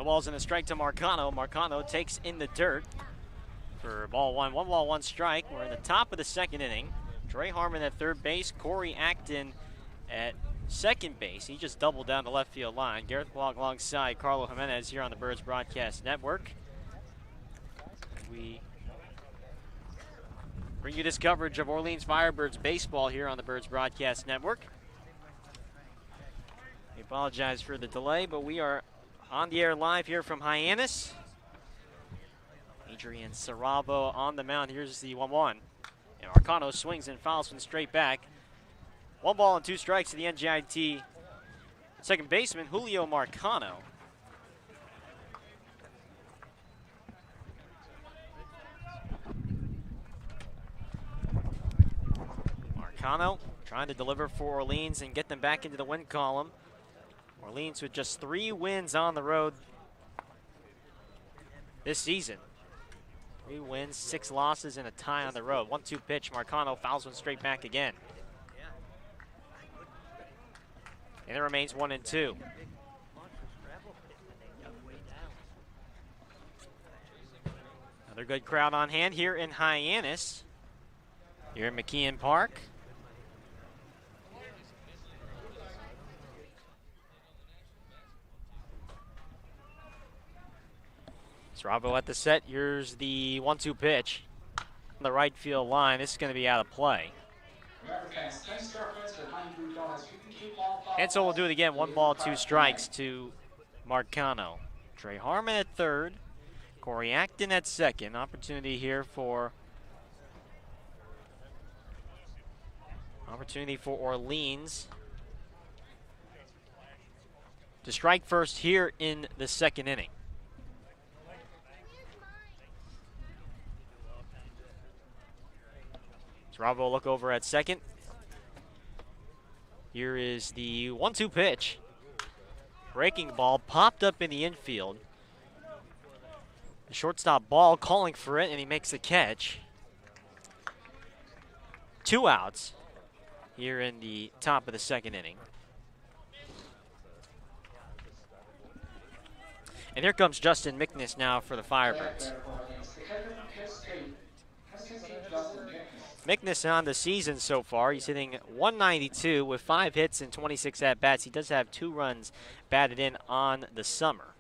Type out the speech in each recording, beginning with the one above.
No balls and a strike to Marcano. Marcano takes in the dirt for ball one. 1 ball, 1 strike. We're in the top of the second inning. Dre Harmon at third base. Corey Acton at second base. He just doubled down the left field line. Garrett Blog alongside Carlo Jimenez here on the Birds Broadcast Network. We bring you this coverage of Orleans Firebirds baseball here on the Birds Broadcast Network. We apologize for the delay, but we are on the air live here from Hyannis. Adrian Saravo on the mound. Here's the 1-1. And Marcano swings and fouls from straight back. 1 ball and 2 strikes to the NJIT second baseman, Julio Marcano. Marcano trying to deliver for Orleans and get them back into the win column. Orleans with just 3 wins on the road this season. 3 wins, 6 losses, and a tie on the road. 1-2 pitch. Marcano fouls one straight back again. And it remains 1-2. Another good crowd on hand here in Hyannis, here in McKeon Park. Bravo at the set. Here's the 1-2 pitch on the right field line. This is going to be out of play. And so we'll do it again. 1 ball, 2 strikes to Marcano. Dre Harmon at third. Corey Acton at second. Opportunity here for Orleans to strike first here in the second inning. Bravo look over at second. Here is the 1-2 pitch. Breaking ball popped up in the infield. The shortstop Ball calling for it, and he makes the catch. 2 outs here in the top of the second inning. And here comes Justin Mickness now for the Firebirds. Mickness on the season so far. He's hitting .192 with 5 hits and 26 at-bats. He does have 2 runs batted in on the summer.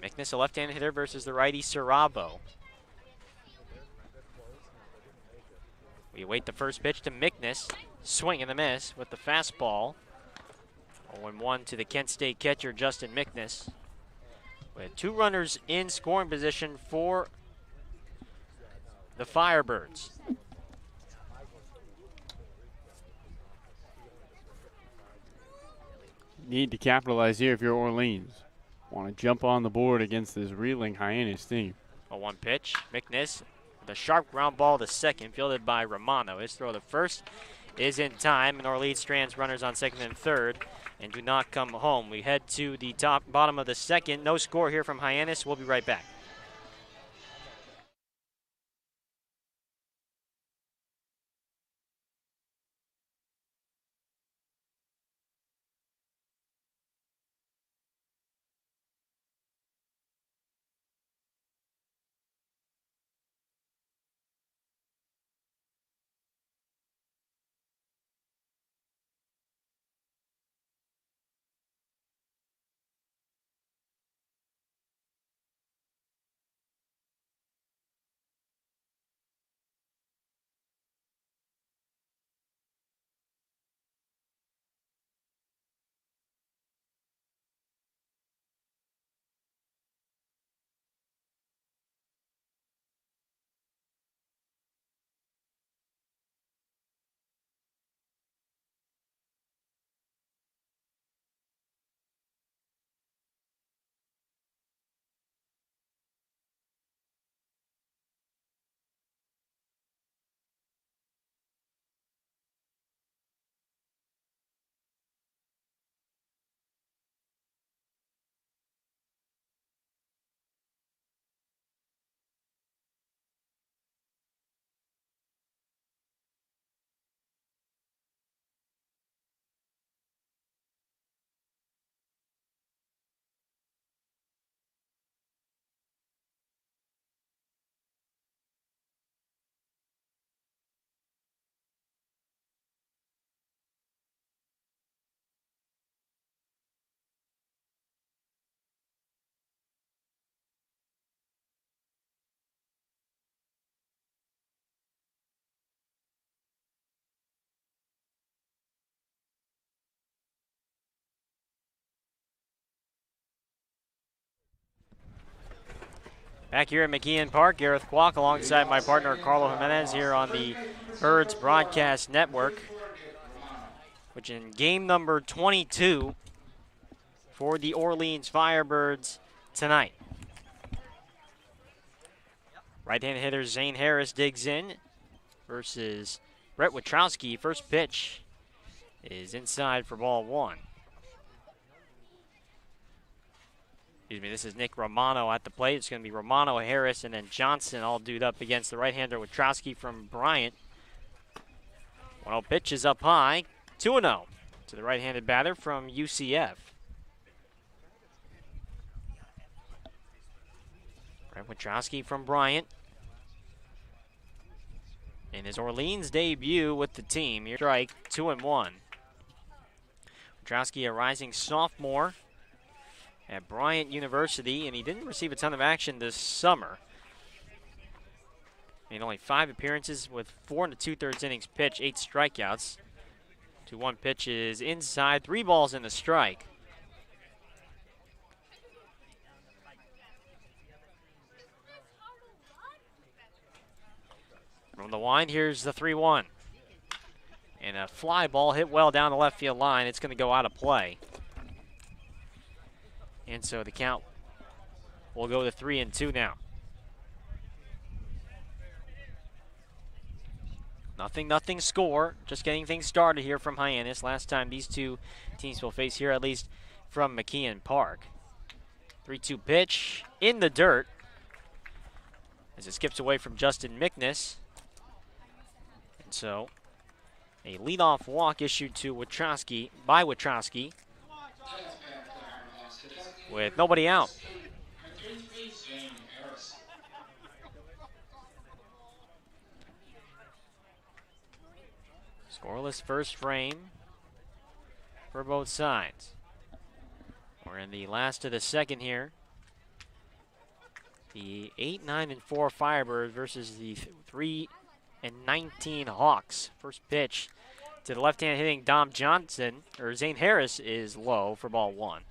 Mickness, a left-handed hitter versus the righty Saravo. We await the first pitch to Mickness. Swing and a miss with the fastball. 0-1 to the Kent State catcher, Justin Mickness. With 2 runners in scoring position for the Firebirds. Need to capitalize here if you're Orleans. Want to jump on the board against this reeling Hyannis team. 0-1 pitch. Mickness with a sharp ground ball to second, fielded by Romano. His throw to first is in time, and Orleans strands runners on second and third and do not come home. We head to the bottom of the second. No score here from Hyannis. We'll be right back. Back here at McKeon Park, Gareth Kwok alongside my partner Carlo Jimenez here on the Birds Broadcast Network, which in game number 22 for the Orleans Firebirds tonight. Right-hand hitter Zane Harris digs in versus Brett Witrowski. First pitch is inside for ball one. Excuse me, this is Nick Romano at the plate. It's going to be Romano, Harris, and then Johnson all dude up against the right-hander Witrowski from Bryant. 1-0 pitch is up high, 2-0 to the right-handed batter from UCF. Brett Witrowski from Bryant. In his Orleans debut with the team, here strike 2-1. Witrowski, a rising sophomore at Bryant University, and he didn't receive a ton of action this summer. Made only 5 appearances with 4 2/3 innings pitched, 8 strikeouts. 2-1 pitch is inside, 3 balls in the strike. From the wind, here's the 3-1. And a fly ball hit well down the left field line. It's going to go out of play. And so the count will go to 3-2 now. 0-0 score. Just getting things started here from Hyannis. Last time these two teams will face here, at least from McKeon Park. 3-2 pitch in the dirt as it skips away from Justin Mickness. And so a leadoff walk issued to Witrowski by Witrowski with nobody out. Scoreless first frame for both sides. We're in the last of the second here. The 8-9-4 Firebirds versus the 3-19 Hawks. First pitch to the left-hand hitting Zane Harris is low for ball one.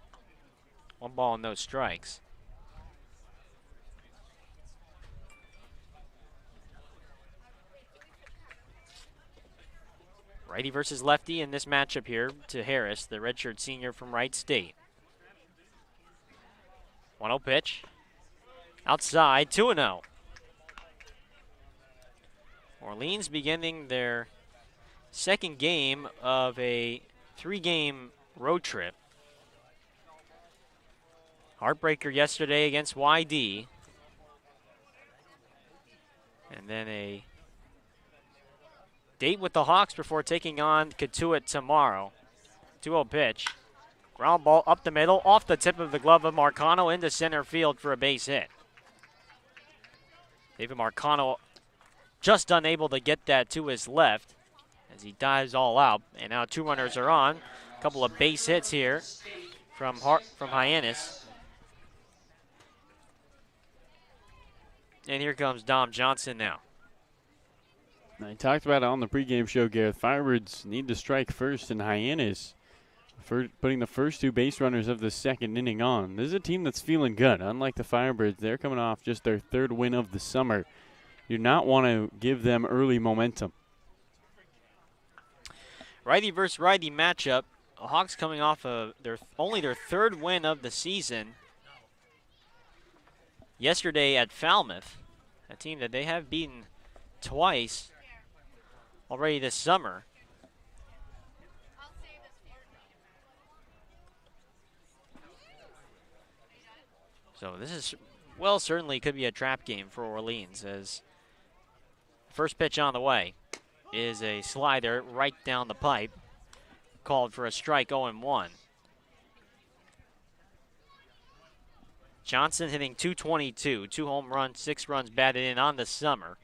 1 ball and no strikes. Righty versus lefty in this matchup here to Harris, the redshirt senior from Wright State. 1-0 pitch. Outside, 2-0. Orleans beginning their second game of a 3-game road trip. Heartbreaker yesterday against YD. And then a date with the Hawks before taking on Katuitt tomorrow. 2-0 pitch. Ground ball up the middle, off the tip of the glove of Marcano into center field for a base hit. David Marcano just unable to get that to his left as he dives all out. And now 2 runners are on. A couple of base hits here from Hyannis. And here comes Dom Johnson now. I talked about it on the pregame show, Gareth. Firebirds need to strike first, and Hyannis putting the first 2 base runners of the second inning on. This is a team that's feeling good. Unlike the Firebirds, they're coming off just their 3rd win of the summer. You do not want to give them early momentum. Righty versus righty matchup. The Hawks coming off of only their 3rd win of the season. Yesterday at Falmouth, a team that they have beaten twice already this summer. So this is, well, certainly could be a trap game for Orleans, as first pitch on the way is a slider right down the pipe, called for a strike, 0-1. Johnson hitting .222, 2 home runs, 6 runs batted in on the summer.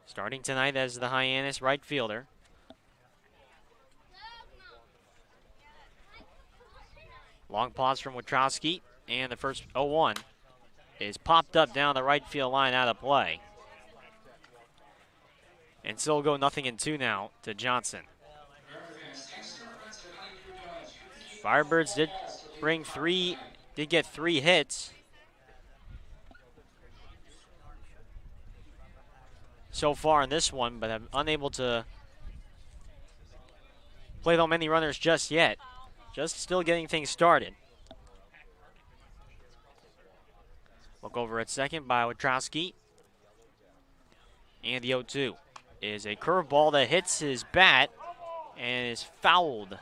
Starting tonight as the Hyannis right fielder. Long pause from Witrowski, and the first 0-1 is popped up down the right field line out of play. And still go 0-2 now to Johnson. Firebirds did bring 3 did get 3 hits so far in this one, but I'm unable to play though many runners just yet. Just still getting things started. Look over at second by Wachowski. And the 0-2 is a curveball that hits his bat and is fouled.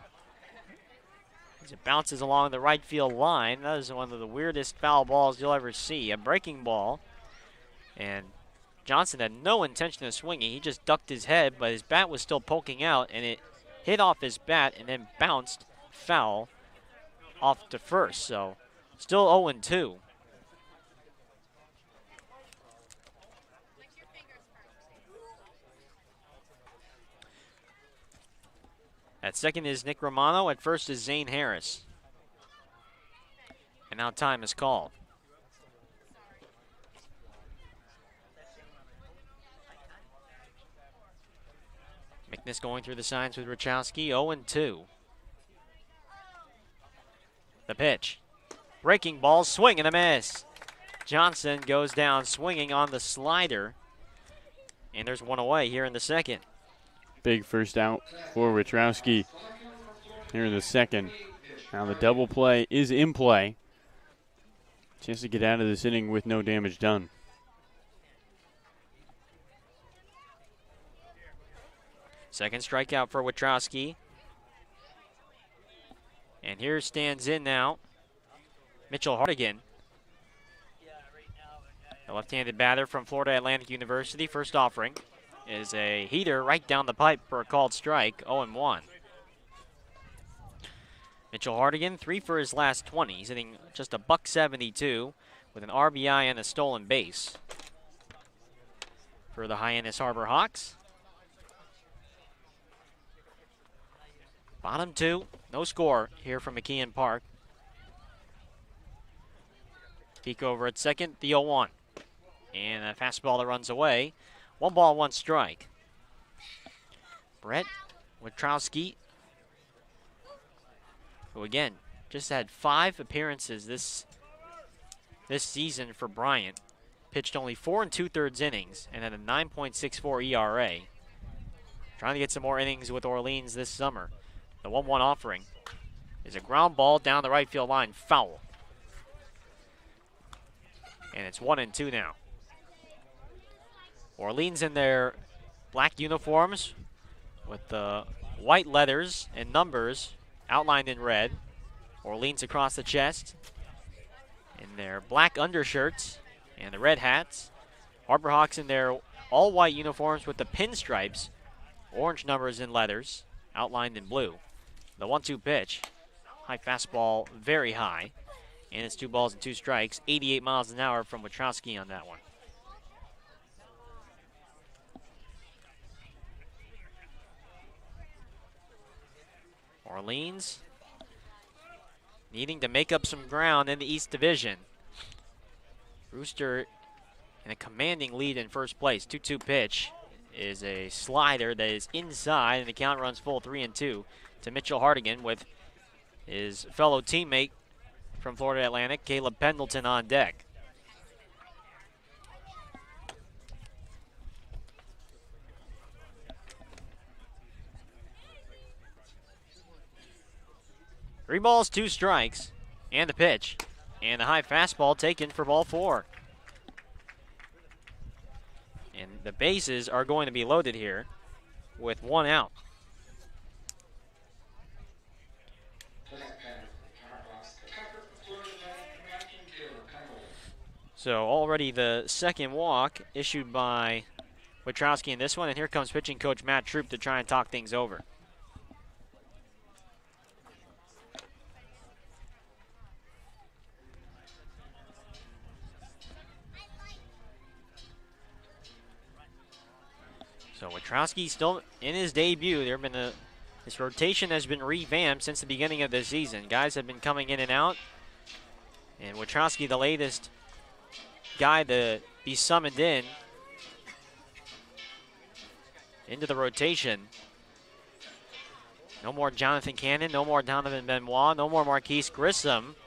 As it bounces along the right field line. That is one of the weirdest foul balls you'll ever see. A breaking ball. And Johnson had no intention of swinging. He just ducked his head, but his bat was still poking out, and it hit off his bat and then bounced foul off to first. So still 0-2. At second is Nick Romano. At first is Zane Harris. And now time is called. McNiss going through the signs with Rachowski. 0-2. The pitch. Breaking ball, swing and a miss. Johnson goes down swinging on the slider. And there's one away here in the second. Big first out for Wachowski here in the second. Now the double play is in play. Chance to get out of this inning with no damage done. Second strikeout for Wachowski. And here stands in now Mitchell Hartigan. The left-handed batter from Florida Atlantic University. First offering is a heater right down the pipe for a called strike, 0-1. Mitchell Hartigan, 3 for his last 20. He's hitting just a .172 with an RBI and a stolen base for the Hyannis Harbor Hawks. Bottom 2, no score here from McKeon Park. Peek over at second, the 0-1. And a fastball that runs away. 1 ball, 1 strike. Brett Wachowski, who again just had 5 appearances this season for Bryant. Pitched only 4 2/3 innings and had a 9.64 ERA. Trying to get some more innings with Orleans this summer. The 1-1 offering is a ground ball down the right field line, foul. And it's 1-2 now. Orleans in their black uniforms with the white letters and numbers outlined in red. Orleans across the chest in their black undershirts and the red hats. Harbor Hawks in their all-white uniforms with the pinstripes, orange numbers and letters outlined in blue. The 1-2 pitch, high fastball, very high, and it's 2 balls and 2 strikes. 88 miles an hour from Wachowski on that one. Orleans needing to make up some ground in the East Division. Brewster in a commanding lead in first place. 2-2 pitch is a slider that is inside, and the count runs full 3-2 to Mitchell Hartigan with his fellow teammate from Florida Atlantic, Caleb Pendleton, on deck. Three balls, 2 strikes, and the pitch, and the high fastball taken for ball 4. And the bases are going to be loaded here with 1 out. So already the second walk issued by Wachowski in this one, and here comes pitching coach Matt Troop to try and talk things over. So Wachowski still in his debut. This rotation has been revamped since the beginning of the season. Guys have been coming in and out, and Wachowski, the latest guy to be summoned into the rotation. No more Jonathan Cannon, no more Donovan Benoit, no more Marquise Grissom.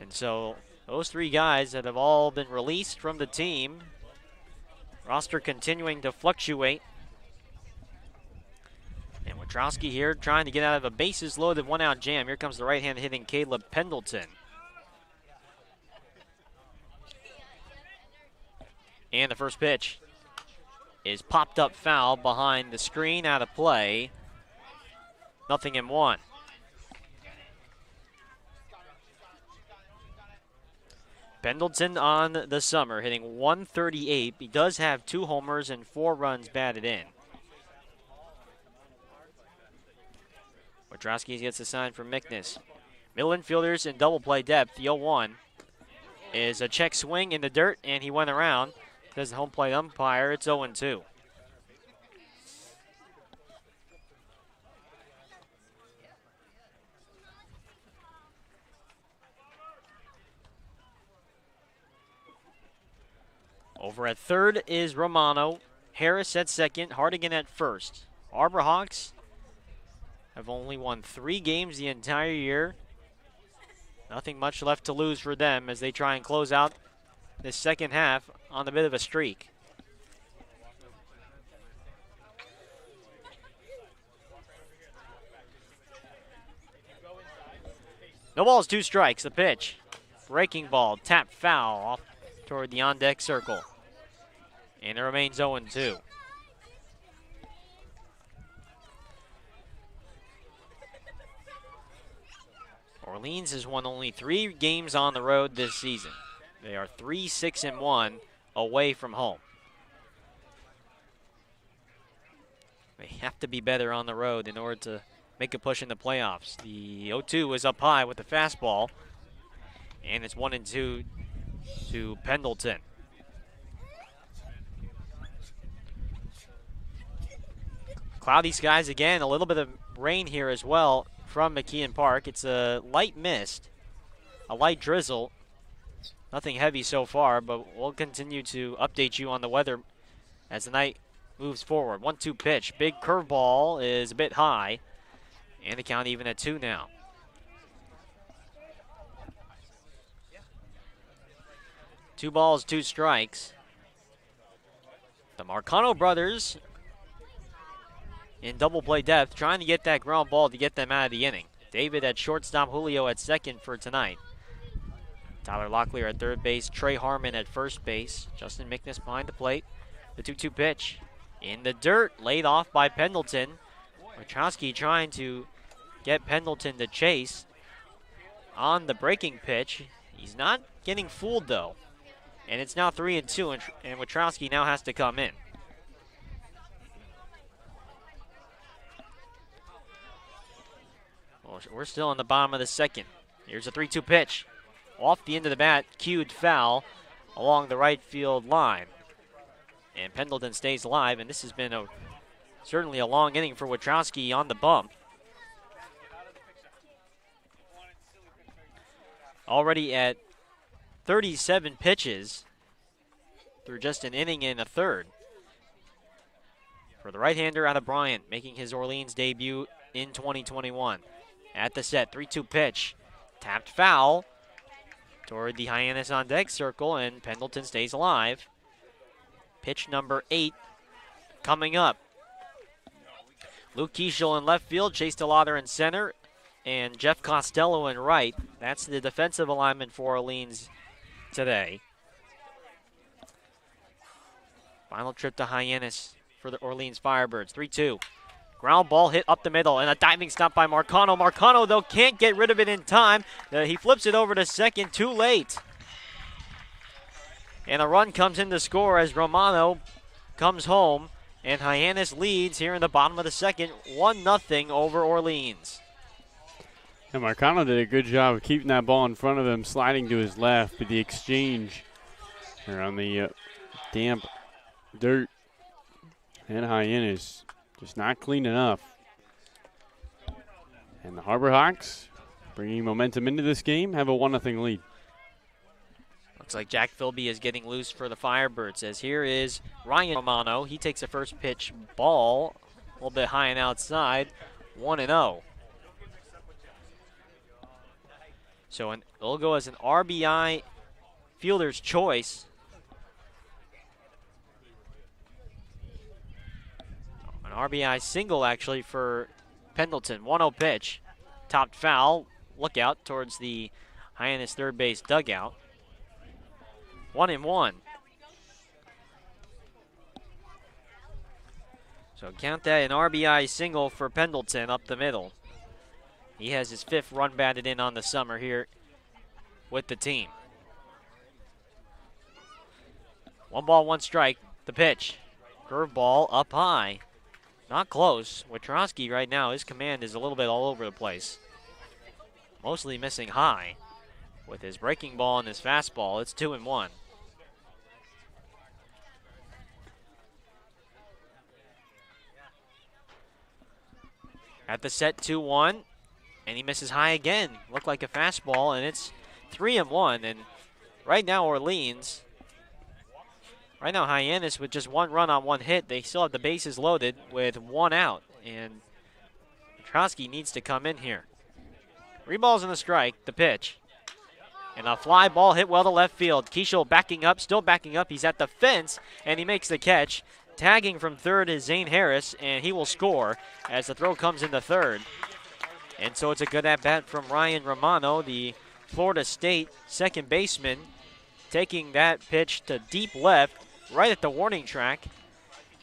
And so those three guys that have all been released from the team, roster continuing to fluctuate. And Wachowski here trying to get out of a bases loaded 1-out jam. Here comes the right-hand hitting Caleb Pendleton. And the first pitch is popped up foul behind the screen, out of play. 0-1. Pendleton on the summer hitting 138. He does have 2 homers and 4 runs batted in. Wojtrowski gets a sign from Mickness. Middle infielders in double play depth. The 0-1 is a check swing in the dirt, and he went around. Says the home plate umpire, it's 0-2. Over at third is Romano. Harris at second, Hardigan at first. Arbor Hawks have only won 3 games the entire year. Nothing much left to lose for them as they try and close out this second half on a bit of a streak. No balls, 2 strikes. The pitch. Breaking ball, tap foul off toward the on-deck circle. And it remains 0-2. Orleans has won only 3 games on the road this season. They are 3-6-1 away from home. They have to be better on the road in order to make a push in the playoffs. The 0-2 is up high with the fastball. And it's 1-2 to Pendleton. Cloudy skies again, a little bit of rain here as well from McKeon Park. It's a light mist, a light drizzle. Nothing heavy so far, but we'll continue to update you on the weather as the night moves forward. 1-2 pitch. Big curveball is a bit high, and the count even at 2 now. Two balls, 2 strikes. The Marcano brothers in double play depth, trying to get that ground ball to get them out of the inning. David at shortstop, Julio at second for tonight. Tyler Locklear at third base, Trey Harmon at first base, Justin Mickness behind the plate. The 2-2 pitch in the dirt, laid off by Pendleton. Wachowski trying to get Pendleton to chase on the breaking pitch. He's not getting fooled though. And it's now 3-2, and Wachowski now has to come in. Well, we're still in the bottom of the second. Here's a 3-2 pitch. Off the end of the bat, cued foul along the right field line. And Pendleton stays alive, and this has been certainly a long inning for Wachowski on the bump. Already at 37 pitches through just an inning and a third. For the right-hander out of Bryant, making his Orleans debut in 2021. At the set, 3-2 pitch. Tapped foul toward the Hyannis on deck circle, and Pendleton stays alive. Pitch number 8 coming up. Luke Keishel in left field, Chase DeLauder in center, and Jeff Costello in right. That's the defensive alignment for Orleans today. Final trip to Hyannis for the Orleans Firebirds. 3-2. Ground ball hit up the middle, and a diving stop by Marcano. Marcano, though, can't get rid of it in time. He flips it over to second, too late. And a run comes in to score as Romano comes home, and Hyannis leads here in the bottom of the second, 1-0 over Orleans. And Marcano did a good job of keeping that ball in front of him, sliding to his left, but the exchange around the damp dirt, and Hyannis just not clean enough. And the Harbor Hawks, bringing momentum into this game, have a 1-0 lead. Looks like Jack Philby is getting loose for the Firebirds, as here is Ryan Romano. He takes a first pitch ball, a little bit high and outside, 1-0. So it'll go as an RBI fielder's choice. An RBI single, actually, for Pendleton. 1-0 pitch. Topped foul. Look out towards the Hyannis third base dugout. 1-1. So count that an RBI single for Pendleton up the middle. He has his 5th run batted in on the summer here with the team. 1 ball, 1 strike. The pitch. Curveball up high. Not close. Witrowski right now, his command is a little bit all over the place. Mostly missing high. With his breaking ball and his fastball, it's 2-1. At the set, 2-1. And he misses high again. Looked like a fastball, and it's 3-1. And right now, Orleans, right now, Hyannis with just 1 run on 1 hit. They still have the bases loaded with 1 out. And Witrowski needs to come in here. 3 balls and a strike. The pitch. And a fly ball hit well to left field. Keishel backing up, still backing up. He's at the fence, and he makes the catch. Tagging from third is Zane Harris, and he will score as the throw comes into third. And so it's a good at-bat from Ryan Romano, the Florida State second baseman, taking that pitch to deep left, right at the warning track.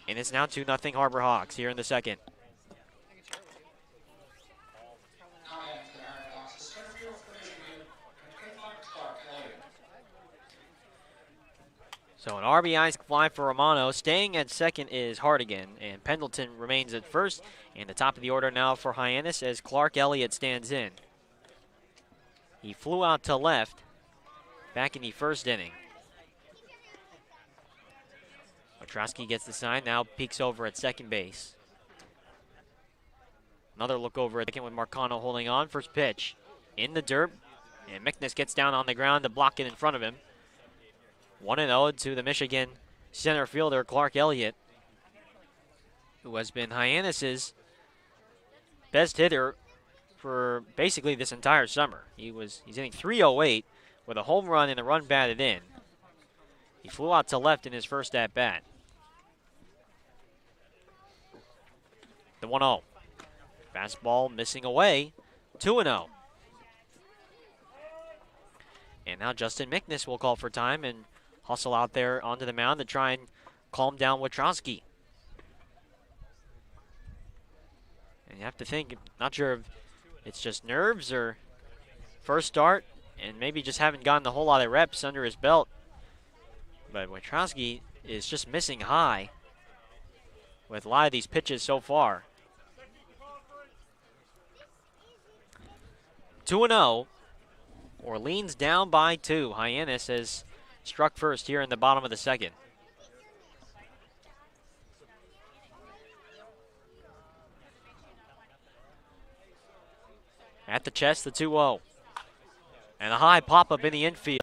And it's now 2-0 Harbor Hawks here in the second. So an RBI fly for Romano. Staying at second is Hardigan, and Pendleton remains at first. And the top of the order now for Hyannis as Clark Elliott stands in. He flew out to left back in the first inning. Witrowski gets the sign, now peeks over at second base. Another look over at second with Marcano holding on. First pitch in the dirt, and Mickness gets down on the ground to block it in front of him. 1-0 to the Michigan center fielder, Clark Elliott, who has been Hyannis's best hitter for basically this entire summer. He's hitting .308 with a home run and a run batted in. He flew out to left in his first at-bat. The 1-0. Fastball missing away. 2-0. And now Justin Mickness will call for time and hustle out there onto the mound to try and calm down Witrowski. And you have to think, not sure if it's just nerves or first start, and maybe just haven't gotten a whole lot of reps under his belt. But Witrowski is just missing high with a lot of these pitches so far. 2-0. Orleans down by 2. Hyannis has struck first here in the bottom of the second. At the chest, the 2-0. And a high pop-up in the infield.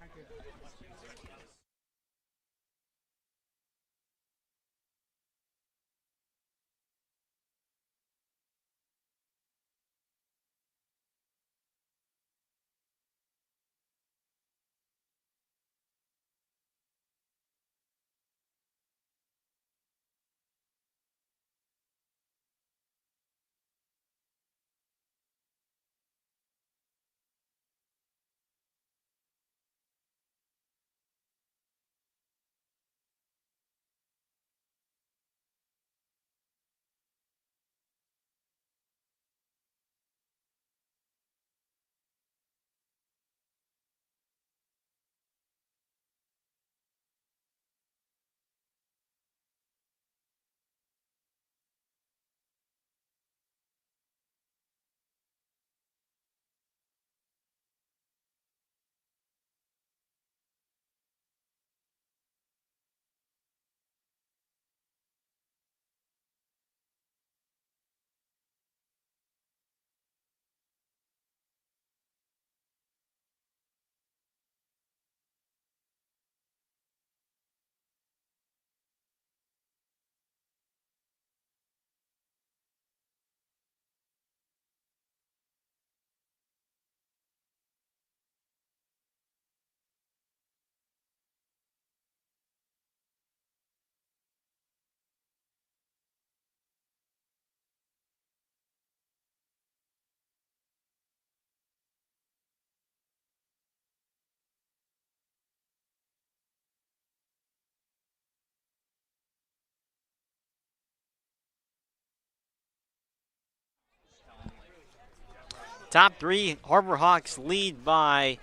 top three, Harbor Hawks lead by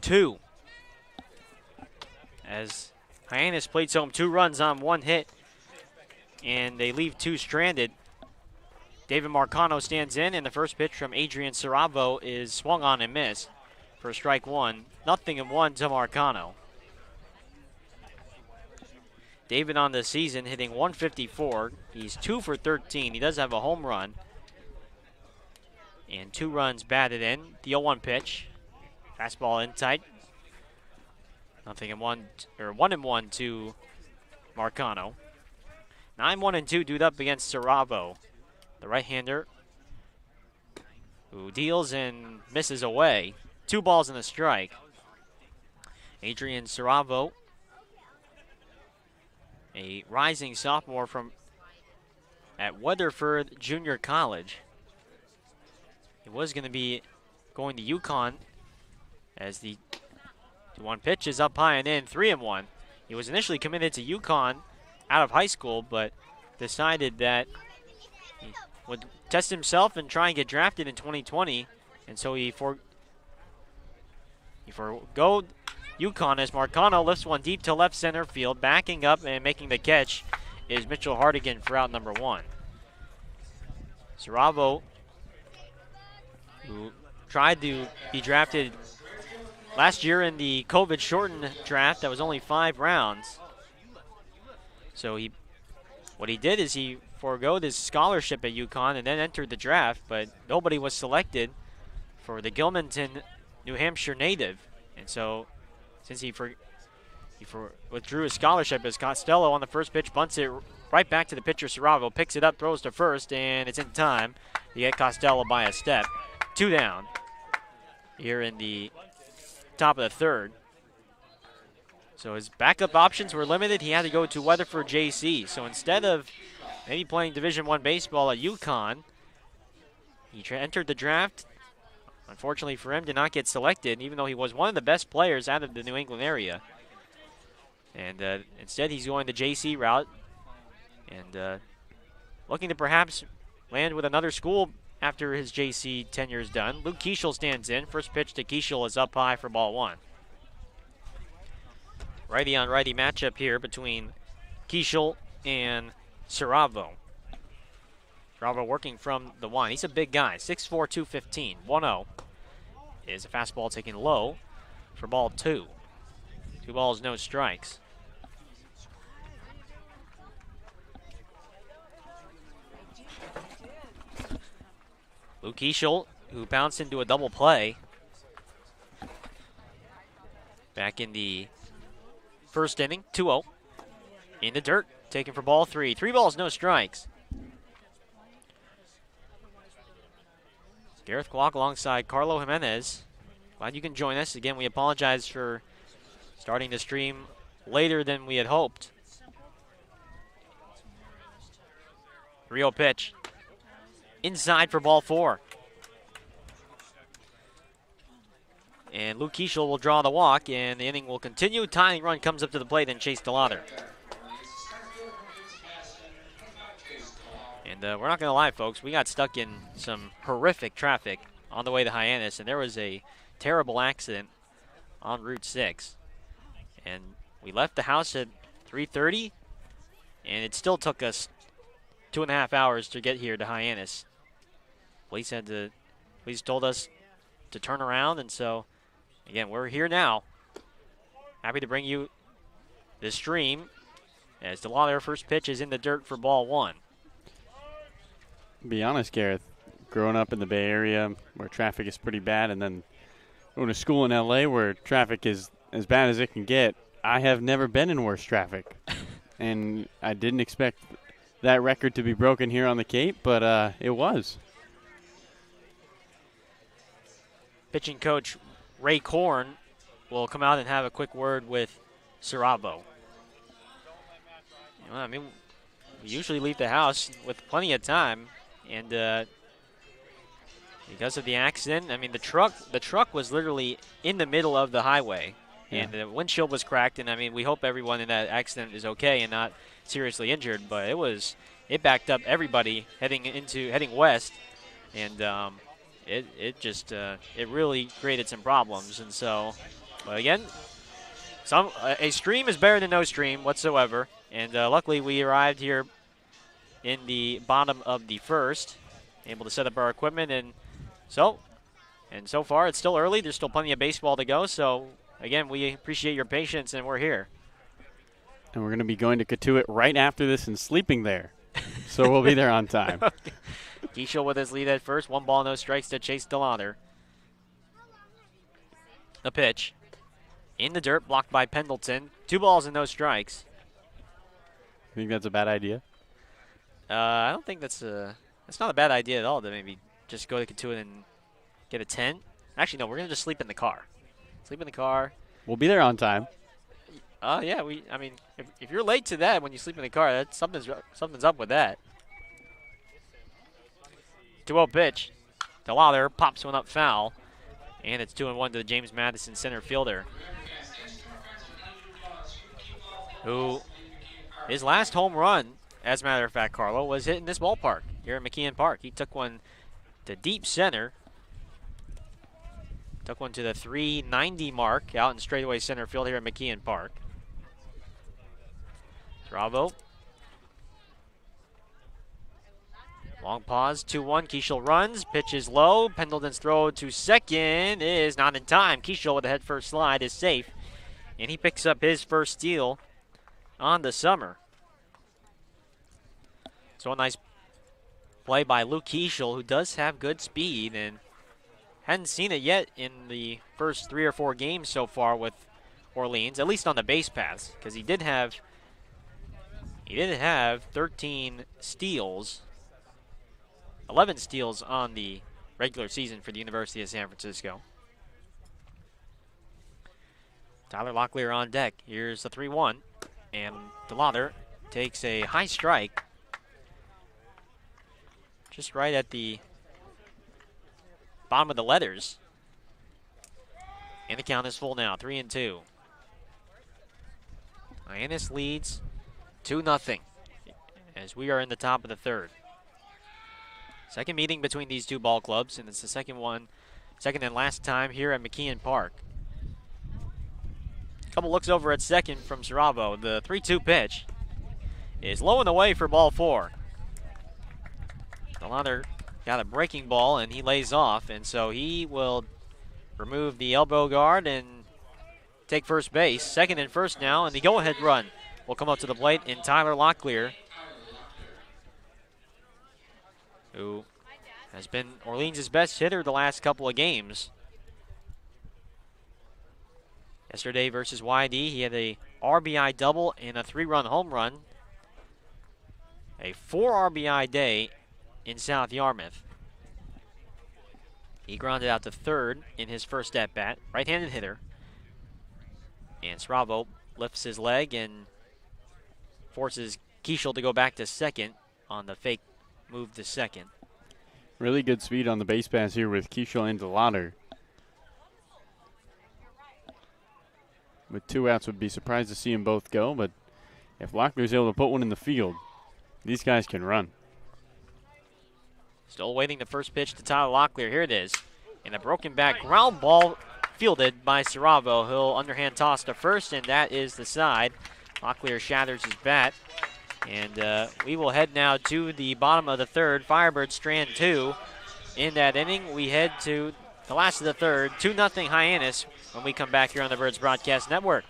2. As Hyannis plates home 2 runs on 1 hit, and they leave 2 stranded. David Marcano stands in, and the first pitch from Adrian Saravo is swung on and missed for strike 1. 0-1 to Marcano. David on the season hitting 154. He's 2 for 13. He does have a home run. And 2 runs batted in. The 0-1 pitch. Fastball in tight. 1-1 to Marcano. 9-1-2 dude up against Saravo, the right-hander, who deals and misses away. 2 balls and a strike. Adrian Saravo, a rising sophomore from at Weatherford Junior College. He was going to be going to UConn as the 2-1 pitch is up high and in, 3-1. He was initially committed to UConn out of high school, but decided that he would test himself and try and get drafted in 2020, and so he forgo UConn as Marcano lifts one deep to left center field. Backing up and making the catch is Mitchell Hardigan for out number 1. Saravo, who tried to be drafted last year in the COVID-shortened draft that was only 5 rounds. So what he did is he forgoed his scholarship at UConn and then entered the draft, but nobody was selected for the Gilmanton, New Hampshire native. And so since he withdrew his scholarship, as Costello on the first pitch bunts it right back to the pitcher Saravo, picks it up, throws to first, and it's in time to get Costello by a step. 2 down here in the top of the 3rd. So his backup options were limited. He had to go to Weatherford JC. So instead of maybe playing Division I baseball at UConn, he entered the draft. Unfortunately for him, did not get selected, even though he was one of the best players out of the New England area. And instead, he's going the JC route and looking to perhaps land with another school after his JC tenure is done. Luke Kieshel stands in. First pitch to Kieshel is up high for ball 1. Righty on righty matchup here between Kieshel and Saravo. Saravo working from the line. He's a big guy, 6'4", 215. 1-0 is a fastball taken low for ball 2. 2 balls, no strikes. Luke Kieshel, who bounced into a double play back in the first inning. 2-0 in the dirt, taken for ball 3. 3 balls, no strikes. Gareth Kwok alongside Carlo Jimenez. Glad you can join us. Again, we apologize for starting the stream later than we had hoped. 3-0 pitch. Inside for ball 4. And Luke Kieshel will draw the walk, and the inning will continue. Tying run comes up to the plate, and Chase DeLauder. And we're not going to lie, folks. We got stuck in some horrific traffic on the way to Hyannis, and there was a terrible accident on Route 6. And we left the house at 3:30, and it still took us 2.5 hours to get here to Hyannis. Police told us to turn around, and so, again, we're here now. Happy to bring you the stream as DeLauder first pitch is in the dirt for ball 1. Be honest, Gareth, growing up in the Bay Area where traffic is pretty bad, and then going to school in LA where traffic is as bad as it can get, I have never been in worse traffic. And I didn't expect that record to be broken here on the Cape, but it was. Pitching coach Ray Korn will come out and have a quick word with Saravo. You know, I mean, we usually leave the house with plenty of time, and because of the accident, I mean, the truck was literally in the middle of the highway, and the windshield was cracked. And I mean, we hope everyone in that accident is okay and not seriously injured. But it backed up everybody heading west, and it just it really created some problems. And so, but again, a stream is better than no stream whatsoever. And luckily, we arrived here in the bottom of the first, able to set up our equipment, and so far it's still early. There's still plenty of baseball to go. So again, we appreciate your patience, and we're here. And we're going to be going to Katuitt right after this and sleeping there. So we'll be there on time. Keishel with his lead at first. 1 ball, no strikes to Chase DeLauder. The pitch. In the dirt, blocked by Pendleton. 2 balls and no strikes. You think that's a bad idea? I don't think that's not a bad idea at all to maybe just go to Katuitt and get a 10. Actually, no, we're going to just sleep in the car. Sleep in the car. We'll be there on time. Yeah, I mean, if you're late to that when you sleep in the car, that's something's up with that. 2-0 pitch. DeLauder pops one up foul, and it's 2-1 to the James Madison center fielder, who his last home run, as a matter of fact, Carlo, was hit in this ballpark here at McKeon Park. He took one to deep center. Took one to the 390 mark out in straightaway center field here at McKeon Park. Bravo. Long pause, 2-1. Keishel runs, pitches low. Pendleton's throw to second is not in time. Keishel with a head first slide is safe, and he picks up his first steal on the summer. So a nice play by Luke Keishel, who does have good speed and hadn't seen it yet in the first 3 or 4 games so far with Orleans, at least on the base paths, because he did have 13 steals, 11 steals on the regular season for the University of San Francisco. Tyler Locklear on deck. Here's the 3-1, and DeLauder takes a high strike just right at the bottom of the letters. And the count is full now, 3-2. Hyannis leads 2-0 as we are in the top of the third. Second meeting between these two ball clubs, and it's the second and last time here at McKeon Park. Couple looks over at second from Sarabo. The 3-2 pitch is low and away for ball 4. DeLauder got a breaking ball, and he lays off, and so he will remove the elbow guard and take first base. Second and first now, and the go-ahead run will come up to the plate in Tyler Locklear, who has been Orleans' best hitter the last couple of games. Yesterday versus YD, he had a RBI double and a 3-run home run. A 4 RBI day in South Yarmouth. He grounded out to third in his first at-bat, right-handed hitter. And Stravo lifts his leg and forces Keishel to go back to second on the fake move to second. Really good speed on the base pass here with Keishel and DeLauder. With 2 outs, would be surprised to see them both go, but if Locklear's able to put one in the field, these guys can run. Still waiting the first pitch to Tyler Locklear. Here it is. And a broken back ground ball fielded by Saravo. He'll underhand toss to first, and that is the side. Locklear shatters his bat. And we will head now to the bottom of the third. Firebirds strand 2 in that inning. We head to the last of the third. 2-0 Hyannis when we come back here on the Birds Broadcast Network.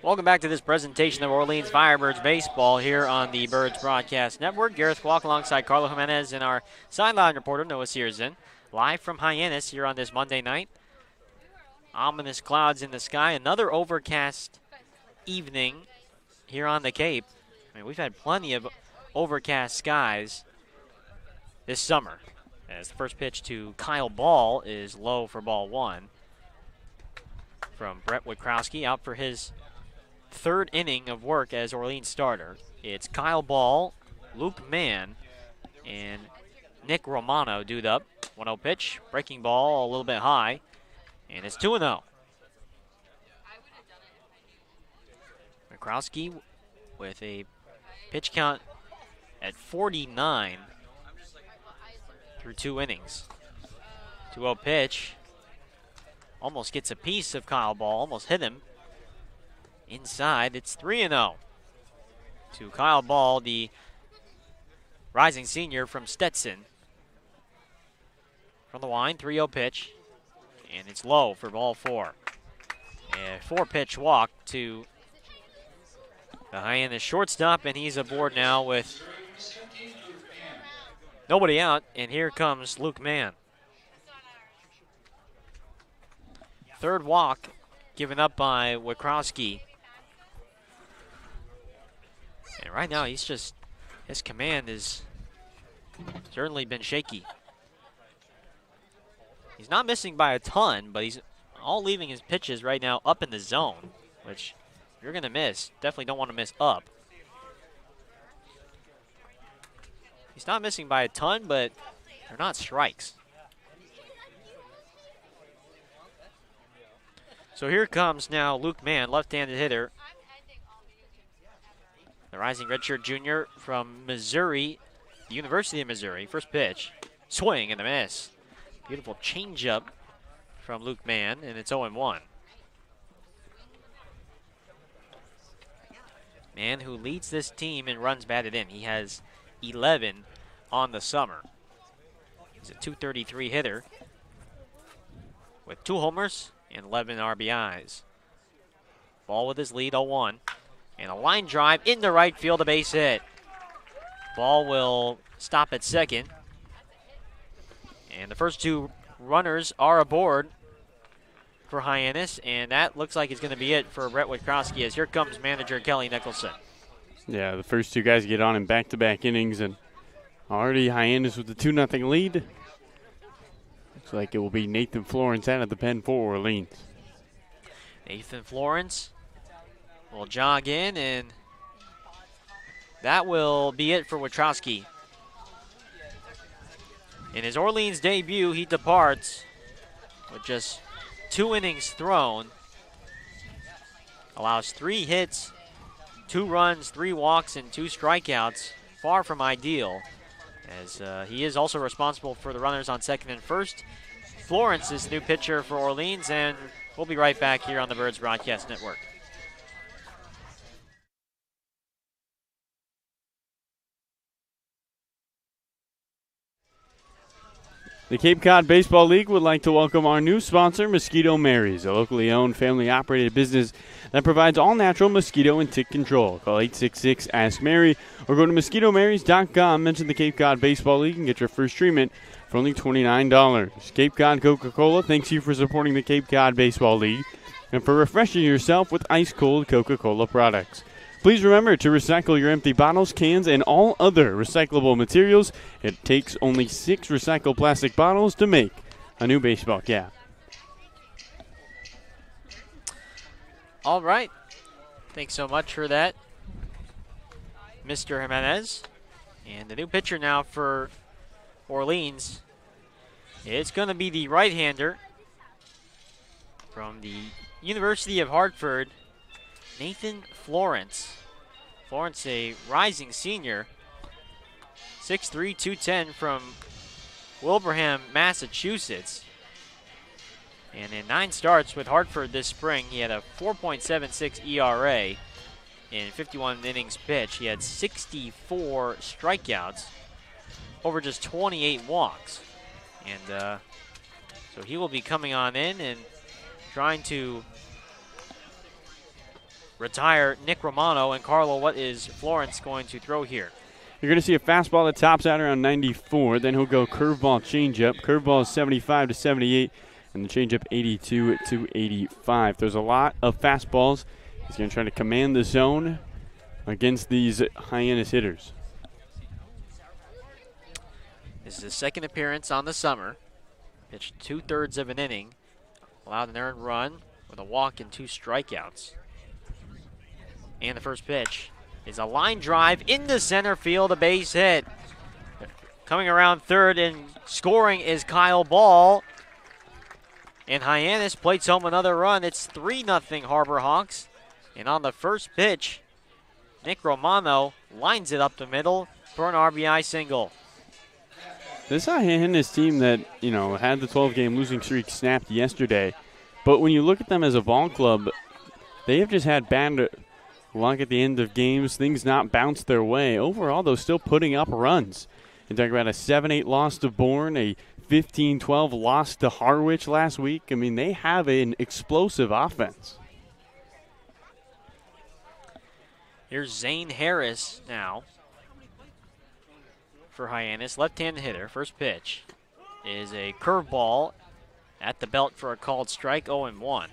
Welcome back to this presentation of Orleans Firebirds baseball here on the Birds Broadcast Network. Gareth Walk alongside Carlo Hyannis and our sideline reporter Noah Searson. Live from Hyannis here on this Monday night. Ominous clouds in the sky. Another overcast evening here on the Cape. I mean, we've had plenty of overcast skies this summer. As the first pitch to Kyle Ball is low for ball one. From Brett Witkowski out for his third inning of work as Orleans starter. It's Kyle Ball, Luke Mann, and Nick Romano due up. 1-0 pitch, breaking ball a little bit high, and it's 2-0. Witkowski with a pitch count at 49 through 2 innings. 2-0 pitch, almost gets a piece of Kyle Ball, almost hit him. Inside, it's 3-0 to Kyle Ball, the rising senior from Stetson. From the line, 3-0 pitch, and it's low for ball 4. A 4-pitch walk to the Hyannis shortstop, and he's aboard now with nobody out, and here comes Luke Mann. Third walk given up by Witkowski. And right now, his command has certainly been shaky. He's not missing by a ton, but he's all leaving his pitches right now up in the zone, which you're going to miss. Definitely don't want to miss up. He's not missing by a ton, but they're not strikes. So here comes now Luke Mann, left-handed hitter. The rising redshirt junior from Missouri, the University of Missouri. First pitch, swing and a miss. Beautiful changeup from Luke Mann, and it's 0-1. Mann, who leads this team in runs batted in. He has 11 on the summer. He's a .233 hitter with 2 homers and 11 RBIs. Ball with his lead, 0-1. And a line drive into right field, a base hit. Ball will stop at second. And the first 2 runners are aboard for Hyannis, and that looks like it's going to be it for Brett Witkowski, as here comes manager Kelly Nicholson. Yeah, the first 2 guys get on in back-to-back innings, and already Hyannis with the 2-0 lead. Looks like it will be Nathan Florence out of the pen for Orleans. Nathan Florence will jog in, and that will be it for Witkowski. In his Orleans debut, he departs with just 2 innings thrown. Allows 3 hits, 2 runs, 3 walks, and 2 strikeouts. Far from ideal, as he is also responsible for the runners on second and first. Florence is the new pitcher for Orleans, and we'll be right back here on the Birds Broadcast Network. The Cape Cod Baseball League would like to welcome our new sponsor, Mosquito Mary's, a locally owned, family-operated business that provides all-natural mosquito and tick control. Call 866-ASK-MARY or go to MosquitoMarys.com, mention the Cape Cod Baseball League, and get your first treatment for only $29. Cape Cod Coca-Cola thanks you for supporting the Cape Cod Baseball League and for refreshing yourself with ice-cold Coca-Cola products. Please remember to recycle your empty bottles, cans, and all other recyclable materials. It takes only 6 recycled plastic bottles to make a new baseball cap. All right. Thanks so much for that, Mr. Jimenez. And the new pitcher now for Orleans, it's going to be the right-hander from the University of Hartford, Nathan Florence. Florence, a rising senior, 6'3", 210 from Wilbraham, Massachusetts. And in 9 starts with Hartford this spring, he had a 4.76 ERA in 51 innings pitched. He had 64 strikeouts over just 28 walks. And so he will be coming on in and trying to retire Nick Romano. And Carlo, what is Florence going to throw here? You're going to see a fastball that tops out around 94. Then he'll go curveball, changeup. Curveball is 75 to 78, and the changeup 82 to 85. There's a lot of fastballs. He's going to try to command the zone against these Hyannis hitters. This is his second appearance on the summer. Pitched 2/3 of an inning. Allowed an earned run with a walk and 2 strikeouts. And the first pitch is a line drive into center field, a base hit. Coming around third and scoring is Kyle Ball. And Hyannis plates home another run. It's 3-0 Harbor Hawks. And on the first pitch, Nick Romano lines it up the middle for an RBI single. This Hyannis team that, had the 12-game losing streak snapped yesterday. But when you look at them as a ball club, they have just had bad luck at the end of games, things not bounced their way. Overall, though, still putting up runs. You talk about a 7-8 loss to Bourne, a 15-12 loss to Harwich last week. I mean, they have an explosive offense. Here's Zane Harris now for Hyannis, left-handed hitter. First pitch is a curveball at the belt for a called strike, 0-1.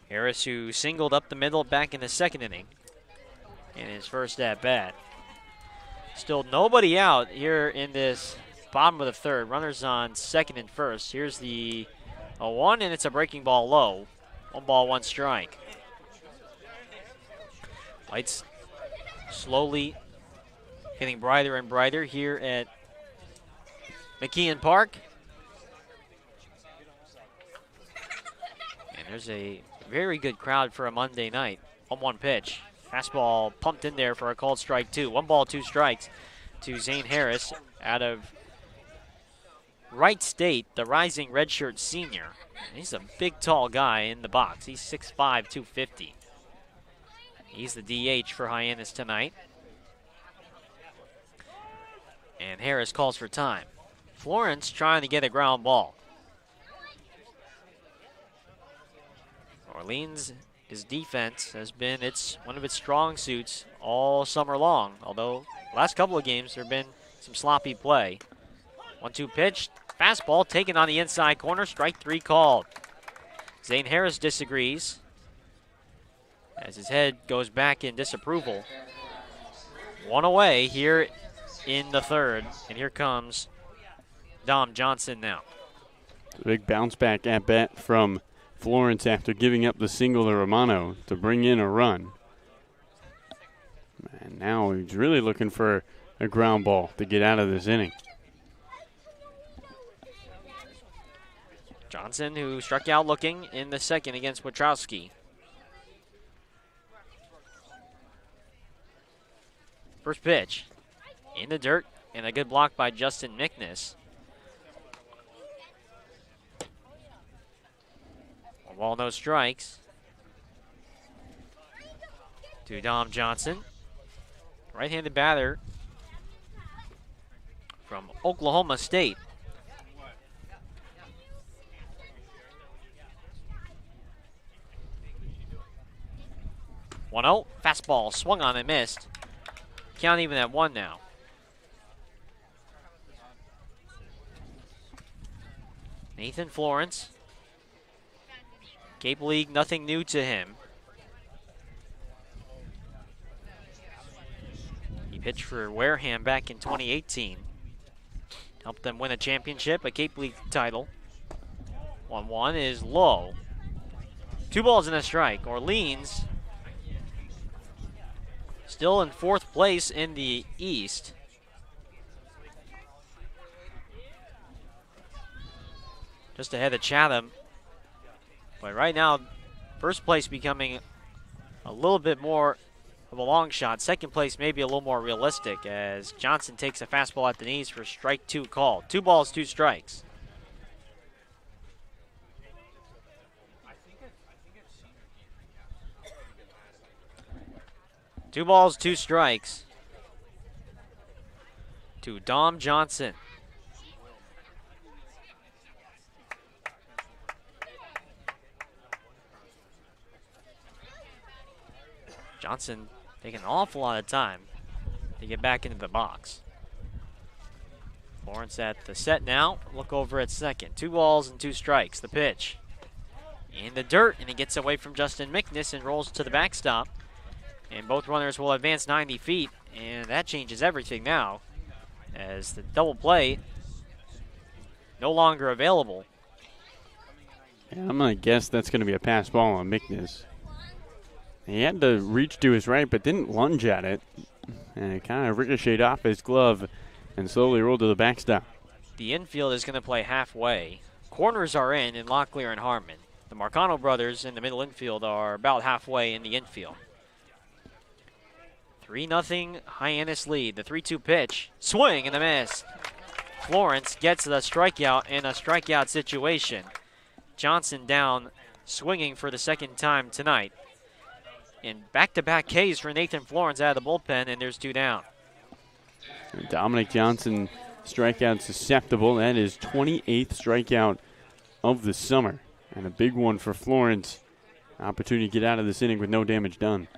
Harris, who singled up the middle back in the second inning in his first at-bat. Still nobody out here in this bottom of the third. Runners on second and first. Here's the 0-1, and it's a breaking ball low. 1 ball, 1 strike. Lights slowly getting brighter and brighter here at McKeon Park. And there's a very good crowd for a Monday night. 1-1 pitch. Fastball pumped in there for a called strike 2. 1 ball, 2 strikes to Zane Harris out of Wright State, the rising redshirt senior. And he's a big, tall guy in the box. He's 6'5", 250. He's the DH for Hyannis tonight. And Harris calls for time. Florence trying to get a ground ball. Orleans' defense has been one of its strong suits all summer long. Although last couple of games there have been some sloppy play. 1-2 pitch, fastball taken on the inside corner, strike 3 called. Zane Harris disagrees as his head goes back in disapproval. 1 away here in the third, and here comes Dom Johnson now. A big bounce back at bat from Florence after giving up the single to Romano to bring in a run. And now he's really looking for a ground ball to get out of this inning. Johnson, who struck out looking in the second against Wachowski. First pitch in the dirt, and a good block by Justin Mickness. 1 ball, no strikes to Dom Johnson. Right-handed batter from Oklahoma State. One 0, fastball swung on and missed. Count even at 1 now. Nathan Florence. Cape League, nothing new to him. He pitched for Wareham back in 2018. Helped them win a championship, a Cape League title. 1-1 is low. 2 balls and a strike. Orleans still in 4th place in the East. Just ahead of Chatham. But right now, first place becoming a little bit more of a long shot. Second place maybe a little more realistic as Johnson takes a fastball at the knees for strike 2 called. 2 balls, 2 strikes. Two balls, 2 strikes to Dom Johnson. Johnson taking an awful lot of time to get back into the box. Florence at the set now. Look over at second. 2 balls and 2 strikes. The pitch. In the dirt, and he gets away from Justin Mickness and rolls to the backstop. And both runners will advance 90 feet, and that changes everything now as the double play no longer available. Yeah, I'm going to guess that's going to be a pass ball on Mickness. He had to reach to his right, but didn't lunge at it. And it kind of ricocheted off his glove and slowly rolled to the backstop. The infield is going to play halfway. Corners are in Locklear and Harmon. The Marcano brothers in the middle infield are about halfway in the infield. 3-0 Hyannis lead. The 3-2 pitch. Swing and a miss. Florence gets the strikeout in a strikeout situation. Johnson down, swinging for the second time tonight. And back-to-back Ks for Nathan Florence out of the bullpen, and there's 2 down. Dominic Johnson strikeout susceptible. That is 28th strikeout of the summer. And a big one for Florence. Opportunity to get out of this inning with no damage done.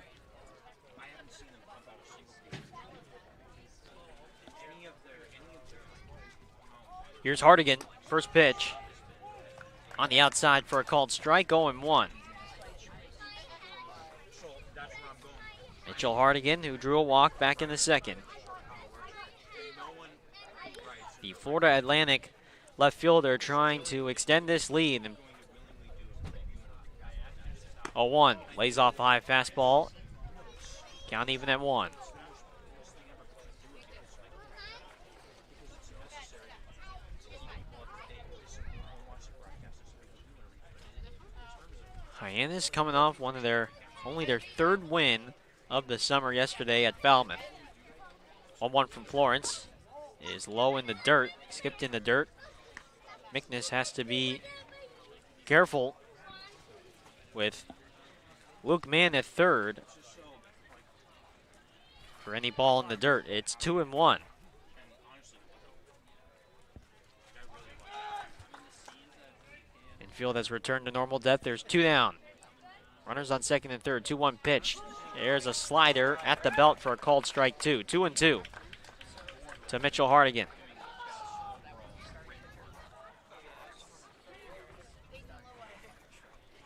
Here's Hardigan, first pitch. On the outside for a called strike, 0-1. Mitchell Hardigan, who drew a walk back in the second. The Florida Atlantic left fielder trying to extend this lead. 0-1, lays off a high fastball. Count even at 1. Hyannis coming off only their 3rd win of the summer yesterday at Falmouth. 1-1 from Florence is low in the dirt, skipped in the dirt. Mickness has to be careful with Luke Mann at third for any ball in the dirt. It's 2-1. Infield has returned to normal depth. There's 2 down. Runners on second and third. 2-1 pitch. There's a slider at the belt for a called strike 2. 2-2 to Mitchell Hardigan.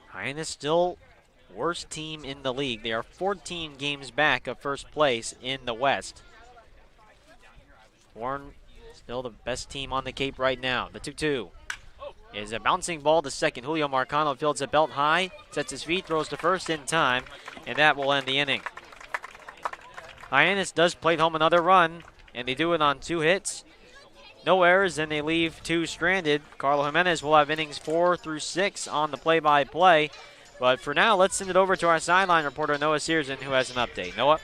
Hyannis still worst team in the league. They are 14 games back of first place in the West. Warren still the best team on the Cape right now. The 2-2 is a bouncing ball to second. Julio Marcano fields it belt high, sets his feet, throws to first in time, and that will end the inning. Hyannis does plate home another run, and they do it on 2 hits. No errors, and they leave 2 stranded. Carlo Jimenez will have innings 4 through 6 on the play-by-play. But for now, let's send it over to our sideline reporter, Noah Searson, who has an update. Noah?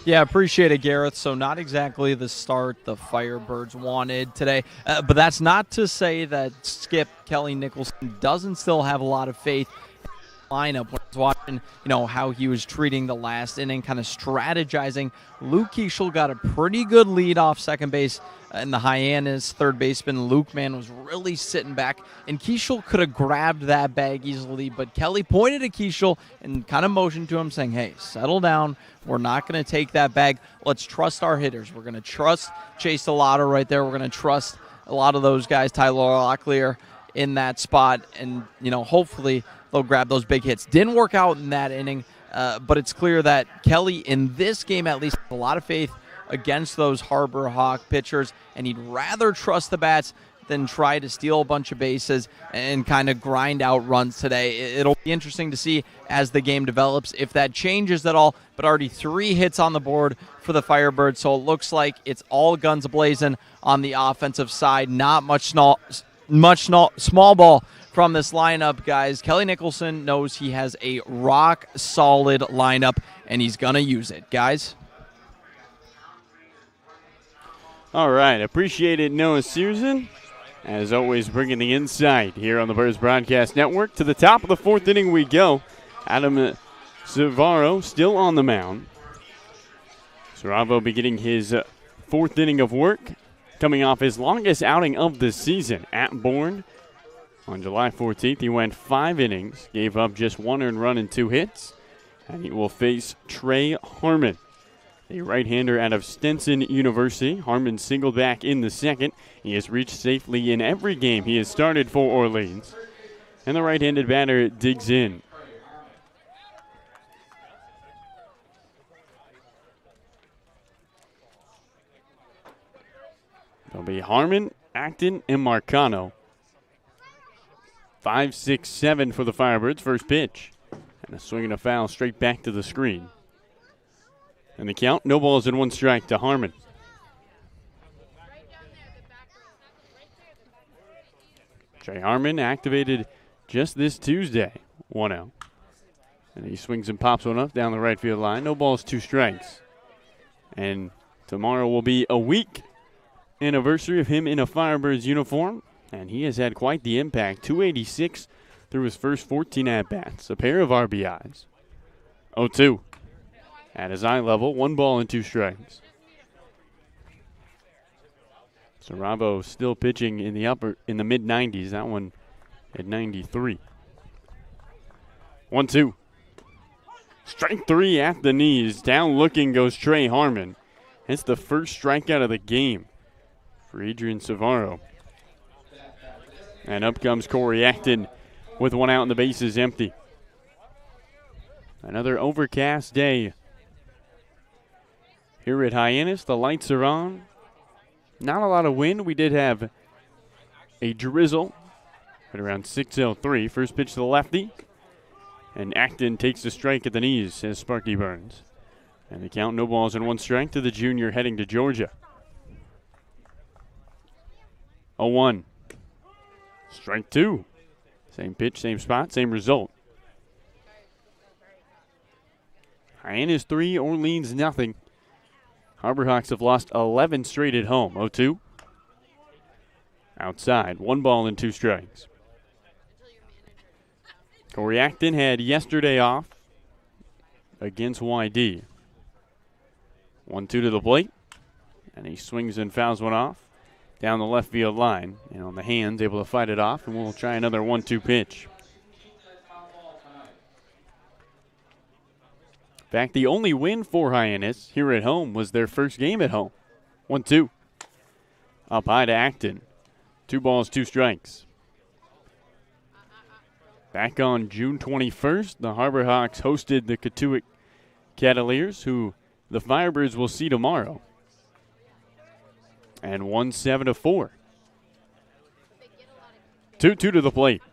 Yeah, appreciate it, Gareth. So not exactly the start the Firebirds wanted today. But that's not to say that Skip Kelly Nicholson doesn't still have a lot of faith in the lineup. When I was watching, how he was treating the last inning, kind of strategizing. Luke Keeschel got a pretty good lead off second base. And the Hyannis third baseman, Luke Mann, was really sitting back. And Keeschel could have grabbed that bag easily, but Kelly pointed at Keeschel and kind of motioned to him saying, hey, settle down. We're not going to take that bag. Let's trust our hitters. We're going to trust Chase Delotto right there. We're going to trust a lot of those guys, Tyler Locklear, in that spot. And, hopefully they'll grab those big hits. Didn't work out in that inning, but it's clear that Kelly, in this game at least, has a lot of faith against those Harbor Hawk pitchers, and he'd rather trust the bats than try to steal a bunch of bases and kind of grind out runs today. It'll be interesting to see as the game develops if that changes at all, but already 3 hits on the board for the Firebirds, so it looks like it's all guns blazing on the offensive side. Not much small ball from this lineup, guys. Kelly Nicholson knows he has a rock-solid lineup, and he's going to use it. Guys? All right, appreciate it, Noah Searson. As always, bringing the insight here on the Birds Broadcast Network. To the top of the 4th inning we go. Adam Savaro still on the mound. Saravo beginning his 4th inning of work, coming off his longest outing of the season at Bourne. On July 14th, he went 5 innings, gave up just 1 earned run and 2 hits. And he will face Trey Harmon, the right-hander out of Stetson University. Harmon singled back in the second. He has reached safely in every game he has started for Orleans. And the right-handed batter digs in. It'll be Harmon, Acton, and Marcano. 5, 6, 7 for the Firebirds. First pitch. And a swing and a foul straight back to the screen. And the count, no balls and 1 strike to Harmon. Trey Harmon activated just this Tuesday. 1 out. And he swings and pops one up down the right field line. No balls, 2 strikes. And tomorrow will be a week anniversary of him in a Firebirds uniform. And he has had quite the impact. 286 through his first 14 at-bats. A pair of RBIs. 0-2. At his eye level, 1 ball and 2 strikes. Saravo still pitching in the mid-90s. That one at 93. 1-2. Strike 3 at the knees. Down looking goes Trey Harmon. It's the first strikeout of the game for Adrian Savaro. And up comes Corey Acton with 1 out and the base is empty. Another overcast day here at Hyannis. The lights are on. Not a lot of wind. We did have a drizzle at around 6:03. First pitch to the lefty. And Acton takes the strike at the knees, says Sparky Burns. And the count, no balls and 1 strike to the junior heading to Georgia. 0-1. Strike 2. Same pitch, same spot, same result. Hyannis 3, Orleans nothing. Harborhawks have lost 11 straight at home. 0-2. Outside, 1 ball and 2 strikes. Corey Acton had yesterday off against YD. 1-2 to the plate. And he swings and fouls one off down the left field line. And on the hands, able to fight it off. And we'll try another 1-2 pitch. In fact, the only win for Hyannis here at home was their first game at home. 1-2. Up high to Acton. 2 balls, 2 strikes. Back on June 21st, the Harborhawks hosted the Katuitt Cavaliers, who the Firebirds will see tomorrow. And won 7-4. 2-2 to the plate.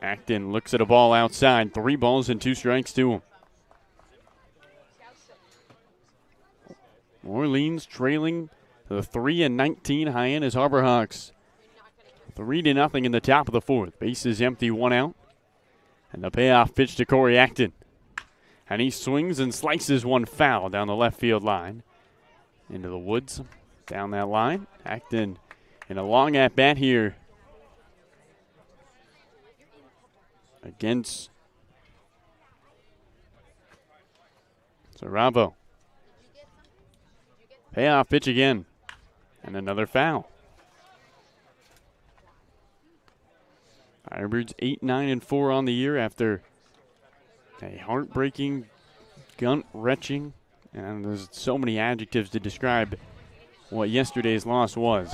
Acton looks at a ball outside. 3 balls and 2 strikes to him. Orleans trailing the 3-19 Hyannis Harborhawks. 3-0 in the top of the 4th. Base is empty, 1 out. And the payoff pitch to Corey Acton. And he swings and slices one foul down the left field line. Into the woods, down that line. Acton in a long at-bat here against Saravo. Payoff pitch again. And another foul. Firebirds 8-9-4 on the year after a heartbreaking, gut-wrenching, and there's so many adjectives to describe what yesterday's loss was.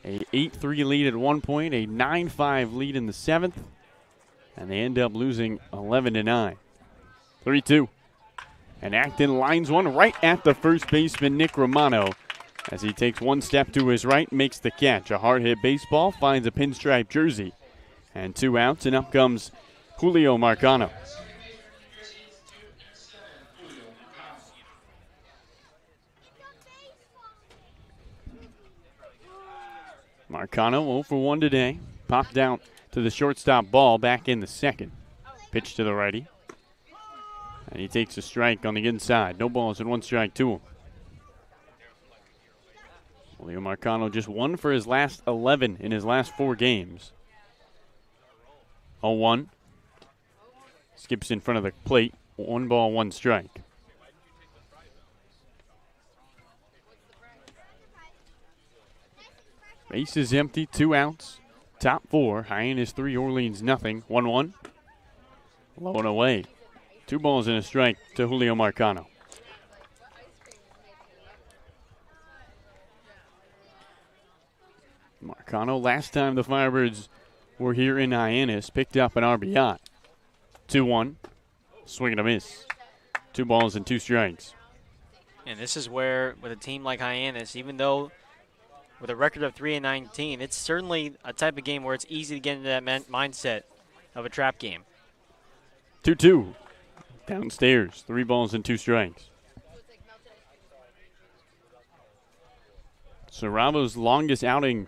A 8-3 lead at one point, a 9-5 lead in the 7th, and they end up losing 11-9. 3-2. And Acton lines one right at the first baseman, Nick Romano, as he takes 1 step to his right, makes the catch. A hard-hit baseball, finds a pinstripe jersey. And 2 outs, and up comes Julio Marcano. Marcano 0 for 1 today. Popped out to the shortstop ball back in the 2nd. Pitch to the righty. And he takes a strike on the inside. No balls and 1 strike to him. Julio Marcano just 1 for his last 11 in his last 4 games. 0-1. Skips in front of the plate. 1 ball, 1 strike. Base is empty, 2 outs. Top 4. Hyannis 3, Orleans nothing. 1-1. Low and away. 2 balls and a strike to Julio Marcano. Marcano, last time the Firebirds were here in Hyannis, picked up an RBI. 2-1. Swing and a miss. 2 balls and 2 strikes. And this is where, with a team like Hyannis, even though with a record of 3-19, it's certainly a type of game where it's easy to get into that mindset of a trap game. 2-2. Downstairs. 3 balls and 2 strikes. Saravo's longest outing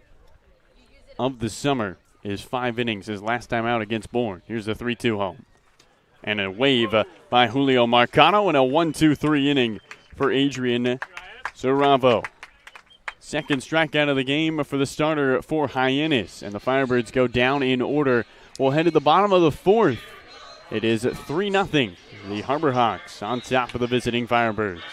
of the summer is 5 innings. His last time out against Bourne. Here's a 3-2 home. And a wave by Julio Marcano and a 1-2-3 inning for Adrian Saravo. Second strikeout of the game for the starter for Hyannis. And the Firebirds go down in order. We'll head to the bottom of the 4th. It is 3-0. The Harbor Hawks on top of the visiting Firebirds.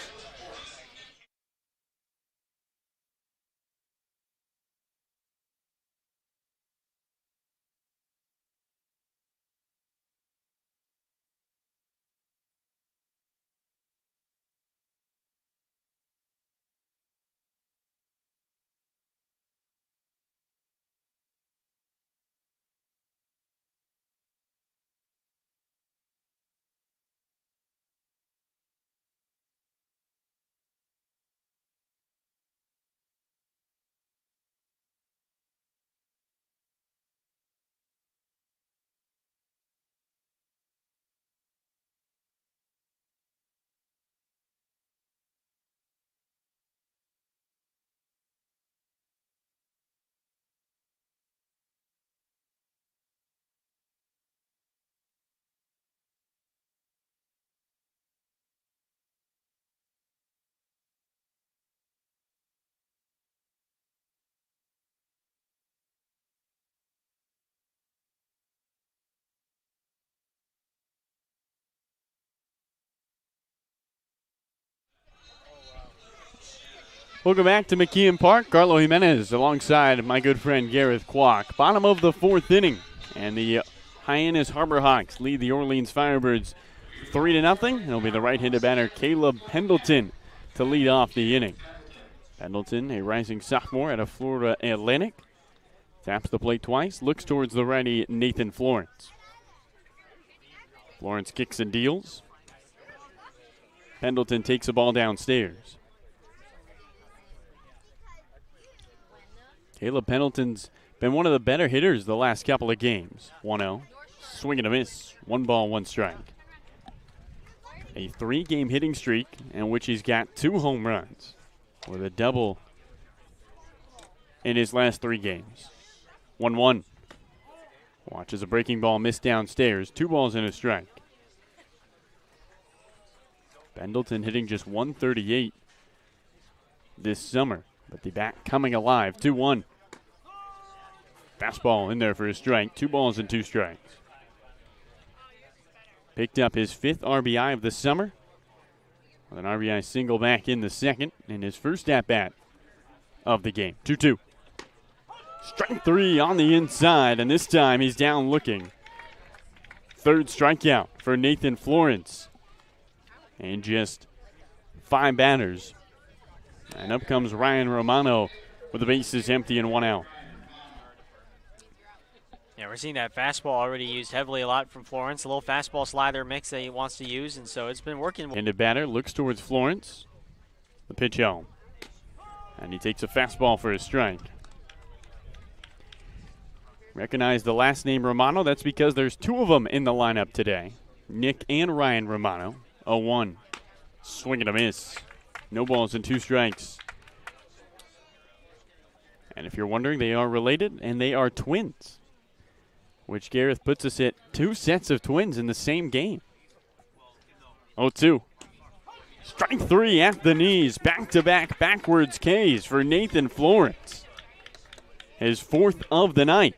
Welcome back to McKeon Park. Carlo Jimenez alongside my good friend Gareth Kwok. Bottom of the 4th inning. And the Hyannis Harbor Hawks lead the Orleans Firebirds 3-0. It'll be the right-handed batter Caleb Pendleton to lead off the inning. Pendleton, a rising sophomore out of Florida Atlantic. Taps the plate twice, looks towards the righty Nathan Florence. Florence kicks and deals. Pendleton takes the ball downstairs. Caleb Pendleton's been one of the better hitters the last couple of games. 1-0. Swing and a miss. 1 ball, 1 strike. A 3-game hitting streak in which he's got 2 home runs with a double in his last 3 games. 1-1. Watches a breaking ball miss downstairs. 2 balls and a strike. Pendleton hitting just 138 this summer. But the bat coming alive. 2-1. Fastball in there for a strike. 2 balls and 2 strikes. Picked up his 5th RBI of the summer. With an RBI single back in the 2nd. And his first at-bat of the game. 2-2. Strike 3 on the inside. And this time he's down looking. 3rd strikeout for Nathan Florence. And just 5 batters. And up comes Ryan Romano with the bases empty and 1 out. Yeah, we're seeing that fastball already used heavily a lot from Florence. A little fastball slider mix that he wants to use, and so it's been working. And the batter looks towards Florence. The pitch home. And he takes a fastball for a strike. Recognize the last name Romano. That's because there's 2 of them in the lineup today. Nick and Ryan Romano. 0-1. Swing and a miss. No balls and 2 strikes. And if you're wondering, they are related, and they are twins, which Gareth puts us at 2 sets of twins in the same game. 0-2. Strike 3 at the knees. Back-to-back backwards Ks for Nathan Florence. His 4th of the night.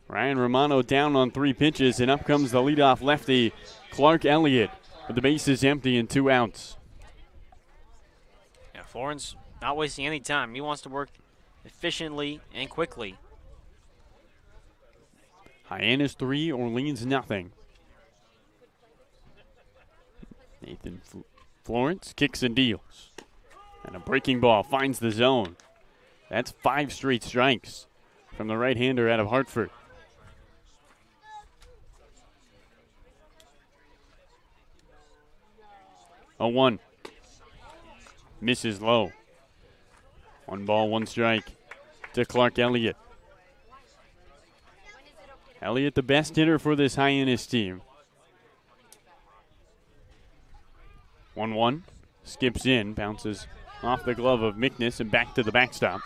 Ryan Romano down on 3 pitches, and up comes the leadoff lefty, Clark Elliott, with the bases empty and 2 outs. Florence not wasting any time. He wants to work efficiently and quickly. Hyannis 3, Orleans nothing. Nathan Florence kicks and deals. And a breaking ball finds the zone. That's 5 straight strikes from the right-hander out of Hartford. 0-1. Misses low. 1 ball, 1 strike to Clark Elliott. Elliott, the best hitter for this Hyannis team. 1-1. Skips in, bounces off the glove of Mickness and back to the backstop.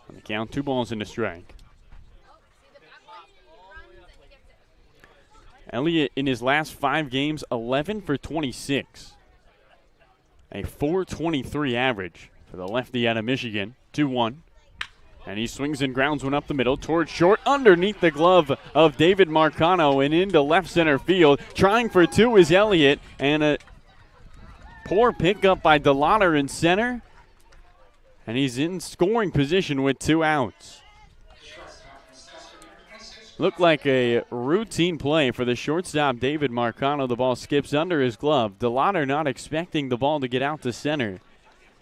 On the count, 2 balls and a strike. Elliott in his last 5 games, 11 for 26. A .423 average for the lefty out of Michigan. 2-1. And he swings and grounds one up the middle towards short underneath the glove of David Marcano and into left center field. Trying for 2 is Elliott, and a poor pickup by DeLauder in center. And he's in scoring position with 2 outs. Looked like a routine play for the shortstop, David Marcano. The ball skips under his glove. DeLauder not expecting the ball to get out to center.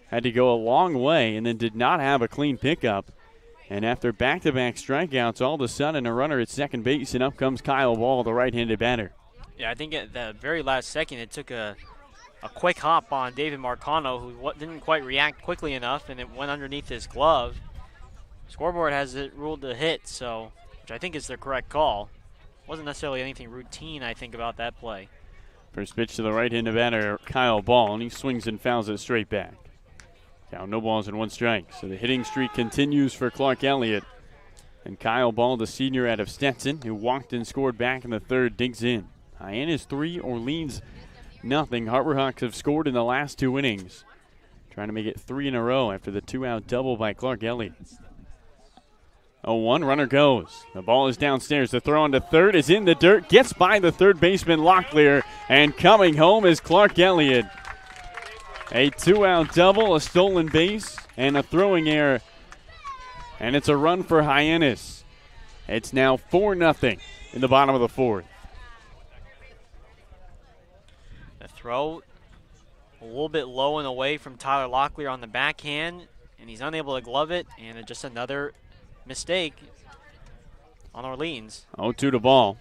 Had to go a long way and then did not have a clean pickup. And after back-to-back strikeouts, all of a sudden a runner at second base, and up comes Kyle Ball, the right-handed batter. Yeah, I think at the very last second it took a quick hop on David Marcano, who didn't quite react quickly enough, and it went underneath his glove. Scoreboard has it ruled a hit, which I think is the correct call. Wasn't necessarily anything routine, I think, about that play. First pitch to the right-handed batter, Kyle Ball, and he swings and fouls it straight back. Count, no balls and 1 strike. So the hitting streak continues for Clark Elliott. And Kyle Ball, the senior out of Stetson, who walked and scored back in the 3rd, digs in. Hyannis 3, Orleans nothing. Harbor Hawks have scored in the last 2 innings. Trying to make it 3 in a row after the 2-out double by Clark Elliott. 0-1, runner goes. The ball is downstairs. The throw into third is in the dirt. Gets by the third baseman, Locklear. And coming home is Clark Elliott. A 2-out double, a stolen base, and a throwing error. And it's a run for Hyannis. It's now 4-0 in the bottom of the 4th. The throw a little bit low and away from Tyler Locklear on the backhand, and he's unable to glove it, and just another mistake on Orleans. 0-2 to Ball.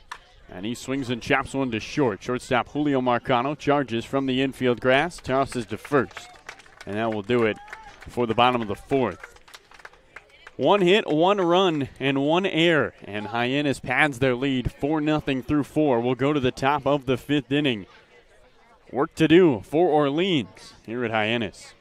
And he swings and chops one to short. Shortstop Julio Marcano charges from the infield grass, tosses to first. And that will do it for the bottom of the 4th. 1 hit, 1 run, and 1 error. And Hyannis pads their lead 4-0 through 4. We'll go to the top of the 5th inning. Work to do for Orleans here at Hyannis.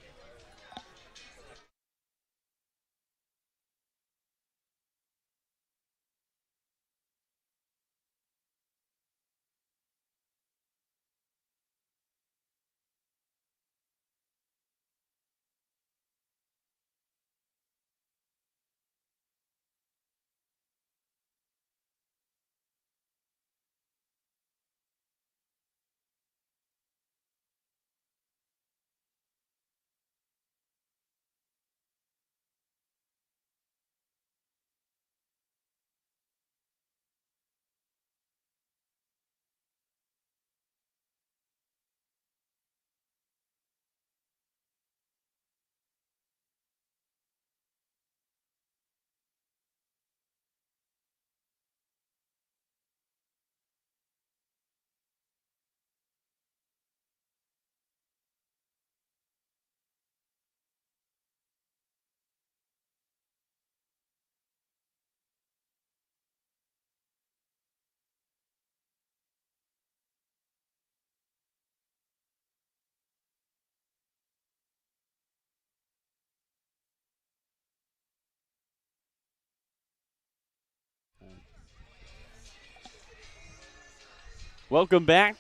Welcome back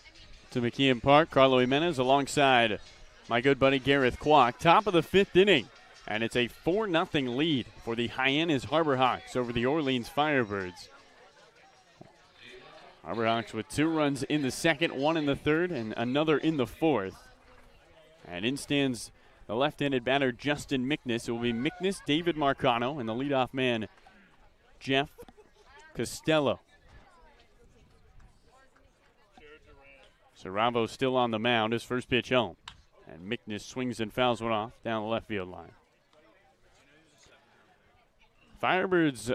to McKeon Park. Carlo Jimenez alongside my good buddy Gareth Kwok. Top of the 5th inning, and it's a 4-0 lead for the Hyannis Harbor Hawks over the Orleans Firebirds. Harbor Hawks with 2 runs in the 2nd, 1 in the 3rd, and another in the 4th. And in stands the left-handed batter Justin Mickness. It will be Mickness, David Marcano, and the leadoff man Jeff Costello. Saravo still on the mound. His first pitch home. And Mickness swings and fouls one off down the left field line. Firebirds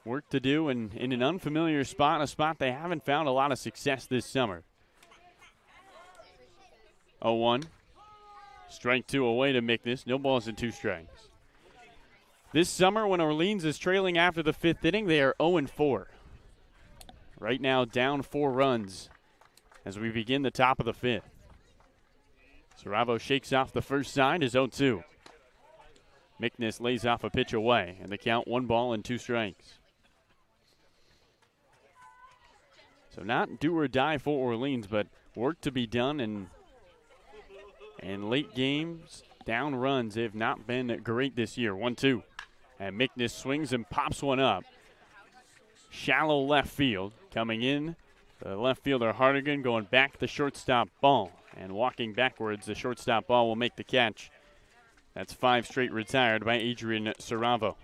work to do and in an unfamiliar spot, a spot they haven't found a lot of success this summer. 0-1. Strike 2 away to Mickness. No balls and 2 strikes. This summer, when Orleans is trailing after the 5th inning, they are 0-4. Right now, down 4 runs as we begin the top of the 5th. Saravo shakes off the first side, is 0-2. Mickness lays off a pitch away, and the count 1 ball and 2 strikes. So not do or die for Orleans, but work to be done, and late games, down runs have not been great this year. 1-2. And Mickness swings and pops one up. Shallow left field. Coming in, the left fielder Hardigan going back the shortstop ball. And walking backwards, the shortstop ball will make the catch. That's 5 straight retired by Adrian Saravo.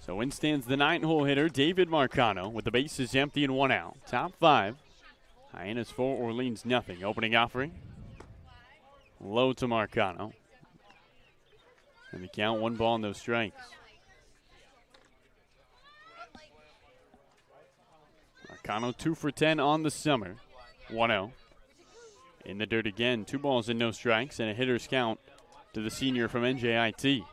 So in stands the 9-hole hitter, David Marcano, with the bases empty and 1 out. Top 5. Hyannis 4, Orleans nothing. Opening offering. Low to Marcano. And the count 1 ball, no strikes. Marcano 2 for 10 on the summer. 1-0. In the dirt again, 2 balls and no strikes, and a hitter's count to the senior from NJIT.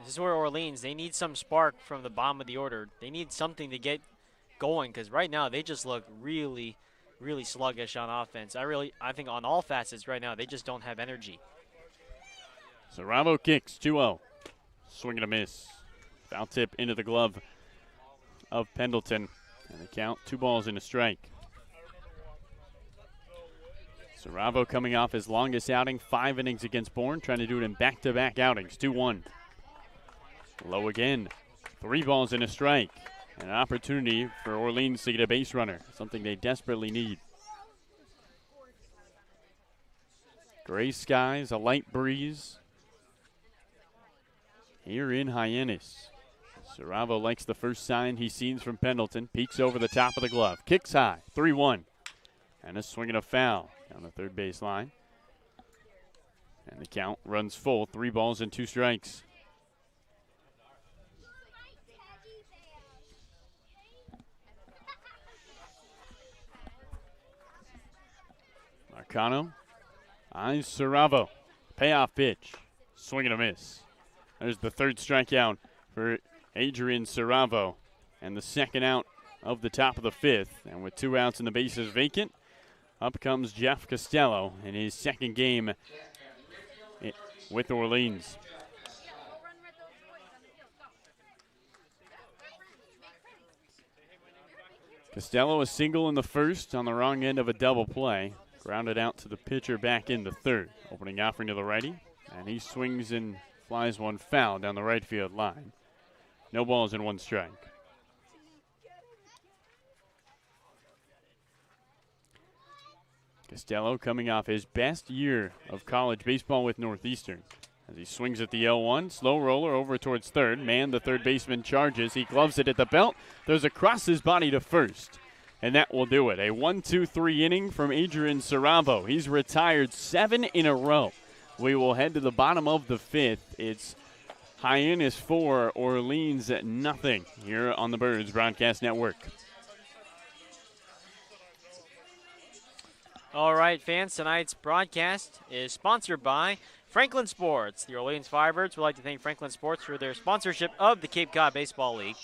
This is where Orleans, they need some spark from the bottom of the order. They need something to get going, because right now they just look really, really sluggish on offense. I think on all facets right now, they just don't have energy. Saravo kicks 2-0. Swing and a miss. Foul tip into the glove of Pendleton. And the count, 2 balls and a strike. Saravo coming off his longest outing, 5 innings against Bourne, trying to do it in back-to-back outings, 2-1. Low again, 3 balls and a strike. An opportunity for Orleans to get a base runner, something they desperately need. Gray skies, a light breeze here in Hyannis. Saravo likes the first sign he sees from Pendleton. Peeks over the top of the glove. Kicks high. 3-1. And a swing and a foul down the third base line. And the count runs full. 3 balls and 2 strikes. Marcano eyes Saravo. Payoff pitch. Swing and a miss. There's the third strikeout for Adrian Saravo, and the second out of the top of the 5th. And with 2 outs and the bases vacant, up comes Jeff Costello in his second game with Orleans. Costello a single in the first on the wrong end of a double play. Grounded out to the pitcher back in the third. Opening offering to the righty, and he swings and flies one foul down the right field line. No balls and 1 strike. Costello coming off his best year of college baseball with Northeastern. As he swings at the 0-1, slow roller over towards third. Man, the third baseman charges. He gloves it at the belt. Throws across his body to first. And that will do it. A 1-2-3 inning from Adrian Saravo. He's retired 7 in a row. We will head to the bottom of the 5th. It's Hyannis 4, Orleans nothing here on the Birds Broadcast Network. All right, fans, tonight's broadcast is sponsored by Franklin Sports. The Orleans Firebirds would like to thank Franklin Sports for their sponsorship of the Cape Cod Baseball League.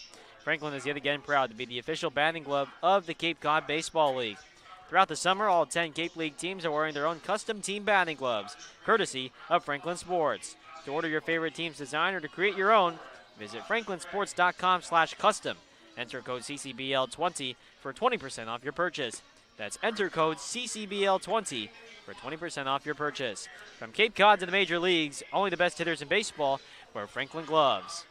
Franklin is yet again proud to be the official batting glove of the Cape Cod Baseball League. Throughout the summer, all 10 Cape League teams are wearing their own custom team batting gloves, courtesy of Franklin Sports. To order your favorite team's design or to create your own, visit franklinsports.com/custom. Enter code CCBL20 for 20% off your purchase. That's enter code CCBL20 for 20% off your purchase. From Cape Cod to the major leagues, only the best hitters in baseball wear Franklin gloves.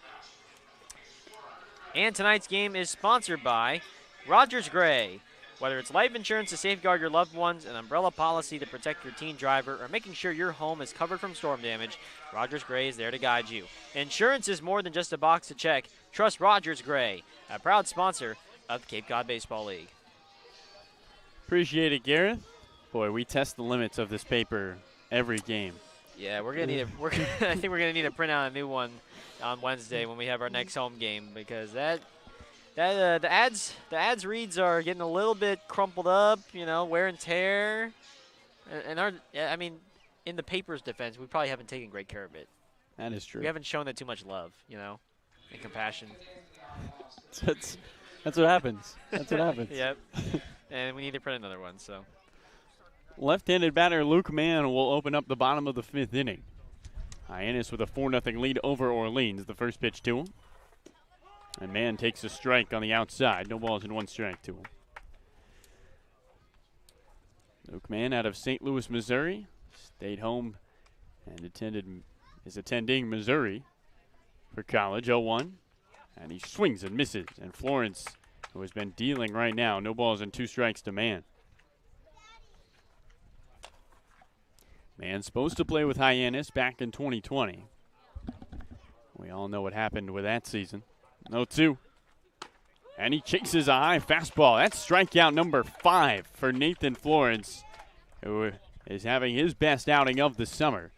And tonight's game is sponsored by Rogers Gray. Whether it's life insurance to safeguard your loved ones, an umbrella policy to protect your teen driver, or making sure your home is covered from storm damage, Rogers Gray is there to guide you. Insurance is more than just a box to check. Trust Rogers Gray, a proud sponsor of the Cape Cod Baseball League. Appreciate it, Gareth. Boy, we test the limits of this paper every game. Yeah, we're gonna need I think we're gonna need to print out a new one on Wednesday when we have our next home game, because the ads reads are getting a little bit crumpled up, wear and tear, and in the paper's defense, we probably haven't taken great care of it. That is true. We haven't shown it too much love, and compassion. That's what happens. That's what happens. Yep. And we need to print another one. So, left-handed batter Luke Mann will open up the bottom of the 5th inning. Hyannis with a 4-0 lead over Orleans. The first pitch to him. And Mann takes a strike on the outside. No balls and 1 strike to him. Luke Mann out of St. Louis, Missouri. Stayed home and is attending Missouri for college. 0-1. And he swings and misses. And Florence, who has been dealing right now, no balls and 2 strikes to Mann. Mann's supposed to play with Hyannis back in 2020. We all know what happened with that season. 0-2. And he chases a high fastball. That's strikeout number 5 for Nathan Florence, who is having his best outing of the summer.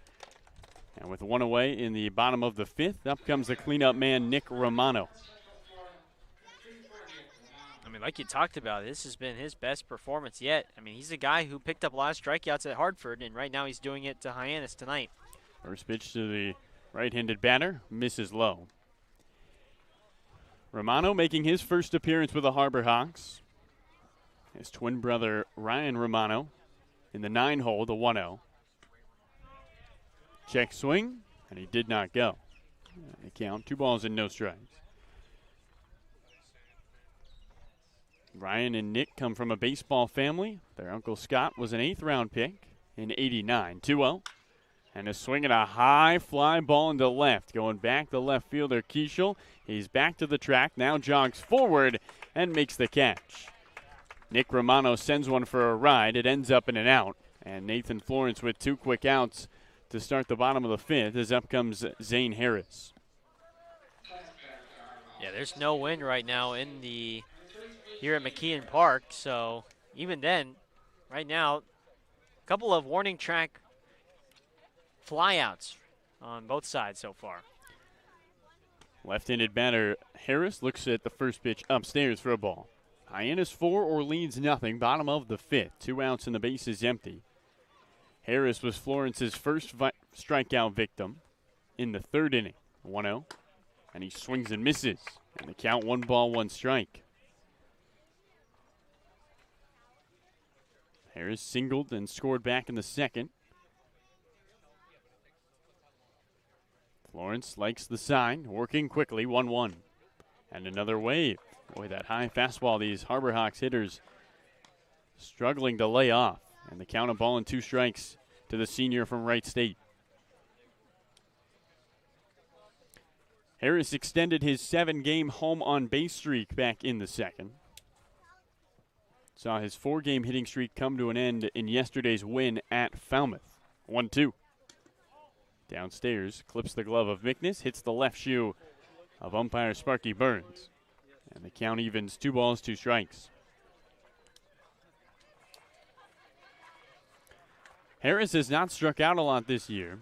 And with 1 away in the bottom of the 5th, up comes the cleanup man, Nick Romano. Like you talked about, this has been his best performance yet. He's a guy who picked up a lot of strikeouts at Hartford, and right now he's doing it to Hyannis tonight. First pitch to the right-handed batter, misses low. Romano making his first appearance with the Harbor Hawks. His twin brother, Ryan Romano, in the 9-hole, the 1-0. Check swing, and he did not go. The count, 2 balls and no strikes. Ryan and Nick come from a baseball family. Their uncle Scott was an 8th-round pick in '89. 2-0. And a swing at a high fly ball into left. Going back the left fielder, Keishel. He's back to the track, now jogs forward and makes the catch. Nick Romano sends one for a ride. It ends up in an out. And Nathan Florence with 2 quick outs to start the bottom of the 5th, as up comes Zane Harris. Yeah, there's no wind right now here at McKeon Park, so even then, right now, a couple of warning track flyouts on both sides so far. Left-handed batter Harris looks at the first pitch upstairs for a ball. Hyannis 4, Orleans nothing, bottom of the 5th. 2 outs and the base is empty. Harris was Florence's first strikeout victim in the 3rd inning. 1-0, and he swings and misses. And the count 1 ball, 1 strike. Harris singled and scored back in the 2nd. Florence likes the sign, working quickly, 1-1. And another wave. Boy, that high fastball, these Harbor Hawks hitters struggling to lay off. And the count, 1 ball and 2 strikes to the senior from Wright State. Harris extended his 7-game home on base streak back in the 2nd. Saw his 4-game hitting streak come to an end in yesterday's win at Falmouth. 1-2. Downstairs, clips the glove of Mickness, hits the left shoe of umpire Sparky Burns. And the count evens, 2 balls, 2 strikes. Harris has not struck out a lot this year.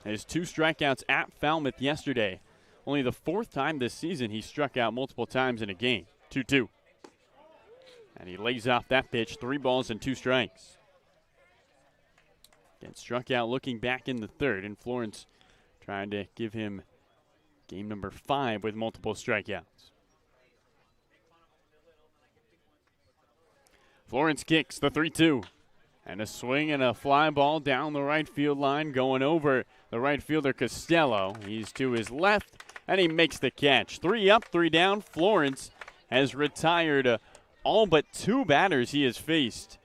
His 2 strikeouts at Falmouth yesterday. Only the 4th time this season he struck out multiple times in a game. 2-2. And he lays off that pitch, 3 balls and 2 strikes. Gets struck out looking back in the 3rd, and Florence trying to give him game number 5 with multiple strikeouts. Florence kicks the 3-2. And a swing and a fly ball down the right field line, going over the right fielder Costello. He's to his left, and he makes the catch. 3 up, 3 down. Florence has retired all but 2 batters he has faced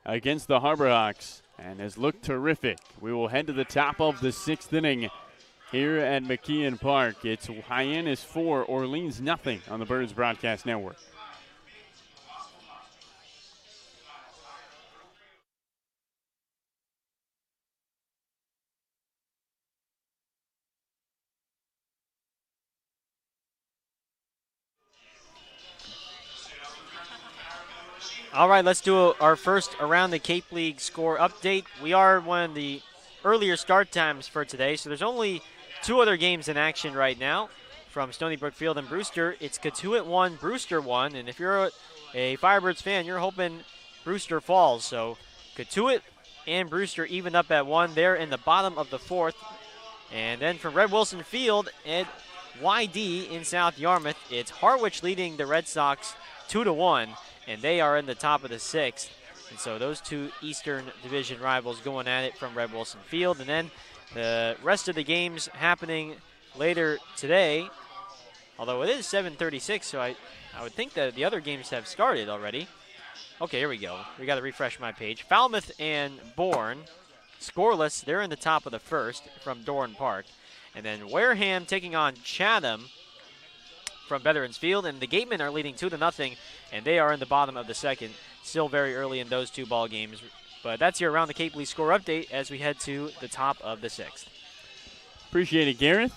against the Harbor Hawks and has looked terrific. We will head to the top of the 6th inning here at McKeon Park. It's Hyannis 4, Orleans nothing on the Birds Broadcast Network. All right, let's do our first Around the Cape League score update. We are one of the earlier start times for today, so there's only 2 other games in action right now. From Stony Brook Field and Brewster, it's Cotuit 1, Brewster 1, and if you're a Firebirds fan, you're hoping Brewster falls. So Cotuit and Brewster evened up at 1. They're in the bottom of the 4th. And then from Red Wilson Field at YD in South Yarmouth, it's Harwich leading the Red Sox 2-1, and they are in the top of the 6th. And so those 2 Eastern Division rivals going at it from Red Wilson Field. And then the rest of the games happening later today, although it is 7:36, so I would think that the other games have started already. Okay, here we go. We got to refresh my page. Falmouth and Bourne, scoreless. They're in the top of the 1st from Dorn Park. And then Wareham taking on Chatham from Veterans Field. And the Gatemen are leading 2-0, and they are in the bottom of the 2nd. Still very early in those 2 ball games. But that's your Around the Cape League score update as we head to the top of the 6th. Appreciate it, Gareth.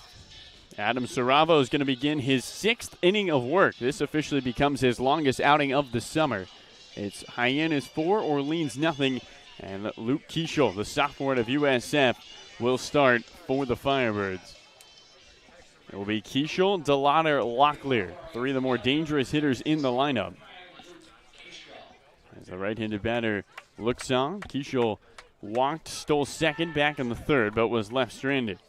Adam Saravo is going to begin his 6th inning of work. This officially becomes his longest outing of the summer. It's Hyannis 4, Orleans 0, and Luke Keischel, the sophomore out of USF, will start for the Firebirds. It will be Keischel, DeLauder, Locklear, 3 of the more dangerous hitters in the lineup. As the right-handed batter looks on, Keischel walked, stole second back in the 3rd, but was left stranded.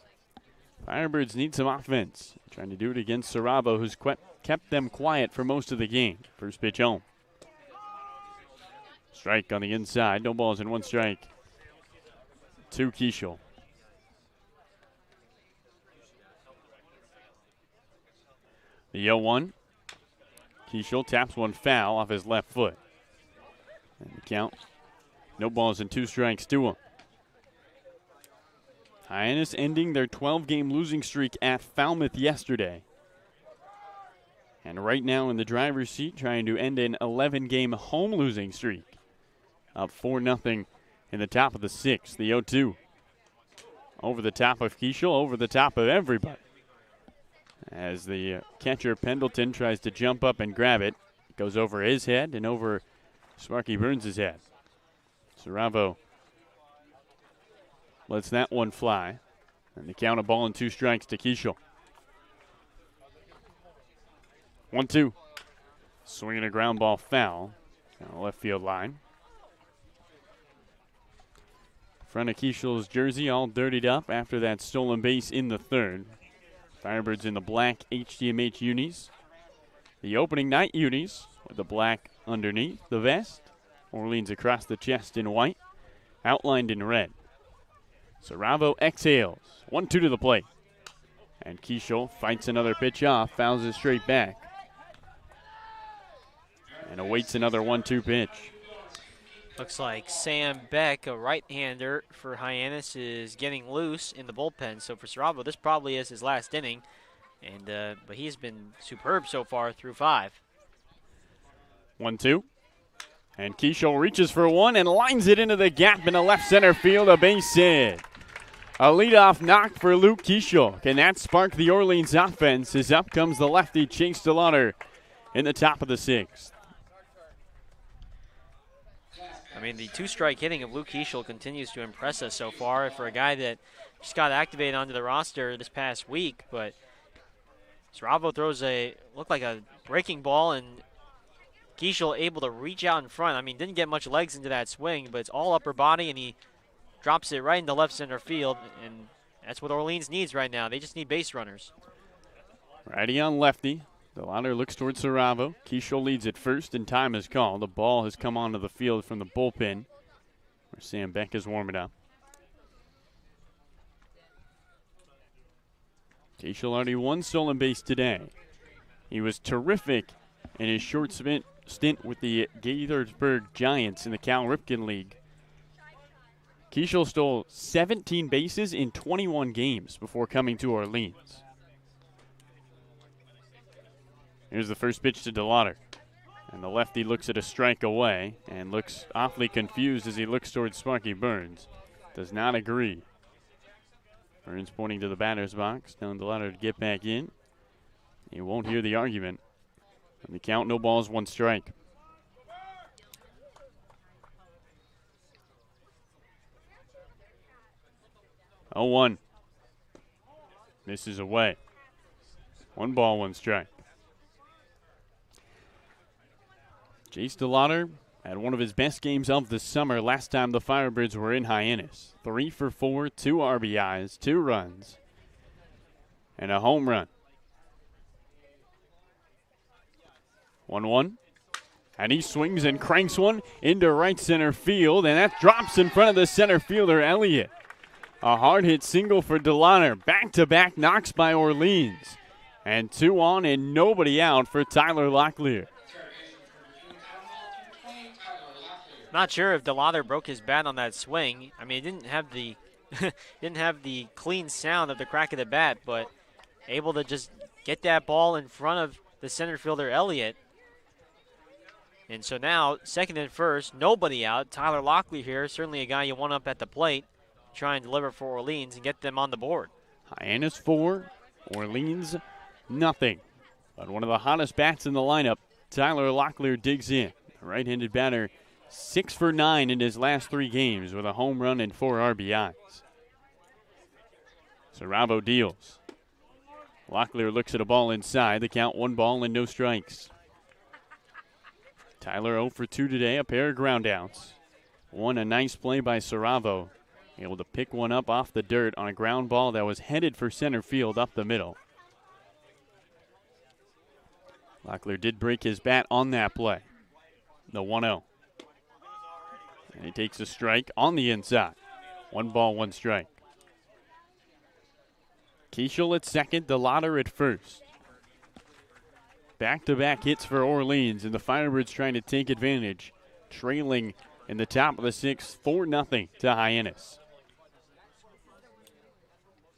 Firebirds need some offense. Trying to do it against Saravo, who's kept them quiet for most of the game. First pitch home. Strike on the inside. No balls and 1 strike to Keischel. The 0-1. Keischel taps 1 foul off his left foot. And the count. No balls and 2 strikes to him. Hyannis ending their 12-game losing streak at Falmouth yesterday. And right now in the driver's seat trying to end an 11-game home losing streak. Up 4-0 in the top of the 6th. The 0-2. Over the top of Keischel, over the top of everybody. As the catcher Pendleton tries to jump up and grab it. It goes over his head and over Sparky Burns' head. Saravo lets that one fly. And the count, a ball and 2 strikes to Keischel. 1-2. Swinging a ground ball foul on the left field line. Front of Keischel's jersey all dirtied up after that stolen base in the 3rd. Firebirds in the black HDMH unis. The opening night unis with the black underneath the vest. Orleans across the chest in white, outlined in red. Saravo exhales. 1-2 to the plate. And Keischel fights another pitch off, fouls it straight back. And awaits another 1-2 pitch. Looks like Sam Beck, a right-hander for Hyannis, is getting loose in the bullpen. So for Saravo, this probably is his last inning. And but he's been superb so far through 5. 1-2. And Keischel reaches for 1 and lines it into the gap in the left center field, a base hit. A leadoff knock for Luke Keischel. Can that spark the Orleans offense as up comes the lefty Chase DeLauder in the top of the 6th. I mean, the 2-strike hitting of Luke Keischel continues to impress us so far for a guy that just got activated onto the roster this past week. But Saravo throws looked like a breaking ball, and Keischel able to reach out in front. I mean, didn't get much legs into that swing, but it's all upper body, and he drops it right into left center field. And that's what Orleans needs right now. They just need base runners. Righty on lefty. DeLauder looks towards Saravo. Keischel leads at first, and time is called. The ball has come onto the field from the bullpen, where Sam Beck is warming up. Keischel already 1 stolen base today. He was terrific in his short stint with the Gaithersburg Giants in the Cal Ripken League. Keischel stole 17 bases in 21 games before coming to Orleans. Here's the first pitch to DeLauder. And the lefty looks at a strike away and looks awfully confused as he looks towards Sparky Burns. Does not agree. Burns pointing to the batter's box, telling DeLauder to get back in. He won't hear the argument. And the count, no balls, 1 strike. 0-1. This is away. 1 ball, 1 strike. Jace DeLauder had one of his best games of the summer last time the Firebirds were in Hyannis. 3 for 4, 2 RBIs, 2 runs, and a home run. 1-1. And he swings and cranks one into right center field, and that drops in front of the center fielder, Elliott. A hard hit single for DeLauder. Back-to-back knocks by Orleans. And 2 on and nobody out for Tyler Locklear. Not sure if DeLauder broke his bat on that swing. I mean, it didn't have the didn't have the clean sound of the crack of the bat, but able to just get that ball in front of the center fielder, Elliott. And so now, second and first, nobody out. Tyler Locklear here, certainly a guy you want up at the plate, try and deliver for Orleans and get them on the board. Hyannis 4, Orleans nothing. But one of the hottest bats in the lineup, Tyler Locklear digs in. The right-handed batter, 6 for 9 in his last 3 games with a home run and 4 RBIs. Saravo deals. Locklear looks at a ball inside. The count 1 ball and no strikes. Tyler 0 for 2 today, a pair of ground outs. A nice play by Saravo. Able to pick one up off the dirt on a ground ball that was headed for center field up the middle. Locklear did break his bat on that play. The 1-0. And he takes a strike on the inside. 1 ball, 1 strike. Keishel at second, DeLauder at first. Back-to-back hits for Orleans, and the Firebirds trying to take advantage. Trailing in the top of the 6th, 4-0 to Hyannis.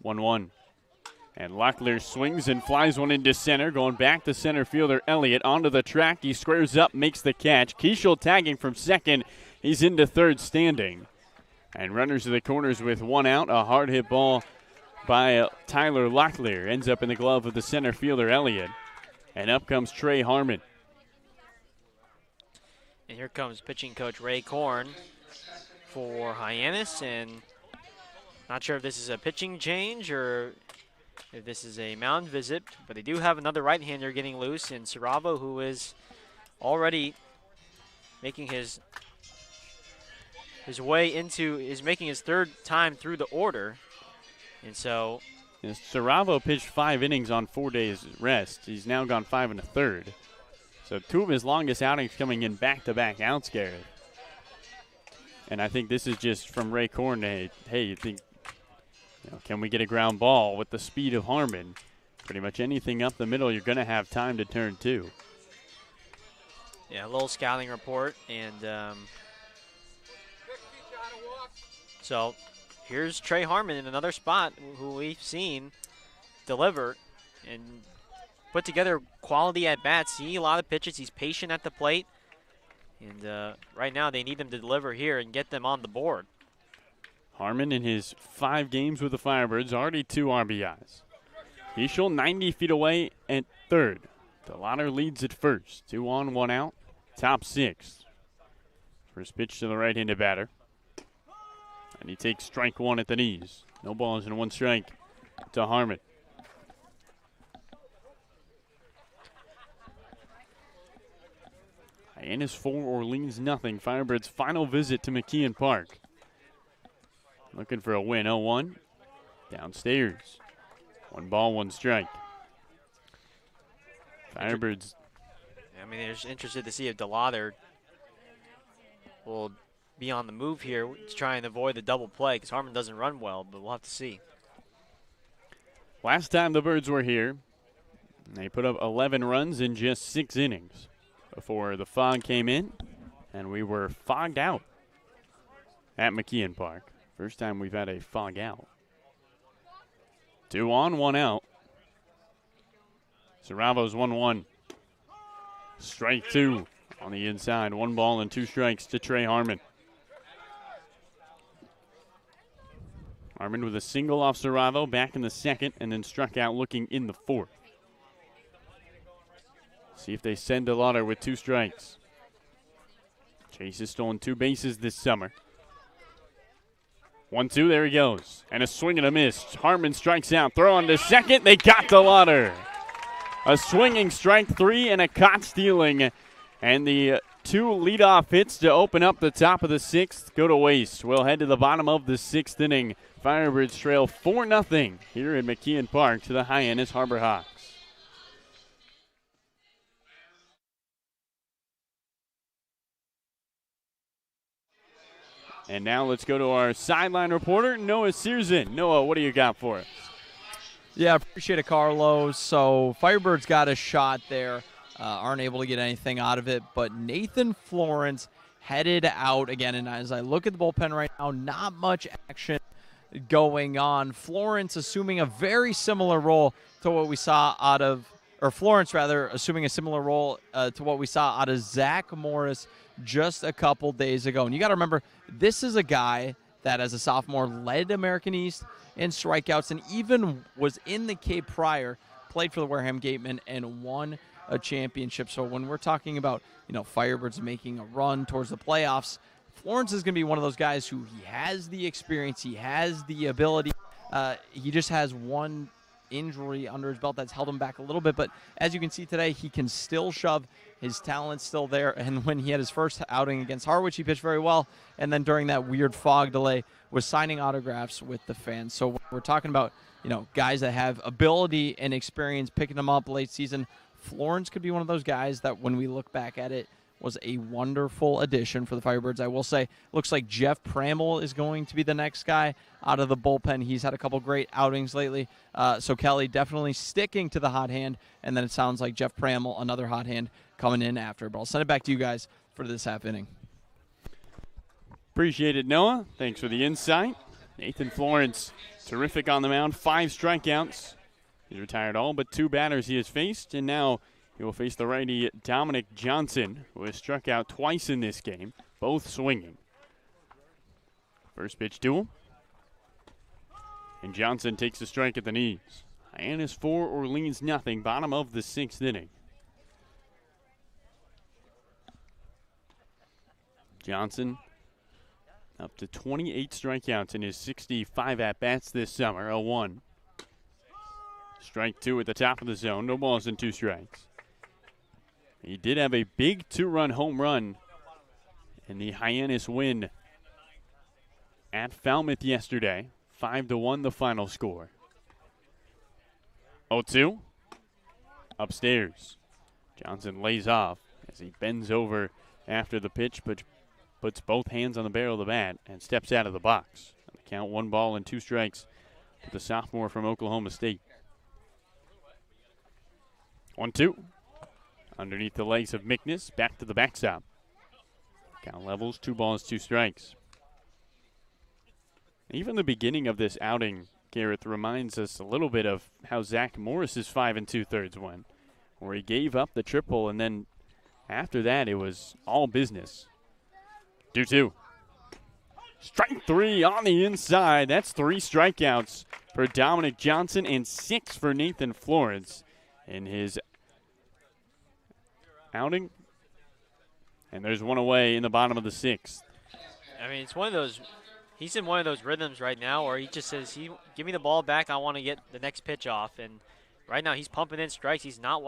1-1. And Locklear swings and flies one into center, going back to center fielder Elliott onto the track. He squares up, makes the catch. Keishel tagging from second. He's into third standing. And runners to the corners with 1 out. A hard hit ball by Tyler Locklear. Ends up in the glove of the center fielder Elliott. And up comes Trey Harmon. And here comes pitching coach Ray Korn for Hyannis. And not sure if this is a pitching change or if this is a mound visit, but they do have another right-hander getting loose in Saravo, who is already making his way into, is making his 3rd time through the order. And so Saravo pitched 5 innings on 4 days rest. He's now gone 5 1/3. So 2 of his longest outings coming in back-to-back outs, Garrett. And I think this is just from Ray Korn. Hey, you think, can we get a ground ball with the speed of Harmon? Pretty much anything up the middle, you're going to have time to turn to. Yeah, a little scouting report. And so here's Trey Harmon in another spot who we've seen deliver and put together quality at-bats. See a lot of pitches. He's patient at the plate. And right now they need him to deliver here and get them on the board. Harmon in his 5 games with the Firebirds, already 2 RBIs. Keishel 90 feet away at third. DeLauder leads at first. 2 on, 1 out. Top 6. First pitch to the right-handed batter. And he takes strike 1 at the knees. No balls and 1 strike to Harmon. Hyannis 4, Orleans nothing. Firebirds' final visit to McKeon Park. Looking for a win. 0-1. Downstairs. 1 ball, 1 strike. Firebirds. I mean, they're just interested to see if DeLauder will be on the move here to try and avoid the double play because Harmon doesn't run well, but we'll have to see. Last time the Birds were here, they put up 11 runs in just 6 innings before the fog came in, and we were fogged out at McKeon Park. First time we've had a fog out. 2 on, 1 out. Saravo's 1-1. Strike 2 on the inside. 1 ball and 2 strikes to Trey Harmon. Harmon with a single off Saravo back in the 2nd and then struck out looking in the 4th. See if they send DeLauder with 2 strikes. Chase has stolen 2 bases this summer. 1-2, there he goes. And a swing and a miss. Harmon strikes out. Throw on to second. They got the Lauder. A swinging strike 3 and a caught stealing. And the 2 leadoff hits to open up the top of the 6th go to waste. We'll head to the bottom of the 6th inning. Firebirds trail 4-0 here at McKeon Park to the Hyannis Harbor Hawks. And now let's go to our sideline reporter, Noah Searson. Noah, what do you got for us? Yeah, appreciate it, Carlos. So Firebirds got a shot there. Aren't able to get anything out of it. But Nathan Florence headed out again. And as I look at the bullpen right now, not much action going on. Florence assuming a very similar role to what we saw out of, or Florence rather, assuming a similar role to what we saw out of Zach Morris just a couple days ago. And you got to remember, this is a guy that as a sophomore led American East in strikeouts and even was in the Cape prior, played for the Wareham Gatemen, and won a championship. So when we're talking about, Firebirds making a run towards the playoffs, Florence is going to be one of those guys who he has the experience, he has the ability. He just has one injury under his belt that's held him back a little bit. But as you can see today, he can still shove. His talent's still there. And when he had his first outing against Harwich, he pitched very well. And then during that weird fog delay, was signing autographs with the fans. So we're talking about, guys that have ability and experience picking them up late season. Florence could be one of those guys that when we look back at it, was a wonderful addition for the Firebirds. I will say, looks like Jeff Pramel is going to be the next guy out of the bullpen. He's had a couple great outings lately. So Kelly definitely sticking to the hot hand. And then it sounds like Jeff Pramel, another hot hand, coming in after. But I'll send it back to you guys for this half inning. Appreciate it, Noah. Thanks for the insight. Nathan Florence, terrific on the mound. 5 strikeouts. He's retired all but 2 batters he has faced, and now he will face the righty Dominic Johnson, who has struck out twice in this game, both swinging. First pitch to him. And Johnson takes a strike at the knees. Hyannis 4, Orleans nothing, bottom of the 6th inning. Johnson up to 28 strikeouts in his 65 at-bats this summer, 0-1. Strike 2 at the top of the zone, no balls and 2 strikes. He did have a big 2-run home run in the Hyannis win at Falmouth yesterday. 5-1 the final score. 0-2. Upstairs. Johnson lays off as he bends over after the pitch, but puts both hands on the barrel of the bat and steps out of the box. And the count 1 ball and 2 strikes to the sophomore from Oklahoma State. 1-2. Underneath the legs of Mickness, back to the backstop. Count levels, 2 balls, 2 strikes. Even the beginning of this outing, Gareth, reminds us a little bit of how Zach Morris's 5 2/3 went, where he gave up the triple, and then after that it was all business. 2-2. Strike 3 on the inside. That's 3 strikeouts for Dominic Johnson and 6 for Nathan Florence in his outing. And there's 1 away in the bottom of the 6th. I mean, it's one of those, he's in one of those rhythms right now where he just says, give me the ball back, I want to get the next pitch off. And right now he's pumping in strikes. He's not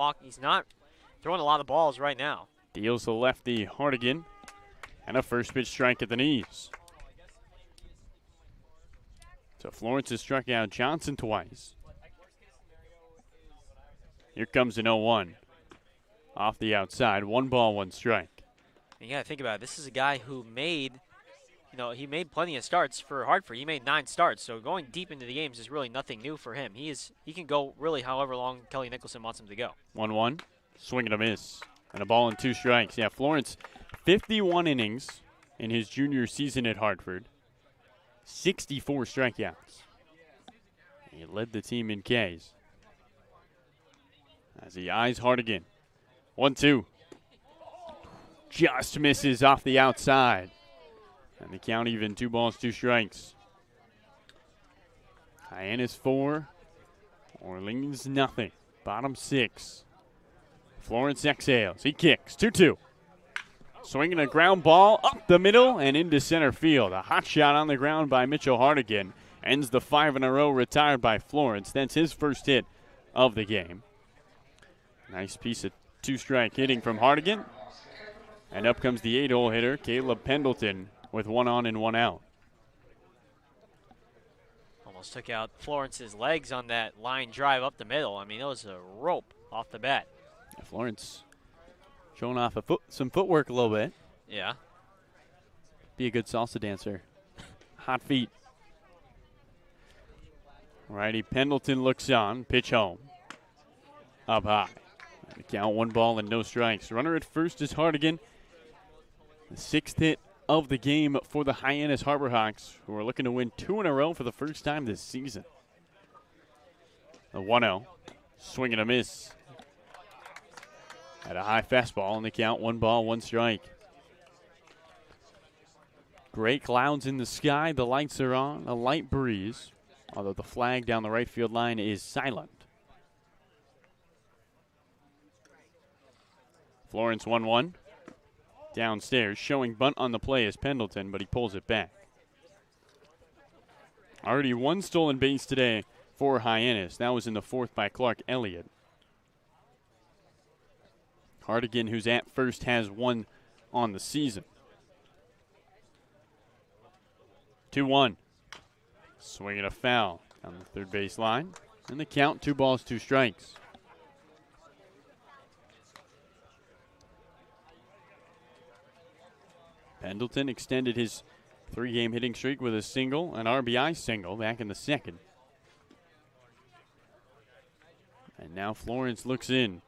throwing a lot of balls right now. Deals the lefty Hardigan. And a first pitch strike at the knees. So Florence has struck out Johnson twice. Here comes an 0-1. Off the outside, 1 ball, 1 strike. And you got to think about it. This is a guy who made, he made plenty of starts for Hartford. He made 9 starts, so going deep into the games is really nothing new for him. He can go really however long Kelly Nicholson wants him to go. 1-1, swing and a miss. And a ball and 2 strikes. Yeah, Florence, 51 innings in his junior season at Hartford. 64 strikeouts. He led the team in Ks. As he eyes Hardigan. 1-2. Just misses off the outside. And the count even, 2 balls, 2 strikes. Hyannis 4, Orleans nothing. Bottom 6. Florence exhales. He kicks. 2-2. Swinging a ground ball up the middle and into center field. A hot shot on the ground by Mitchell Hardigan. Ends the 5 in a row retired by Florence. That's his first hit of the game. Nice piece of two-strike hitting from Hardigan. And up comes the 8-hole hitter, Caleb Pendleton, with 1 on and 1 out. Almost took out Florence's legs on that line drive up the middle. I mean, it was a rope off the bat. Yeah, Florence showing off some footwork a little bit. Yeah. Be a good salsa dancer. Hot feet. Righty Pendleton looks on. Pitch home. Up high. And count 1 ball and no strikes. Runner at first is Hardigan. The 6th hit of the game for the Hyannis Harborhawks, who are looking to win 2 in a row for the first time this season. The 1-0. Swing and a miss. At a high fastball in the count. 1 ball, 1 strike. Gray clouds in the sky. The lights are on. A light breeze, although the flag down the right field line is silent. Florence 1-1. Downstairs, showing bunt on the play is Pendleton, but he pulls it back. Already 1 stolen base today for Hyannis. That was in the 4th by Clark Elliott. Hardigan, who's at first, has 1 on the season. 2-1. Swinging a foul on the third base line. And the count, 2 balls, 2 strikes. Pendleton extended his 3-game hitting streak with a single, an RBI single back in the 2nd. And now Florence looks in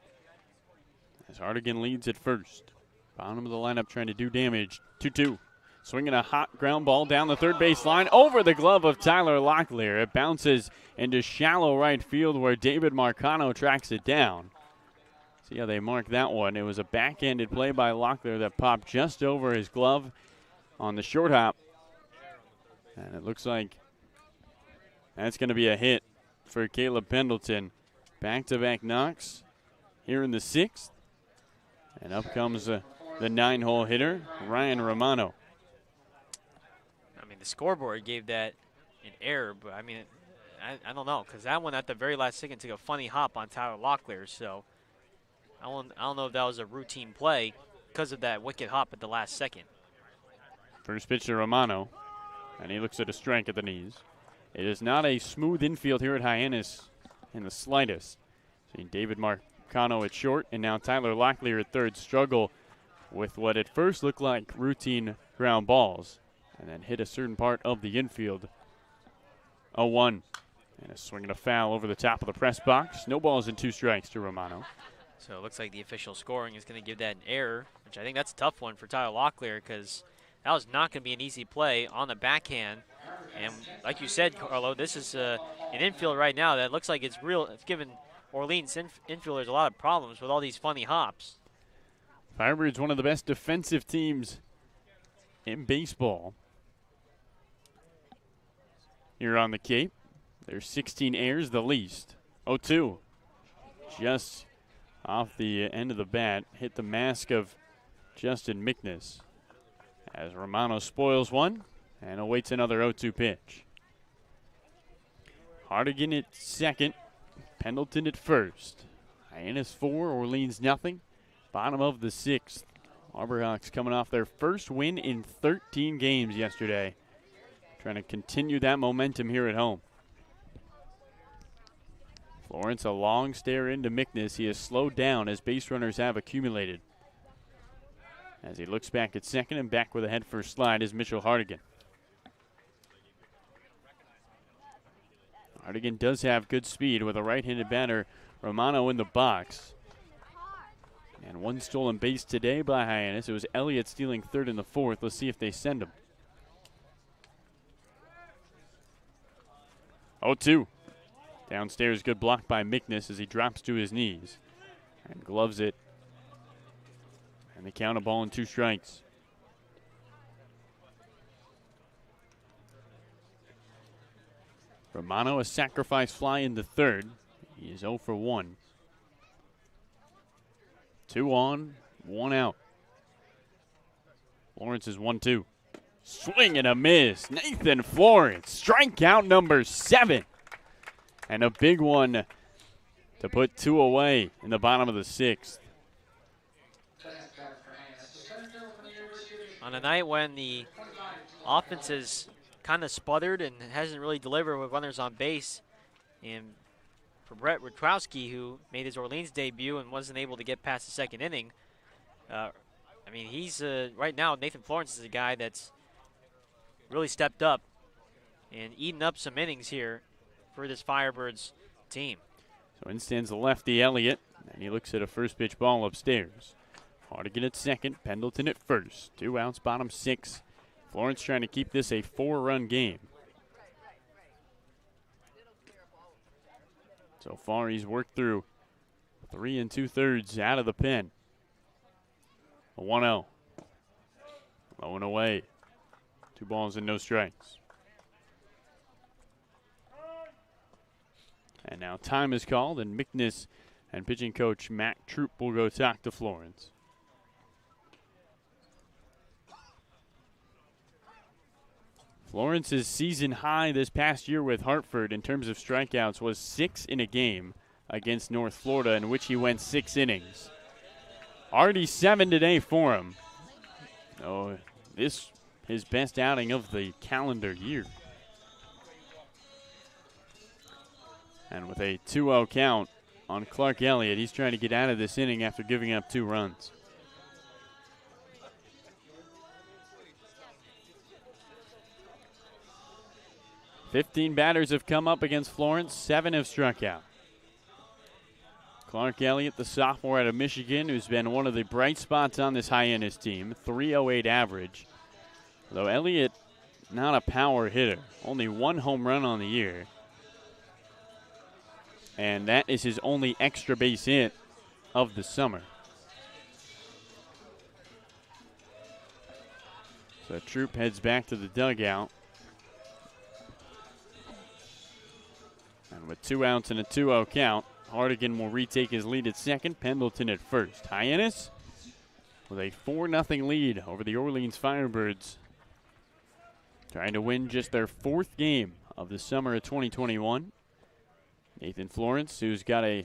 as Hardigan leads at first. Bottom of the lineup trying to do damage. 2-2. Swinging a hot ground ball down the third base line over the glove of Tyler Locklear. It bounces into shallow right field where David Marcano tracks it down. See how they mark that one. It was a backhanded play by Locklear that popped just over his glove on the short hop. And it looks like that's going to be a hit for Caleb Pendleton. Back-to-back knocks here in the 6th. And up comes the 9-hole hitter, Ryan Romano. I mean, the scoreboard gave that an error, but I mean, I don't know, because that one at the very last second took a funny hop on Tyler Locklear, so I don't know if that was a routine play because of that wicked hop at the last second. First pitch to Romano, and he looks at a strike at the knees. It is not a smooth infield here at Hyannis in the slightest. Seeing David Marcano at short, and now Tyler Locklear at third struggle with what at first looked like routine ground balls, and then hit a certain part of the infield. 0-1, and a swing and a foul over the top of the press box. No balls and 2 strikes to Romano. So it looks like the official scoring is going to give that an error, which I think that's a tough one for Tyler Locklear because that was not going to be an easy play on the backhand. And like you said, Carlo, this is an infield right now that looks like it's real. It's given Orleans infielders a lot of problems with all these funny hops. Firebirds, one of the best defensive teams in baseball. Here on the Cape, there's 16 errors, the least. 0-2. Just off the end of the bat, hit the mask of Justin Mickness as Romano spoils one and awaits another 0-2 pitch. Hardigan at second, Pendleton at first. Hyannis 4, Orleans nothing. Bottom of the 6th. Harborhawks coming off their first win in 13 games yesterday. Trying to continue that momentum here at home. Florence, a long stare into Mickness. He has slowed down as base runners have accumulated. As he looks back at second, and back with a head first slide is Mitchell Hardigan. Hardigan does have good speed with a right-handed batter, Romano, in the box. And 1 stolen base today by Hyannis. It was Elliott stealing third in the 4th. Let's see if they send him. 0-2. Downstairs, good block by Mickness as he drops to his knees and gloves it. And they count a ball and 2 strikes. Romano, a sacrifice fly in the 3rd. He is 0 for 1. 2 on, 1 out. Florence is 1-2. Swing and a miss. Nathan Florence, strikeout number 7. And a big one to put 2 away in the bottom of the 6th. On a night when the offense has kind of sputtered and hasn't really delivered with runners on base, and for Brett Rutkowski, who made his Orleans debut and wasn't able to get past the 2nd inning, I mean, he's right now, Nathan Florence is a guy that's really stepped up and eaten up some innings here for this Firebirds team. So in stands the lefty, Elliott, and he looks at a first pitch ball upstairs. Hardigan at second, Pendleton at first. 2 outs, bottom 6. Florence trying to keep this a 4-run game. So far, he's worked through 3 2/3 out of the pen. A 1-0. Low and away. 2 balls and no strikes. And now time is called, and McNiss and pitching coach Mac Troop will go talk to Florence. Florence's season high this past year with Hartford in terms of strikeouts was 6 in a game against North Florida, in which he went 6 innings. Already 7 today for him. Oh, this his best outing of the calendar year. And with a 2-0 count on Clark Elliott, he's trying to get out of this inning after giving up 2 runs. "15 batters have come up against Florence, 7 have struck out. Clark Elliott, the sophomore out of Michigan, who's been one of the bright spots on this Hyannis team, 308 average. Though Elliott, not a power hitter, only 1 home run on the year. And that is his only extra base hit of the summer. So Troop heads back to the dugout. And with 2 outs and a 2-0 count, Hardigan will retake his lead at second, Pendleton at first. Hyannis with a 4-0 lead over the Orleans Firebirds, trying to win just their 4th game of the summer of 2021. Nathan Florence, who's got a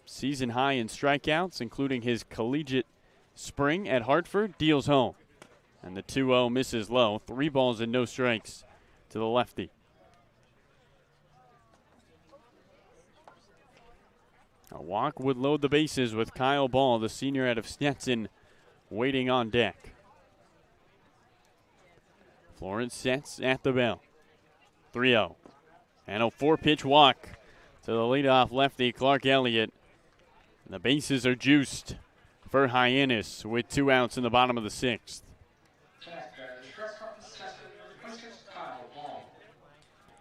season high in strikeouts, including his collegiate spring at Hartford, deals home. And the 2-0 misses low. 3 balls and no strikes to the lefty. A walk would load the bases with Kyle Ball, the senior out of Stetson, waiting on deck. Florence sets at the bell. 3-0. And a 4-pitch walk to the leadoff lefty, Clark Elliott. And the bases are juiced for Hyannis with 2 outs in the bottom of the 6th.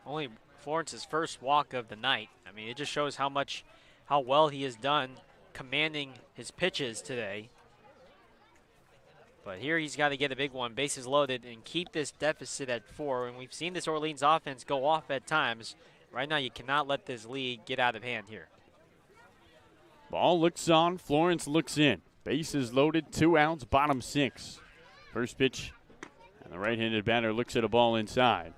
Only Florence's first walk of the night. I mean, it just shows how well he has done commanding his pitches today. But here he's got to get a big one, bases loaded, and keep this deficit at 4. And we've seen this Orleans offense go off at times. Right now, you cannot let this lead get out of hand here. Ball looks on, Florence looks in. Bases loaded, 2 outs, bottom 6. First pitch, and the right-handed batter looks at a ball inside.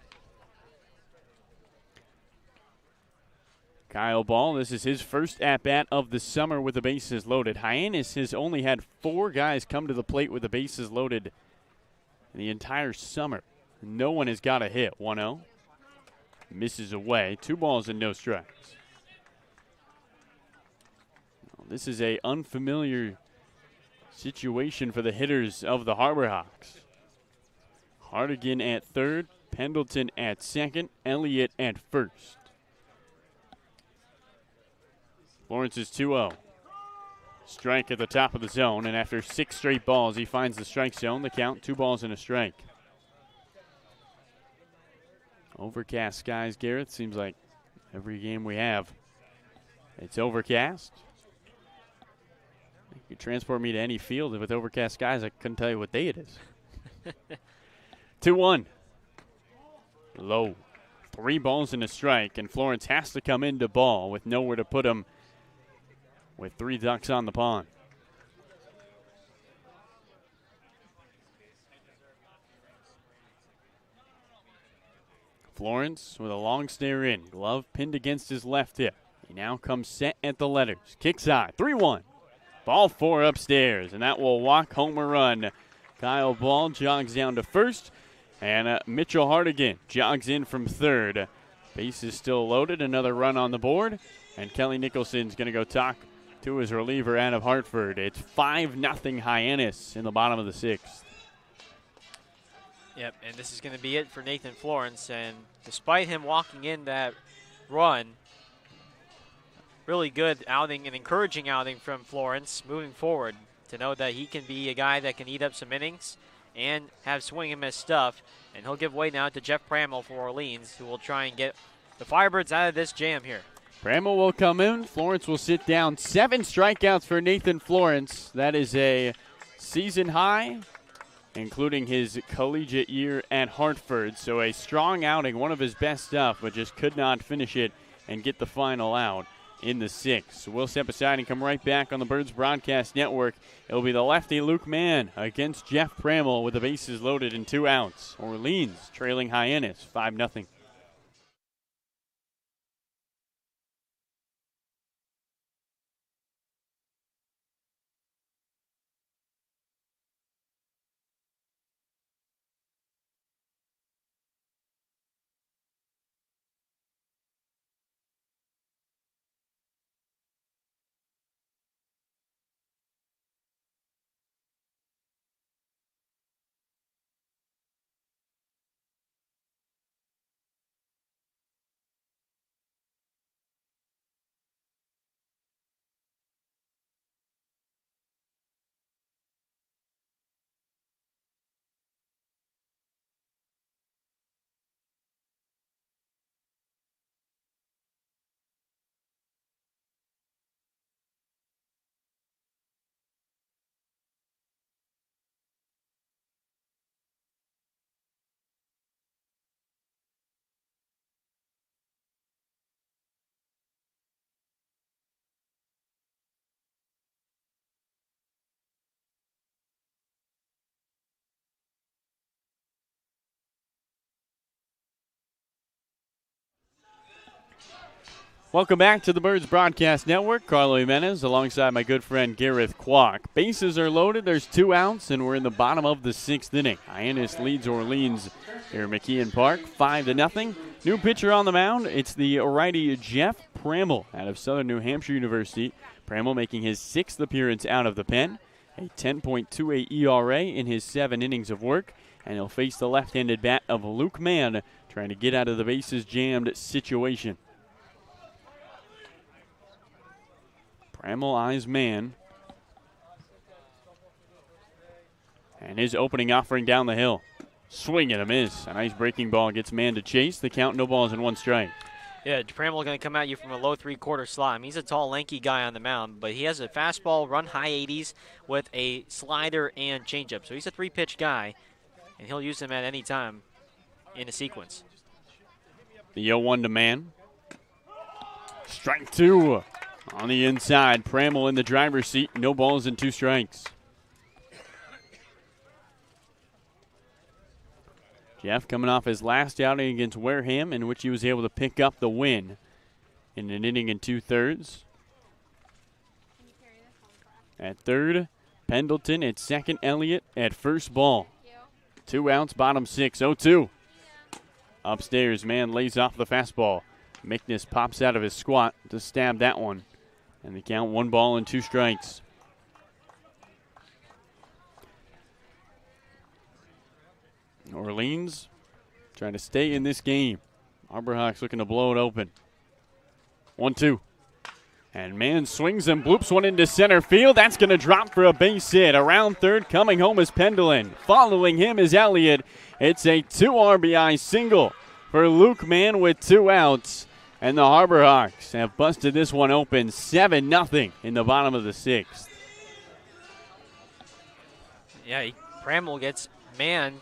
Kyle Ball, this is his first at-bat of the summer with the bases loaded. Hyannis has only had 4 guys come to the plate with the bases loaded in the entire summer. No one has got a hit. 1-0. Misses away. 2 balls and no strikes. Well, this is an unfamiliar situation for the hitters of the Harbor Hawks. Hardigan at third, Pendleton at second, Elliott at first. Florence is 2-0. Strike at the top of the zone, and after 6 straight balls, he finds the strike zone. The count, 2 balls and a strike. Overcast skies, Garrett. Seems like every game we have, it's overcast. You could transport me to any field with overcast skies. I couldn't tell you what day it is. 2-1. Low. 3 balls and a strike, and Florence has to come into ball with nowhere to put him, with 3 ducks on the pond. Florence with a long stare in. Glove pinned against his left hip. He now comes set at the letters. Kicks high. 3-1. Ball 4 upstairs, and that will walk home a run. Kyle Ball jogs down to first, and Mitchell Hardigan jogs in from third. Base is still loaded. Another run on the board, and Kelly Nicholson's going to go talk to his reliever out of Hartford. It's 5-0 Hyannis in the bottom of the 6th. Yep, and this is going to be it for Nathan Florence. And despite him walking in that run, really good outing, an encouraging outing from Florence moving forward to know that he can be a guy that can eat up some innings and have swing and miss stuff. And he'll give way now to Jeff Pramel for Orleans, who will try and get the Firebirds out of this jam here. Pramel will come in. Florence will sit down. 7 strikeouts for Nathan Florence. That is a season high, including his collegiate year at Hartford. So a strong outing, one of his best stuff, but just could not finish it and get the final out in the 6th. We'll step aside and come right back on the Birds Broadcast Network. It'll be the lefty Luke Mann against Jeff Pramel with the bases loaded and 2 outs. Orleans trailing Hyannis 5-0. Welcome back to the Birds Broadcast Network. Carlo Jimenez alongside my good friend Gareth Kwok. Bases are loaded. There's 2 outs, and we're in the bottom of the 6th inning. Hyannis leads Orleans here at McKeon Park 5-0. New pitcher on the mound. It's the righty Jeff Pramel out of Southern New Hampshire University. Pramel making his 6th appearance out of the pen. A 10.28 ERA in his 7 innings of work. And he'll face the left-handed bat of Luke Mann, trying to get out of the bases jammed situation. Pramel eyes Mann. And his opening offering down the hill. Swing and a miss. A nice breaking ball gets Mann to chase. The count, no balls and 1 strike. Yeah, Pramel going to come at you from a low 3/4 slot. I mean, he's a tall, lanky guy on the mound, but he has a fastball, run high 80s with a slider and changeup. So he's a 3-pitch guy, and he'll use him at any time in a sequence. The 0-1 to Mann. Strike 2. On the inside, Pramel in the driver's seat. No balls and 2 strikes. Jeff coming off his last outing against Wareham, in which he was able to pick up the win in an inning and 2/3. At third, Pendleton. At second, Elliott. At first, Ball. 2 outs, bottom 6, 0-2. Upstairs, Mann lays off the fastball. McNiss pops out of his squat to stab that one. And the count, 1 ball and 2 strikes. Orleans trying to stay in this game. Harborhawks looking to blow it open. 1-2. And Mann swings and bloops one into center field. That's going to drop for a base hit. Around third, coming home is Pendleton. Following him is Elliott. It's a 2 RBI single for Luke Mann with 2 outs. And the Harborhawks have busted this one open 7-0 in the bottom of the 6th. Yeah, Pramel gets Mann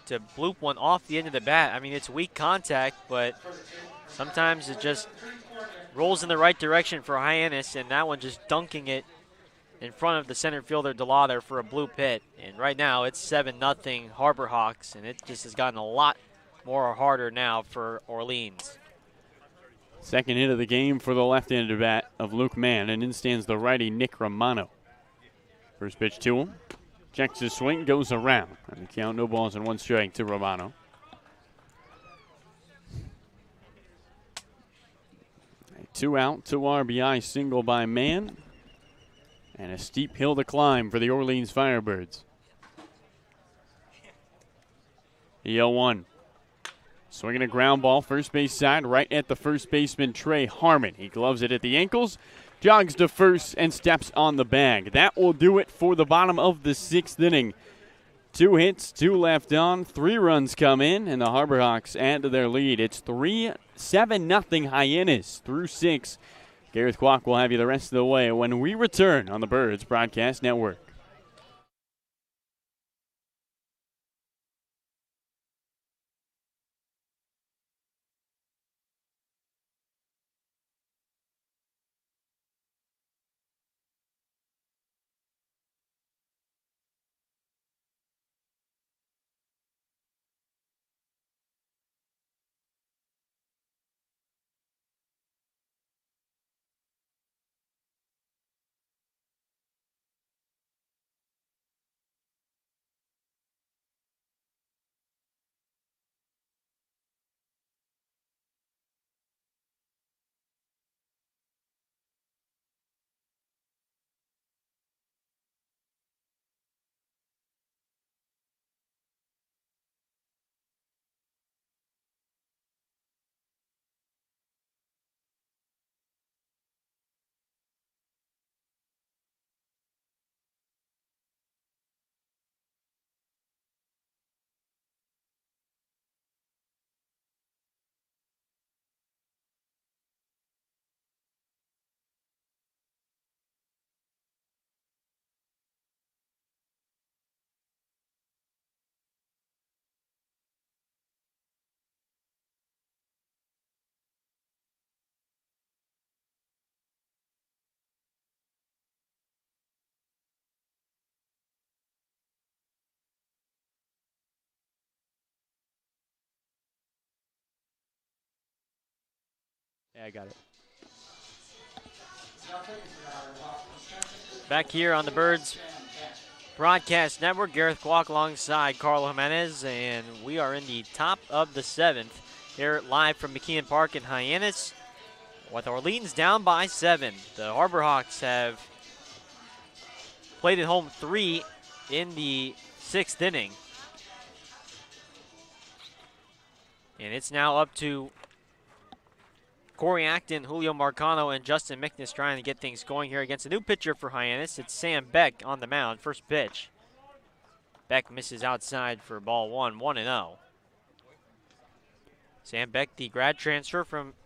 to bloop one off the end of the bat. I mean, it's weak contact, but sometimes it just rolls in the right direction for Hyannis, and that one just dunking it in front of the center fielder DeLauder for a bloop hit. And right now it's 7-0 Harborhawks, and it just has gotten a lot more or harder now for Orleans. Second hit of the game for the left-handed bat of Luke Mann, and in stands the righty Nick Romano. First pitch to him. Checks his swing, goes around. And the count, no balls and 1 strike to Romano. A 2 out, 2 RBI single by Mann. And a steep hill to climb for the Orleans Firebirds. The 0-1. Swinging a ground ball, first base side, right at the first baseman, Trey Harmon. He gloves it at the ankles, jogs to first, and steps on the bag. That will do it for the bottom of the 6th inning. 2 hits, 2 left on, 3 runs come in, and the Harbor Hawks add to their lead. It's 7-0 Hyannis through 6. Gareth Kwok will have you the rest of the way when we return on the Birds Broadcast Network. Yeah, I got it. Back here on the Birds Broadcast Network, Gareth Kwok alongside Carl Jimenez, and we are in the top of the 7th here live from McKeon Park in Hyannis with Orleans down by 7. The Harbor Hawks have played at home 3 in the 6th inning. And it's now up to Corey Acton, Julio Marcano, and Justin Mickness trying to get things going here against a new pitcher for Hyannis. It's Sam Beck on the mound. First pitch. Beck misses outside for ball 1, 1-0. Sam Beck, the grad transfer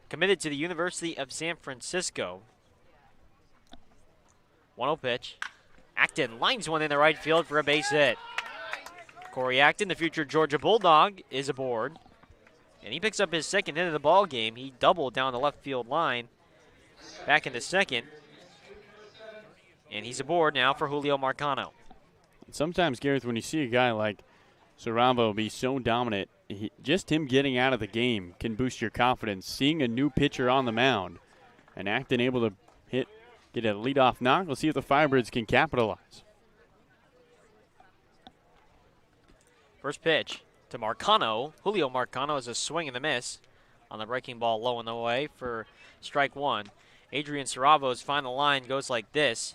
committed to the University of San Francisco. 1-0 pitch. Acton lines one in the right field for a base hit. Corey Acton, the future Georgia Bulldog, is aboard. And he picks up his 2nd hit of the ball game. He doubled down the left field line back in the 2nd. And he's aboard now for Julio Marcano. Sometimes, Gareth, when you see a guy like Saravo be so dominant, just him getting out of the game can boost your confidence. Seeing a new pitcher on the mound and Acton able to get a leadoff knock, we'll see if the Firebirds can capitalize. First pitch to Marcano. Julio Marcano is a swing and a miss on the breaking ball low and away for strike 1. Adrian Saravo's final line goes like this.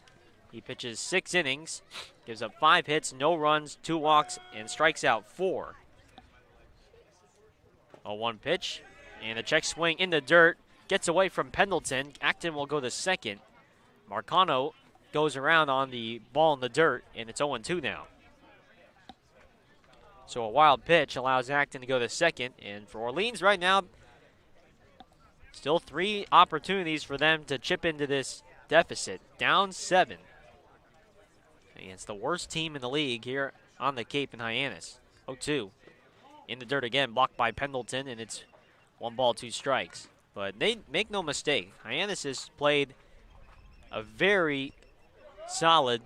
He pitches 6 innings, gives up 5 hits, no runs, 2 walks, and strikes out 4. A 1 pitch, and a check swing in the dirt. Gets away from Pendleton. Acton will go to second. Marcano goes around on the ball in the dirt, and it's 0-2 now. So a wild pitch allows Acton to go to second. And for Orleans right now, still 3 opportunities for them to chip into this deficit. Down 7 against the worst team in the league here on the Cape in Hyannis. 0-2. In the dirt again, blocked by Pendleton, and it's 1 ball, 2 strikes. But they make no mistake. Hyannis has played a very solid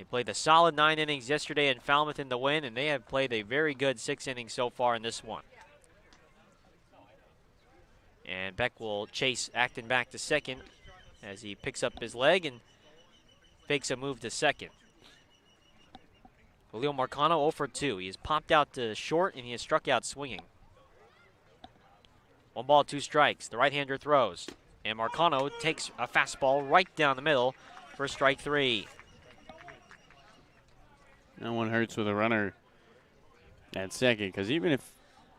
They played the solid 9 innings yesterday in Falmouth in the win, and they have played a very good 6 innings so far in this one. And Beck will chase Acton back to second as he picks up his leg and fakes a move to second. Julio Marcano 0 for 2. He has popped out to short and he has struck out swinging. 1 ball, 2 strikes. The right-hander throws. And Marcano takes a fastball right down the middle for strike 3. No one hurts with a runner at second, because even if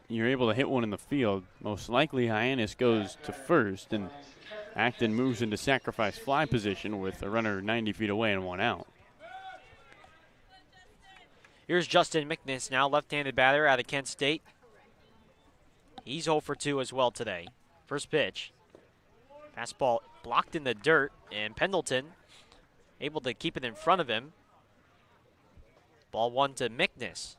you're able to hit one in the field, most likely Hyannis goes to first, and Acton moves into sacrifice fly position with a runner 90 feet away and 1 out. Here's Justin McNiss now, left-handed batter out of Kent State. He's 0 for 2 as well today. First pitch. Fastball blocked in the dirt, and Pendleton able to keep it in front of him. Ball 1 to McNiss.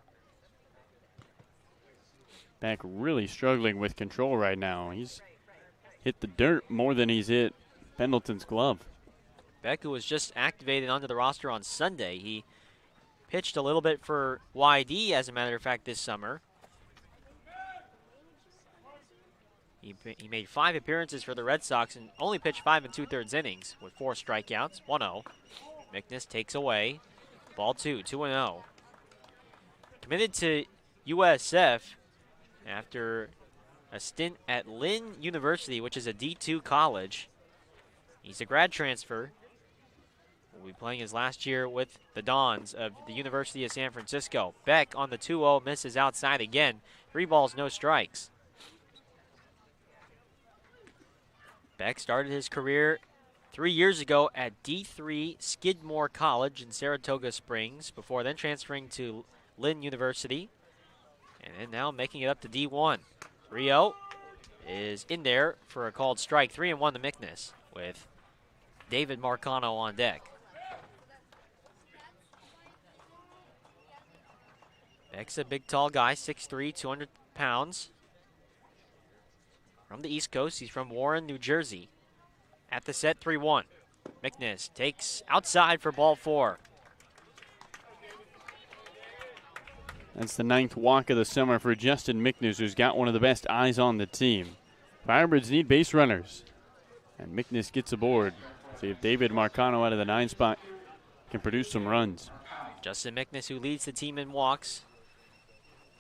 Beck really struggling with control right now. He's hit the dirt more than he's hit Pendleton's glove. Beck, who was just activated onto the roster on Sunday, he pitched a little bit for YD, as a matter of fact, this summer. He made 5 appearances for the Red Sox and only pitched 5 2/3 innings with 4 strikeouts, 1-0. McNiss takes away. Ball 2, 2-0. Committed to USF after a stint at Lynn University, which is a D2 college. He's a grad transfer. Will be playing his last year with the Dons of the University of San Francisco. Beck on the 2-0, misses outside again. 3 balls, no strikes. Beck started his career 3 years ago at D3 Skidmore College in Saratoga Springs, before then transferring to Lynn University, and then now making it up to D1. 3-0 is in there for a called strike. 3-1 to McNiss with David Marcano on deck. Beck's a big, tall guy, 6'3", 200 pounds. From the East Coast, he's from Warren, New Jersey. At the set, 3-1. McNiss takes outside for ball 4. That's the 9th walk of the summer for Justin McNiss, who's got one of the best eyes on the team. Firebirds need base runners, and McNiss gets aboard. See if David Marcano out of the 9 spot can produce some runs. Justin McNiss, who leads the team in walks.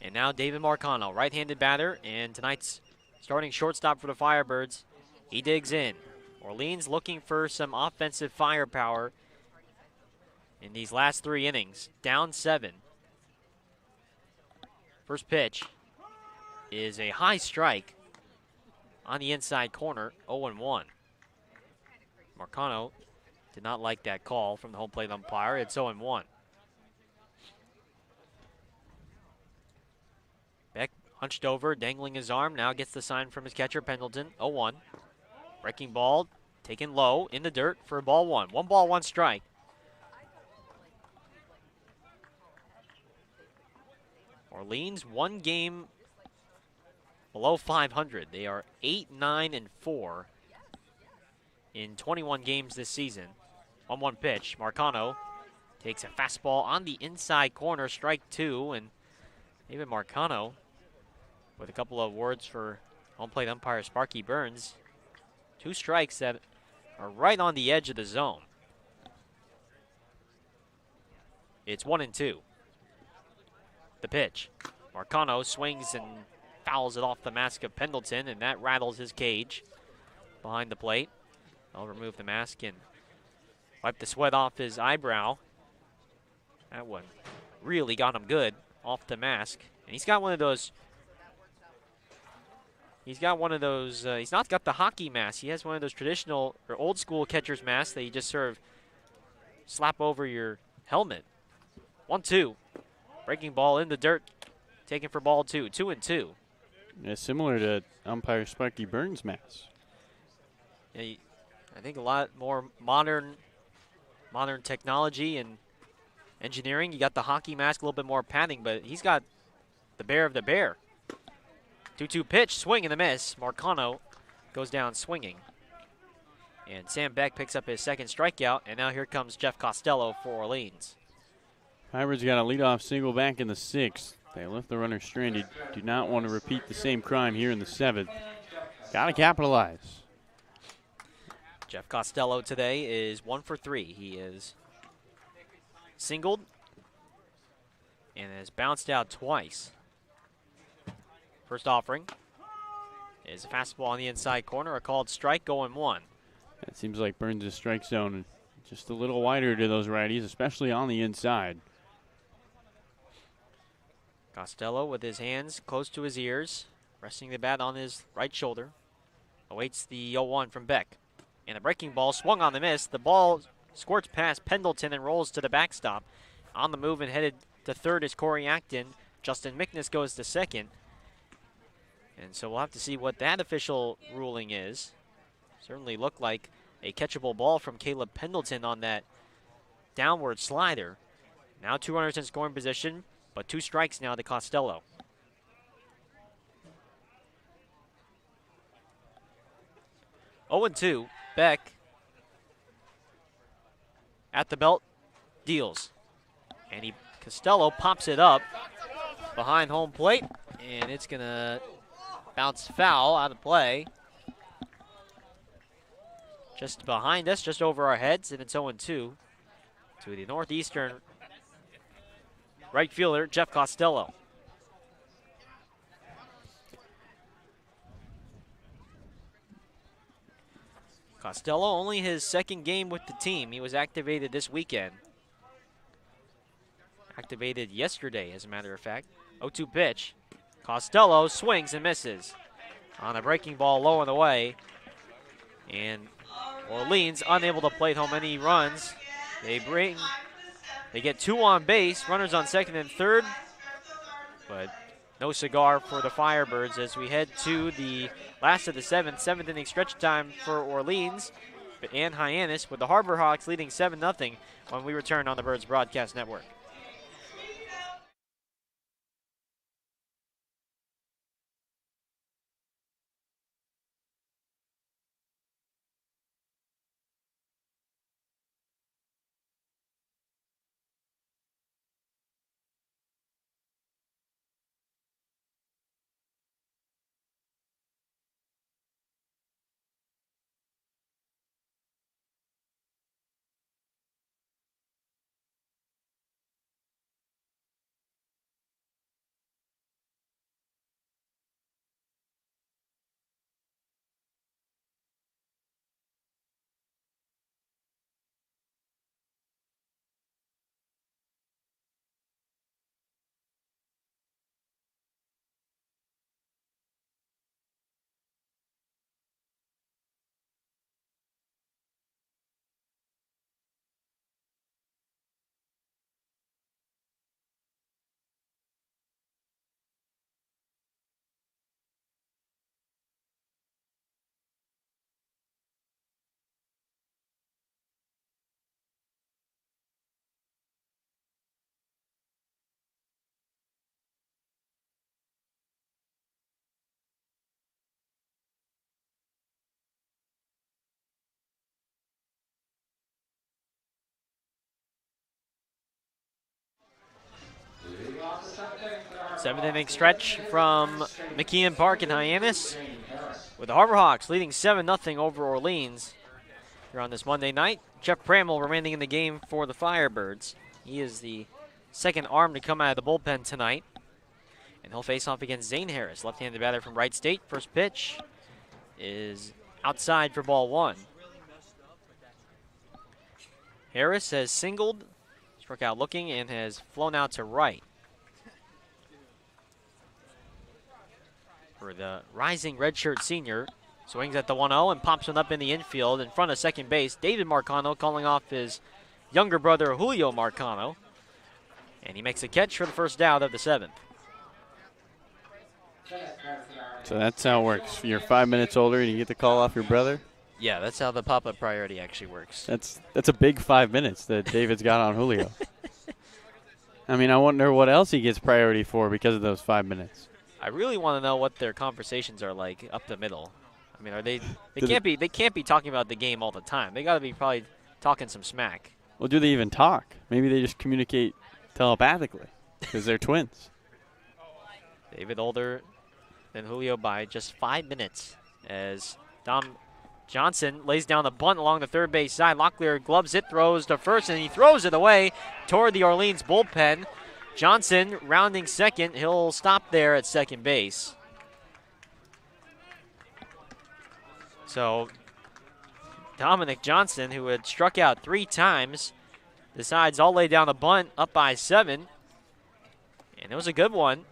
And now David Marcano, right-handed batter, and tonight's starting shortstop for the Firebirds. He digs in. Orleans looking for some offensive firepower in these last 3 innings. Down 7. First pitch is a high strike on the inside corner, 0-1. Marcano did not like that call from the home plate umpire. It's 0-1. Beck hunched over, dangling his arm, now gets the sign from his catcher, Pendleton, 0-1. Breaking ball, taken low in the dirt for ball 1. 1 ball, 1 strike. Orleans 1 game below 500. They are 8-9-4 in 21 games this season. 1-1 pitch. Marcano takes a fastball on the inside corner, strike 2, and even Marcano with a couple of words for home plate umpire Sparky Burns. 2 strikes that are right on the edge of the zone. It's 1-2. The pitch. Marcano swings and fouls it off the mask of Pendleton, and that rattles his cage behind the plate. I'll remove the mask and wipe the sweat off his eyebrow. That one really got him good off the mask. And he's got one of those. He's not got the hockey mask. He has one of those traditional or old school catcher's masks that you just sort of slap over your helmet. 1-2. Breaking ball in the dirt. Taken for ball 2. 2-2. Yeah, similar to umpire Sparky Burns' mask. Yeah, I think a lot more modern technology and engineering. You got the hockey mask, a little bit more padding, but he's got the bear of the bear. 2-2 pitch, swing and a miss. Marcano goes down swinging. And Sam Beck picks up his second strikeout, and now here comes Jeff Costello for Orleans. Firebirds got a leadoff single back in the 6th. They left the runner stranded. Do not want to repeat the same crime here in the 7th. Got to capitalize. Jeff Costello today is 1 for 3. He is singled and has bounced out twice. First offering is a fastball on the inside corner, a called strike, going 1. It seems like Burns' strike zone just a little wider to those righties, especially on the inside. Costello with his hands close to his ears, resting the bat on his right shoulder. Awaits the 0-1 from Beck. And a breaking ball swung on the miss. The ball squirts past Pendleton and rolls to the backstop. On the move and headed to third is Corey Acton. Justin Mickness goes to second. And so we'll have to see what that official ruling is. Certainly looked like a catchable ball from Caleb Pendleton on that downward slider. Now 2 runners in scoring position, but 2 strikes now to Costello. Oh and 2. Beck at the belt, deals. And Costello pops it up behind home plate, and it's going to bounce foul out of play. Just behind us, just over our heads, and it's 0-2 to the Northeastern right fielder, Jeff Costello. Costello, only his second game with the team. He was activated this weekend. Activated yesterday, as a matter of fact. 0-2 pitch. Costello swings and misses on a breaking ball low and away. And Orleans unable to plate home any runs. They get 2 on base, runners on second and third, but no cigar for the Firebirds as we head to the last of the seventh inning stretch time for Orleans and Hyannis, with the Harbor Hawks leading 7-0 when we return on the Birds Broadcast Network. Seventh inning stretch from McKeon Park in Hyannis, with the Harbor Hawks leading 7-0 over Orleans here on this Monday night. Jeff Pramel remaining in the game for the Firebirds. He is the second arm to come out of the bullpen tonight, and he'll face off against Zane Harris, left-handed batter from Wright State. First pitch is outside for ball 1. Harris has singled, struck out looking, and has flown out to right. For the rising redshirt senior, swings at the 1-0 and pops one up in the infield in front of second base. David Marcano calling off his younger brother Julio Marcano, and he makes a catch for the first out of the 7th. So that's how it works. You're 5 minutes older and you get the call off your brother? Yeah, that's how the pop-up priority actually works. That's a big 5 minutes that David's got on Julio. I mean, I wonder what else he gets priority for because of those 5 minutes. I really want to know what their conversations are like up the middle. I mean, are they can't be talking about the game all the time. They got to be probably talking some smack. Well, do they even talk? Maybe they just communicate telepathically because they're twins. David older than Julio by just 5 minutes as Dom Johnson lays down the bunt along the third base side. Locklear gloves it, throws to first, and he throws it away toward the Orleans bullpen. Johnson rounding second. He'll stop there at second base. So Dominic Johnson, who had struck out 3 times, decides I'll lay down the bunt up by 7. And it was a good one.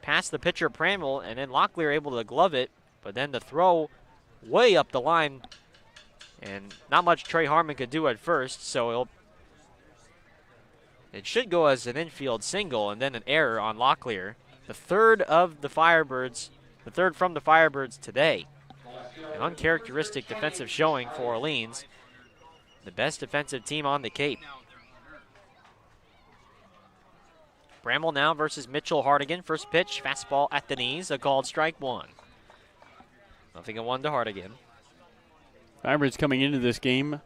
Past the pitcher Pramble, and then Locklear able to glove it, but then the throw way up the line, and not much Trey Harmon could do at first, so it should go as an infield single and then an error on Locklear. The third of the Firebirds, the third from the Firebirds today. An uncharacteristic defensive showing for Orleans, the best defensive team on the Cape. Bramble now versus Mitchell Hardigan. First pitch, fastball at the knees, a called strike 1. 0-1 to Hardigan. Firebirds coming into this game,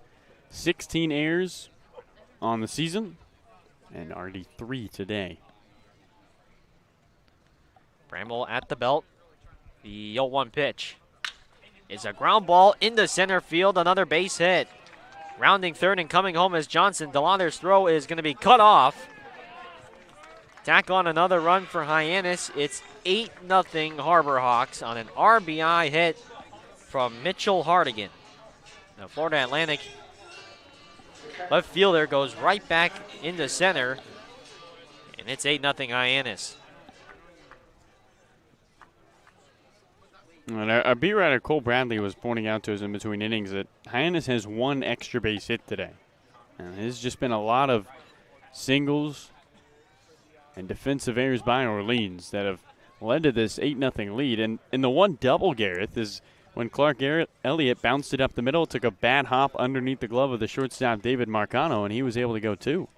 16 errors on the season, and already 3 today. Bramble at the belt. The 0-1 pitch is a ground ball into center field, another base hit. Rounding third and coming home is Johnson. Delander's throw is going to be cut off. Tack on another run for Hyannis. It's 8-0 Harbor Hawks on an RBI hit from Mitchell Hardigan. The Florida Atlantic left fielder goes right back into center, and it's 8-0 Hyannis. And our beat writer Cole Bradley was pointing out to us in between innings that Hyannis has 1 extra base hit today. And there's just been a lot of singles and defensive errors by Orleans that have led to this 8-0 lead. And the one double, Gareth, is when Clark Elliott bounced it up the middle, took a bad hop underneath the glove of the shortstop David Marcano, and he was able to go 2.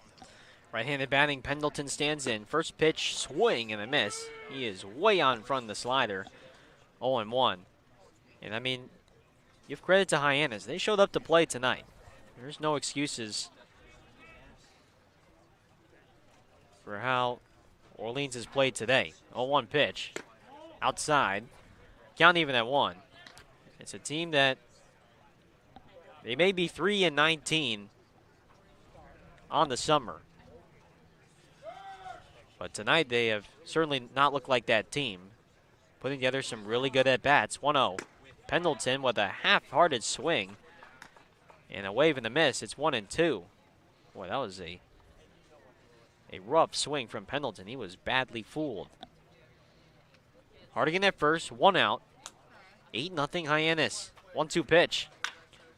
Right-handed batting, Pendleton stands in. First pitch, swing and a miss. He is way on front of the slider. 0-1. And, I mean, give credit to Hyannis. They showed up to play tonight. There's no excuses for how Orleans has played today. 0-1 pitch. Outside. Count even at 1. It's a team that they may be 3-19 on the summer. But tonight they have certainly not looked like that team. Putting together some really good at-bats. 1-0. Pendleton with a half-hearted swing. And a wave and a miss. It's 1-2. Boy, that was a rough swing from Pendleton. He was badly fooled. Hardigan at first, 1 out. 8-0 Hyannis. 1-2 pitch.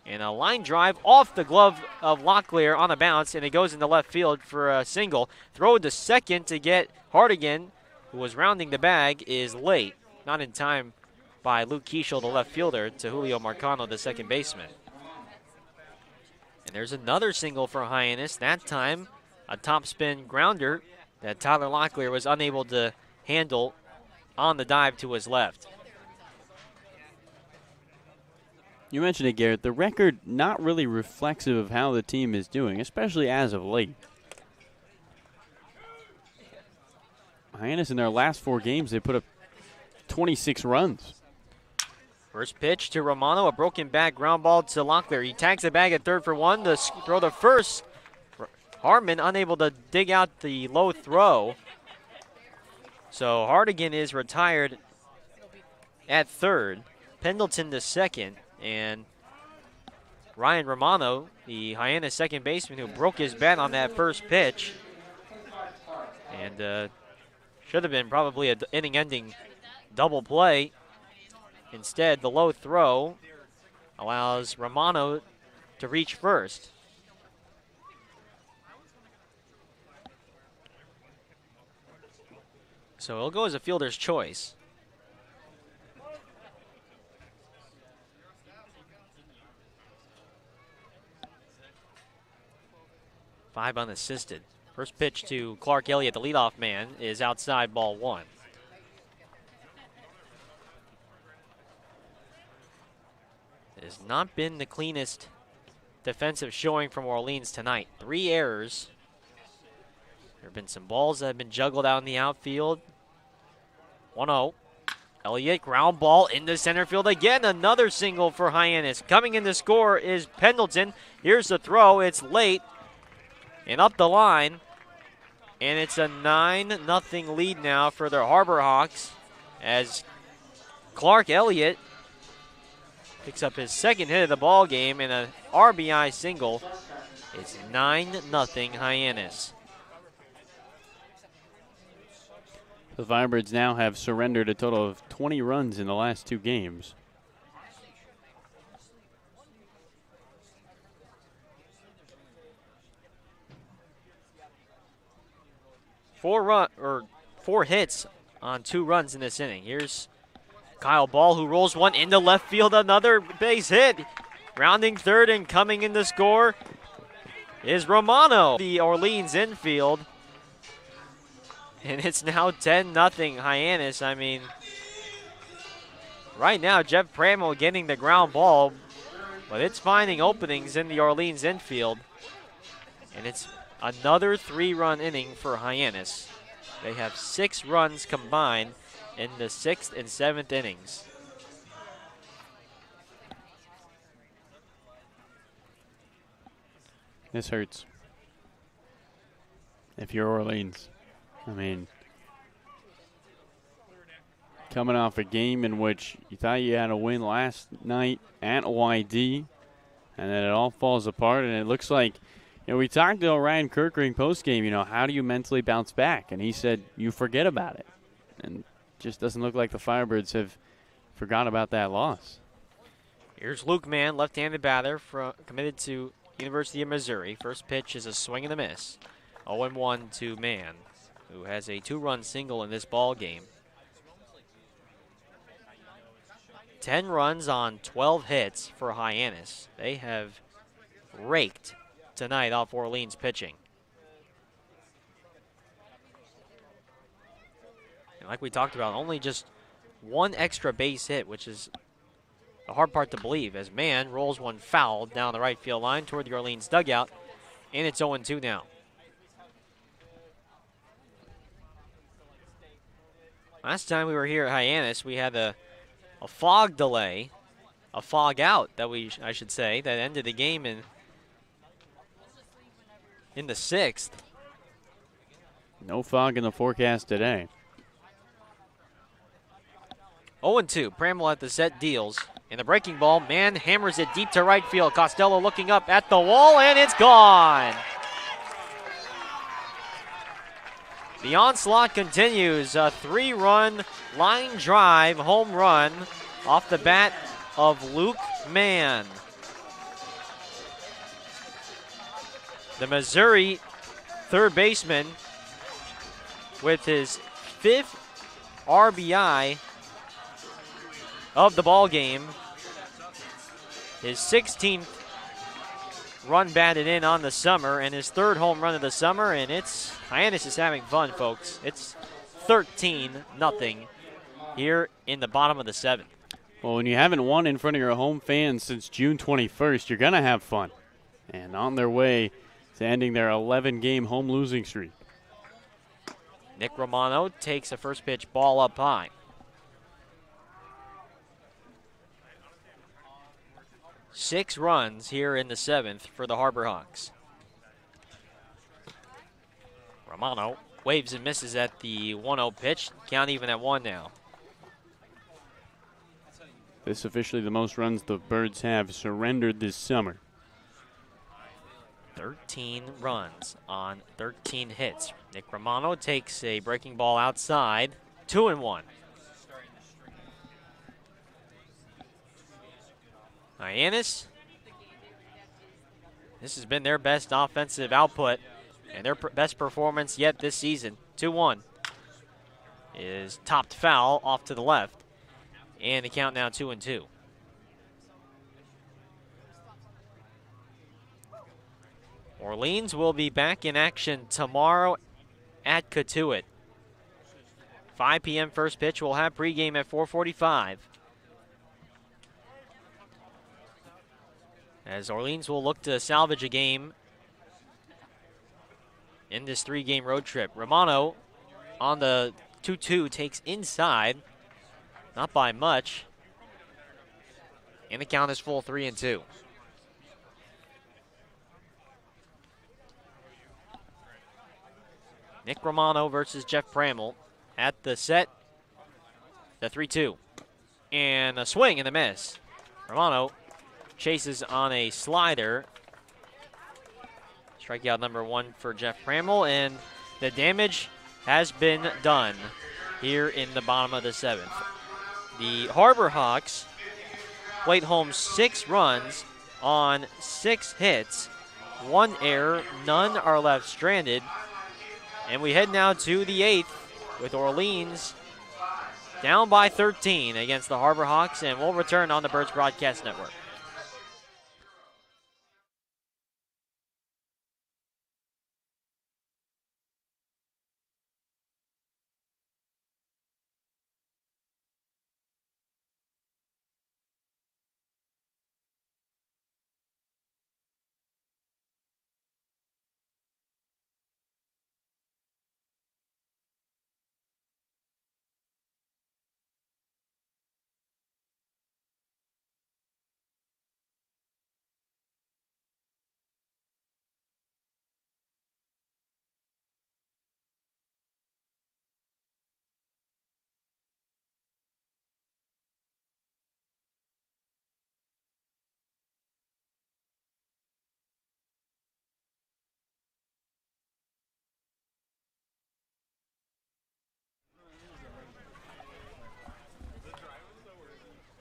And a line drive off the glove of Locklear on a bounce, and it goes into left field for a single. Throw to second to get Hardigan, who was rounding the bag, is late. Not in time by Luke Keishel, the left fielder, to Julio Marcano, the second baseman. And there's another single for Hyannis. That time, a topspin grounder that Tyler Locklear was unable to handle on the dive to his left. You mentioned it, Garrett. The record not really reflexive of how the team is doing, especially as of late. Hyannis, in their last 4 games, they put up 26 runs. First pitch to Romano, a broken back ground ball to Locklear. He tags the bag at third for 1. The throw to first. Harmon unable to dig out the low throw. So Hardigan is retired at third. Pendleton to second. And Ryan Romano, the Hyannis second baseman, who broke his bat on that first pitch. And should have been probably an inning-ending double play. Instead, the low throw allows Romano to reach first. So he'll go as a fielder's choice. Five unassisted. First pitch to Clark Elliott, the leadoff man, is outside, ball 1. It has not been the cleanest defensive showing from Orleans tonight. 3 errors. There have been some balls that have been juggled out in the outfield. 1-0. Elliott, ground ball into center field again. Another single for Hyannis. Coming in to score is Pendleton. Here's the throw. It's late and up the line. And it's a 9-0 lead now for the Harbor Hawks as Clark Elliott picks up his second hit of the ball game and an RBI single. It's 9-0 Hyannis. The Firebirds now have surrendered a total of 20 runs in the last 2 games. Four hits on 2 runs in this inning. Here's Kyle Ball, who rolls one into left field, another base hit. Rounding third and coming in to score is Romano. The Orleans infield. And it's now 10-0 Hyannis. I mean, right now Jeff Pramel getting the ground ball, but it's finding openings in the Orleans infield. And it's another 3-run inning for Hyannis. They have 6 runs combined in the 6th and 7th innings. This hurts. If you're Orleans. I mean, coming off a game in which you thought you had a win last night at OID, and then it all falls apart, and it looks like, we talked to Ryan Kirkring post-game, how do you mentally bounce back? And he said, you forget about it. And it just doesn't look like the Firebirds have forgot about that loss. Here's Luke Mann, left-handed batter committed to University of Missouri. First pitch is a swing and a miss. 0-1 to Mann, who has a 2-run single in this ball game. 10 runs on 12 hits for Hyannis. They have raked tonight off Orleans pitching. And like we talked about, only just 1 extra base hit, which is the hard part to believe, as Mann rolls one foul down the right field line toward the Orleans dugout, and it's 0-2 now. Last time we were here at Hyannis, we had a fog delay, a fog out I should say, that ended the game in the 6th. No fog in the forecast today. 0-2, Pramel at the set deals. And the breaking ball, Mann hammers it deep to right field. Costello looking up at the wall, and it's gone. The onslaught continues. A 3-run line drive home run off the bat of Luke Mann. The Missouri third baseman with his 5th RBI of the ball game. His 16th run batted in on the summer and his 3rd home run of the summer, and Hyannis is having fun, folks. It's 13-0 here in the bottom of the 7th. Well, when you haven't won in front of your home fans since June 21st, you're going to have fun. And on their way to ending their 11-game home losing streak. Nick Romano takes a first pitch ball up high. Six runs here in the 7th for the Harbor Hawks. Romano waves and misses at the 1-0 pitch. Count even at 1 now. This is officially the most runs the Birds have surrendered this summer. 13 runs on 13 hits. Nick Romano takes a breaking ball outside. 2-1. Hyannis. This has been their best offensive output and their best performance yet this season. 2-1 is topped foul off to the left. And the count now 2-2. Orleans will be back in action tomorrow at Cotuit. 5 p.m. first pitch. We'll have pregame at 4:45. As Orleans will look to salvage a game in this 3-game road trip. Romano on the 2-2 takes inside, not by much. And the count is full 3-2. Nick Romano versus Jeff Pramel at the set. The 3-2. And a swing and a miss. Romano chases on a slider. Strikeout number 1 for Jeff Pramel, and the damage has been done here in the bottom of the 7th. The Harbor Hawks played home 6 runs on 6 hits, 1 error, none are left stranded, and we head now to the 8th with Orleans down by 13 against the Harbor Hawks, and we'll return on the Birds Broadcast Network.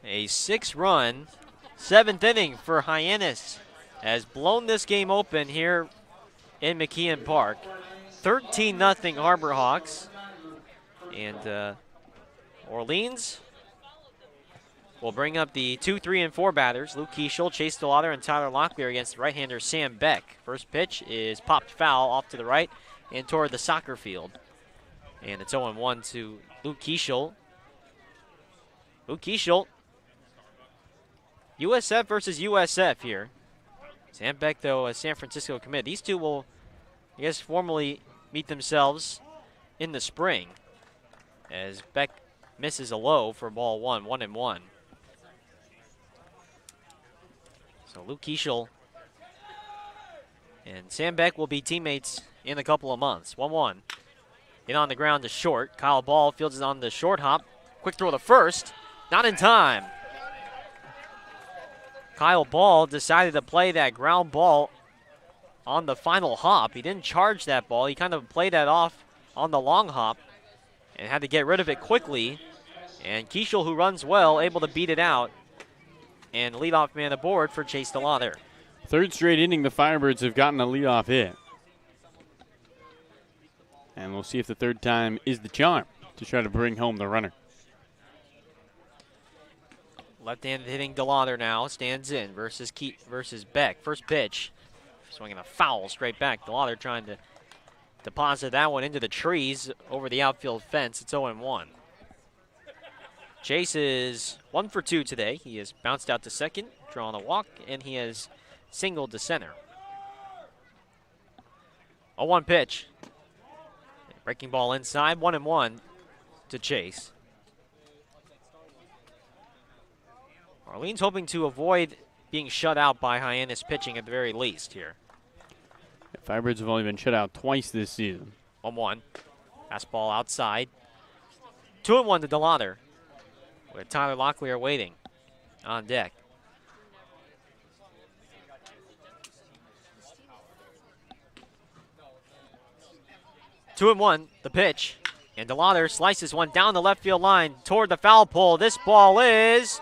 A 6-run 7th inning for Hyannis has blown this game open here in McKeon Park. 13-0 Harbor Hawks. And Orleans will bring up the 2, 3, and 4 batters. Luke Keishel, Chase DeLauder, and Tyler Locklear against the right-hander Sam Beck. First pitch is popped foul off to the right and toward the soccer field. And it's 0-1 to Luke Keishel. Luke Keishel, USF versus USF here. Sam Beck, though, a San Francisco commit. These two will, I guess, formally meet themselves in the spring as Beck misses a low for ball 1, 1-1. So Luke Keishel and Sam Beck will be teammates in a couple of months. 1-1. In on the ground to short. Kyle Ball fields it on the short hop. Quick throw to first. Not in time. Kyle Ball decided to play that ground ball on the final hop. He didn't charge that ball. He kind of played that off on the long hop and had to get rid of it quickly. And Keishel, who runs well, able to beat it out and leadoff man aboard for Chase DeLauder. 3rd straight inning, the Firebirds have gotten a leadoff hit. And we'll see if the 3rd time is the charm to try to bring home the runner. Left-handed hitting DeLauder now stands in versus Beck. First pitch, swinging a foul straight back. DeLauder trying to deposit that one into the trees over the outfield fence. It's 0-1. Chase is 1 for 2 today. He has bounced out to second, drawn a walk, and he has singled to center. 0-1 pitch. Breaking ball inside, 1-1 to Chase. Orleans hoping to avoid being shut out by Hyannis pitching at the very least here. The Firebirds have only been shut out twice this season. 1-1. Fastball outside. 2-1 to DeLauder, with Tyler Locklear waiting on deck. Two and one, the pitch. And DeLauder slices one down the left field line toward the foul pole. This ball is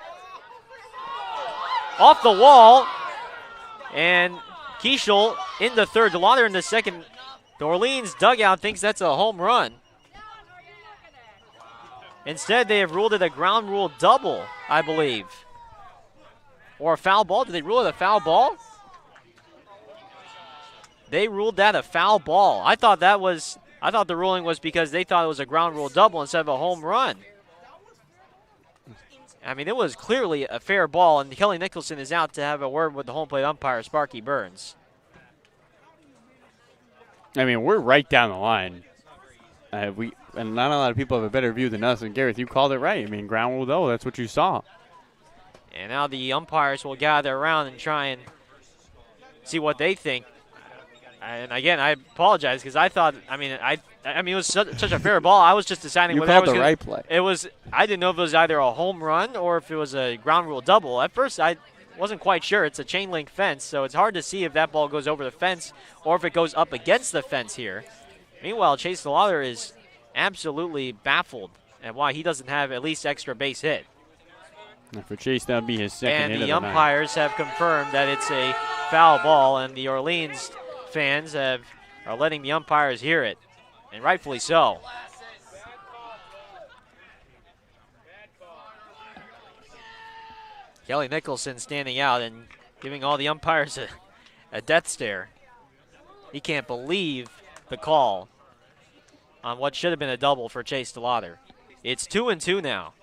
off the wall. And Keishel in the third, DeLauder in the second. The Orleans dugout thinks that's a home run. Instead, they have ruled it a ground rule double, I believe. Or a foul ball. Did they rule it a foul ball? They ruled that a foul ball. I thought the ruling was because they thought it was a ground rule double instead of a home run. I mean, it was clearly a fair ball, and Kelly Nicholson is out to have a word with the home plate umpire, Sparky Burns. I mean, we're right down the line. And not a lot of people have a better view than us. And Gareth, you called it right. I mean, ground rule though, that's what you saw. And now the umpires will gather around and try and see what they think. And again, I apologize because I thought, I mean, it was such a fair ball. I was just deciding You whether called the right play. I didn't know if it was either a home run or if it was a ground rule double. At first, I wasn't quite sure. It's a chain link fence, so it's hard to see if that ball goes over the fence or if it goes up against the fence here. Meanwhile, Chase DeLauder is absolutely baffled at why he doesn't have at least extra base hit. And for Chase, that would be his second hit And of the the night. umpires have confirmed that it's a foul ball, and the Orleans fans are letting the umpires hear it, and rightfully so. Kelly Nicholson standing out and giving all the umpires a death stare. He can't believe the call on what should have been a double for Chase DeLauder. It's 2-2 now.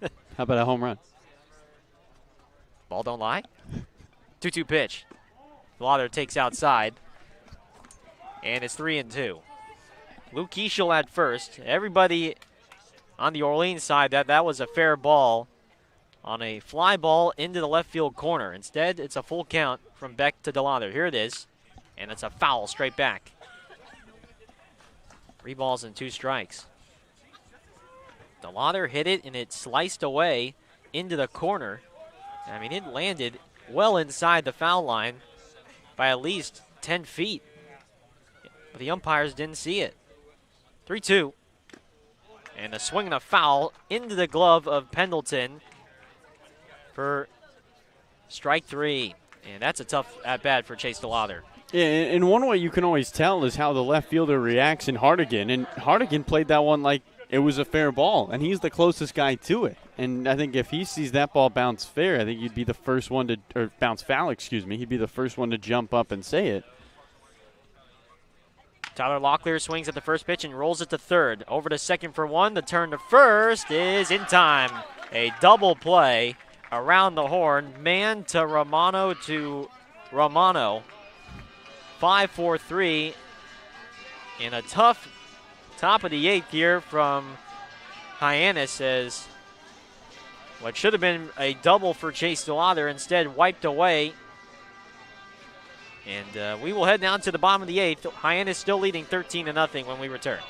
How about a home run? Ball don't lie. 2-2 pitch. DeLauder takes outside. And it's 3-2. Luke Keishel at first. Everybody on the Orleans side, that was a fair ball on a fly ball into the left field corner. Instead, it's a full count from Beck to DeLauder. Here it is. And it's a foul straight back. 3 balls and 2 strikes. DeLauder hit it, and it sliced away into the corner. I mean, it landed well inside the foul line by at least 10 feet. But the umpires didn't see it. 3-2. And a swing and a foul into the glove of Pendleton for strike 3. And that's a tough at-bat for Chase DeLauder. Yeah, and one way you can always tell is how the left fielder reacts in Hardigan. And Hardigan played that one like it was a fair ball, and he's the closest guy to it. And I think if he sees that ball bounce fair, I think he'd be the first one to, or bounce foul, excuse me, he'd be the first one to jump up and say it. Tyler Locklear swings at the first pitch and rolls it to third. Over to second for one. The turn to first is in time. A double play around the horn. Man to Romano to Romano. 5-4-3. And a tough top of the 8th here from Hyannis as what should have been a double for Chase DeLauder instead wiped away. And we will head down to the bottom of the 8th. Hyannis still leading 13-0 when we return.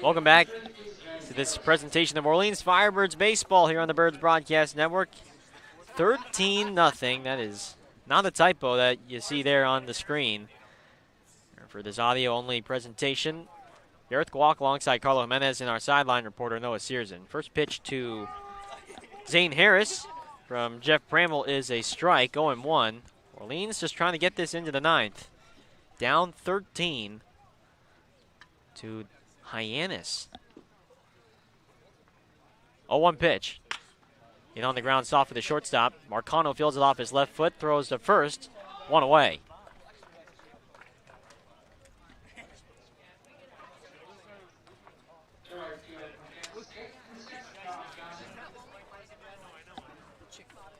Welcome back to this presentation of Orleans Firebirds baseball here on the Birds Broadcast Network. 13-0. That is not a typo that you see there on the screen. For this audio-only presentation, Gareth Guak alongside Carlo Jimenez and our sideline reporter Noah Searson. First pitch to Zane Harris from Jeff Bramble is a strike, 0-1. Orleans just trying to get this into the 9th. Down 13 to Hyannis. 0-1 pitch. In on the ground, soft for the shortstop. Marcano fields it off his left foot, throws to first, 1 away.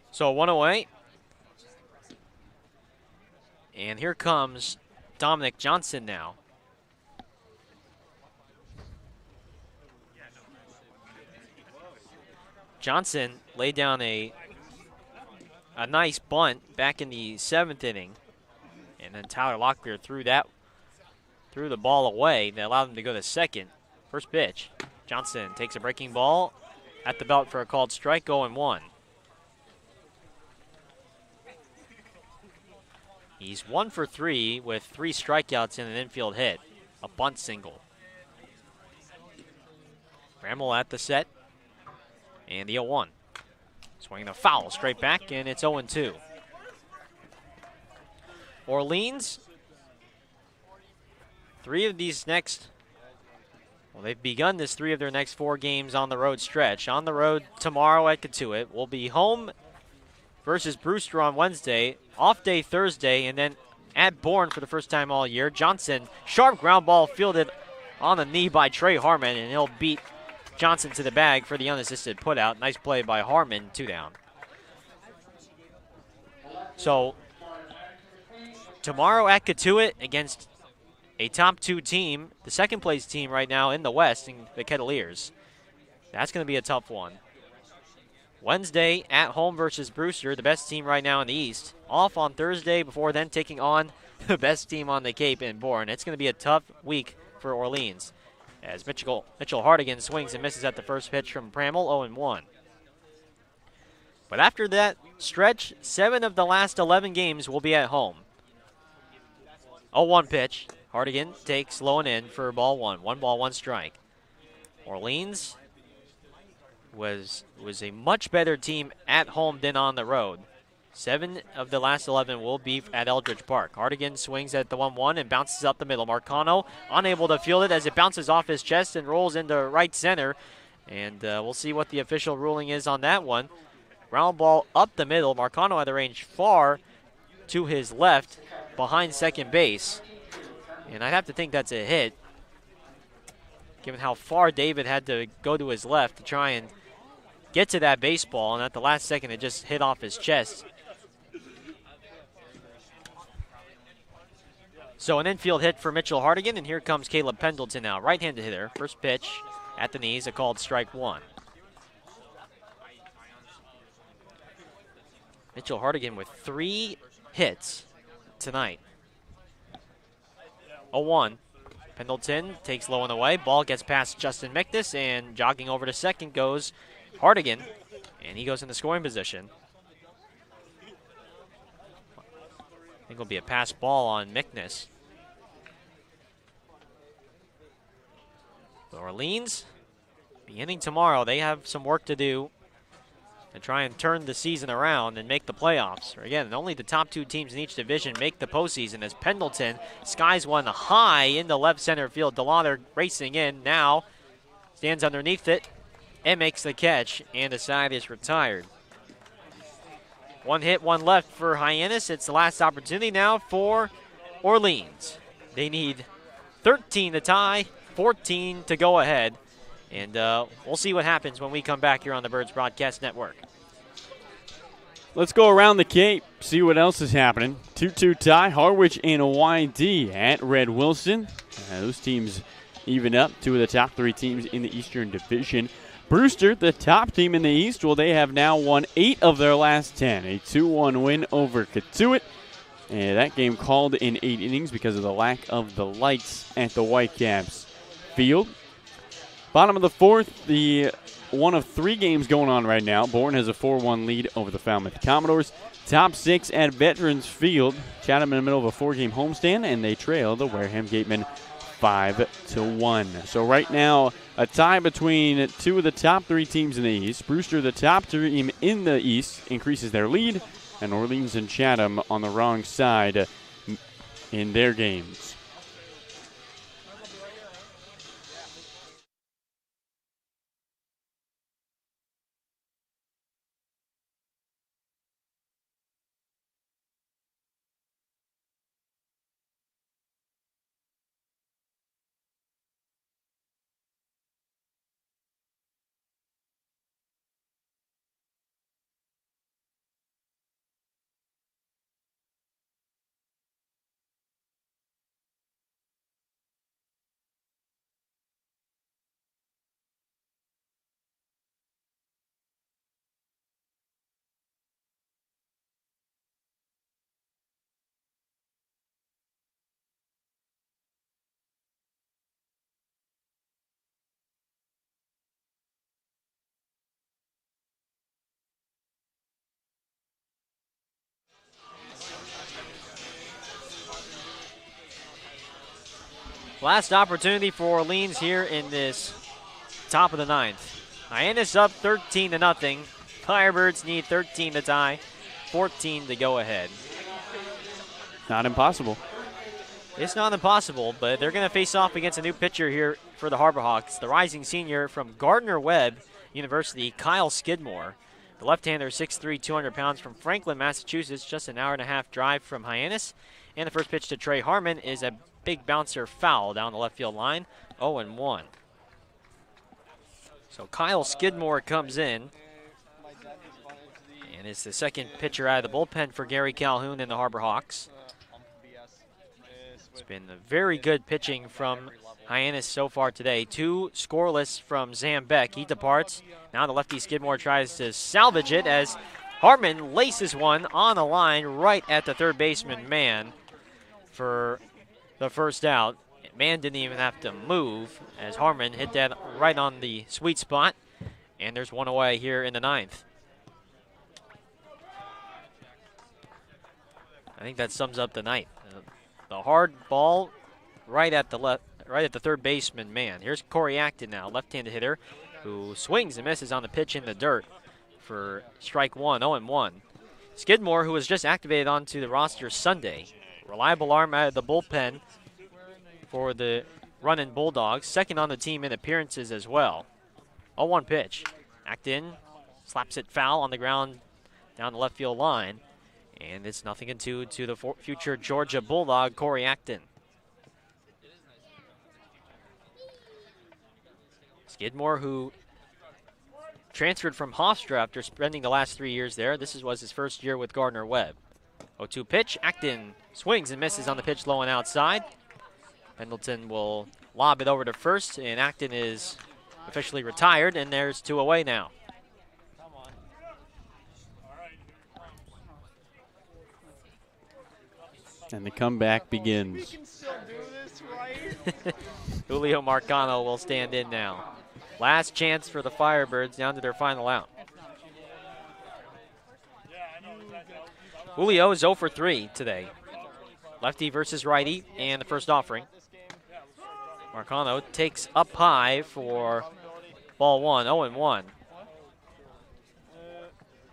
So 1 away. And here comes Dominic Johnson now. Johnson laid down a nice bunt back in the 7th inning. And then Tyler Locklear threw the ball away that allowed him to go to second. First pitch. Johnson takes a breaking ball at the belt for a called strike, 0-1. He's 1 for 3 with 3 strikeouts and an infield hit. A bunt single. Bramble at the set. And the 0-1. Swinging a foul straight back, and it's 0-2. Orleans, they've begun this 3 of their next 4 games on the road stretch. On the road tomorrow at Catuit. We'll be home versus Brewster on Wednesday, off day Thursday, and then at Bourne for the first time all year. Johnson, sharp ground ball fielded on the knee by Trey Harmon, and he'll beat Johnson to the bag for the unassisted putout. Nice play by Harmon, 2 down. So tomorrow at Catuit against a top 2 team, the second place team right now in the West, in the Kettleers. That's going to be a tough one. Wednesday at home versus Brewster, the best team right now in the East. Off on Thursday before then taking on the best team on the Cape in Bourne. It's going to be a tough week for Orleans as Mitchell Hardigan swings and misses at the first pitch from Pramble, 0-1. But after that stretch, 7 of the last 11 games will be at home. 0-1 pitch. Hardigan takes low and in for ball 1. 1 ball, 1 strike. Orleans was a much better team at home than on the road. 7 of the last 11 will be at Eldridge Park. Hardigan swings at the 1-1 and bounces up the middle. Marcano unable to field it as it bounces off his chest and rolls into right center. And we'll see what the official ruling is on that one. Ground ball up the middle. Marcano had the range far to his left behind second base. And I'd have to think that's a hit, given how far David had to go to his left to try and get to that baseball, and at the last second it just hit off his chest. So an infield hit for Mitchell Hardigan, and here comes Caleb Pendleton now. Right-handed hitter, first pitch at the knees, a called strike 1. Mitchell Hardigan with 3 hits tonight. 0-1. Pendleton takes low and away. Ball gets past Justin Mickness, and jogging over to second goes Hardigan, and he goes into scoring position. I think it'll be a pass ball on Mickness. The Orleans, beginning tomorrow, they have some work to do to try and turn the season around and make the playoffs. Again, only the top 2 teams in each division make the postseason as Pendleton skies one high into left center field. DeLauder racing in now, stands underneath it and makes the catch, and the side is retired. 1 hit, 1 left for Hyannis. It's the last opportunity now for Orleans. They need 13 to tie, 14 to go ahead. And we'll see what happens when we come back here on the Birds Broadcast Network. Let's go around the Cape, see what else is happening. 2-2 tie, Harwich and YD at Red Wilson. Those teams even up, 2 of the top 3 teams in the Eastern Division. Brewster, the top team in the East, well, they have now won 8 of their last 10. A 2-1 win over Catuit. And that game called in 8 innings because of the lack of the lights at the Whitecaps field. Bottom of the 4th, the one of 3 games going on right now. Bourne has a 4-1 lead over the Falmouth Commodores. Top 6 at Veterans Field. Chatham in the middle of a 4-game homestand, and they trail the Wareham Gatemen 5-1. So right now, a tie between 2 of the top 3 teams in the East. Brewster, the top team in the East, increases their lead, and Orleans and Chatham on the wrong side in their games. Last opportunity for Orleans here in this top of the 9th. Hyannis up 13-0. Firebirds need 13 to tie, 14 to go ahead. Not impossible. It's not impossible, but they're going to face off against a new pitcher here for the Harbor Hawks, the rising senior from Gardner-Webb University, Kyle Skidmore. The left-hander, 6'3", 200 pounds, from Franklin, Massachusetts, just an hour-and-a-half drive from Hyannis. And the first pitch to Trey Harmon is a big bouncer foul down the left field line, 0-1. So Kyle Skidmore comes in, and is the second pitcher out of the bullpen for Gary Calhoun and the Harbor Hawks. It's been very good pitching from Hyannis so far today. 2 scoreless from Zam Beck. He departs. Now the lefty Skidmore tries to salvage it as Harmon laces one on the line right at the third baseman man for the first out. Man didn't even have to move as Harmon hit that right on the sweet spot. And there's one away here in the 9th. I think that sums up the night. The hard ball right at the third baseman man. Here's Corey Acton now, left-handed hitter, who swings and misses on the pitch in the dirt for strike one, 0-1. Skidmore, who was just activated onto the roster Sunday. Reliable arm out of the bullpen for the running Bulldogs. Second on the team in appearances as well. 0-1 pitch. Acton slaps it foul on the ground down the left field line. And it's 0-2 to the future Georgia Bulldog, Corey Acton. Skidmore, who transferred from Hofstra after spending the last 3 years there. This was his first year with Gardner-Webb. 0-2 pitch. Acton swings and misses on the pitch low and outside. Pendleton will lob it over to first, and Acton is officially retired, and there's 2 away now. And the comeback begins. We can still do this, right? Julio Marcano will stand in now. Last chance for the Firebirds down to their final out. Julio is 0 for 3 today. Lefty versus righty, and the first offering. Marcano takes up high for ball 1, 0-1.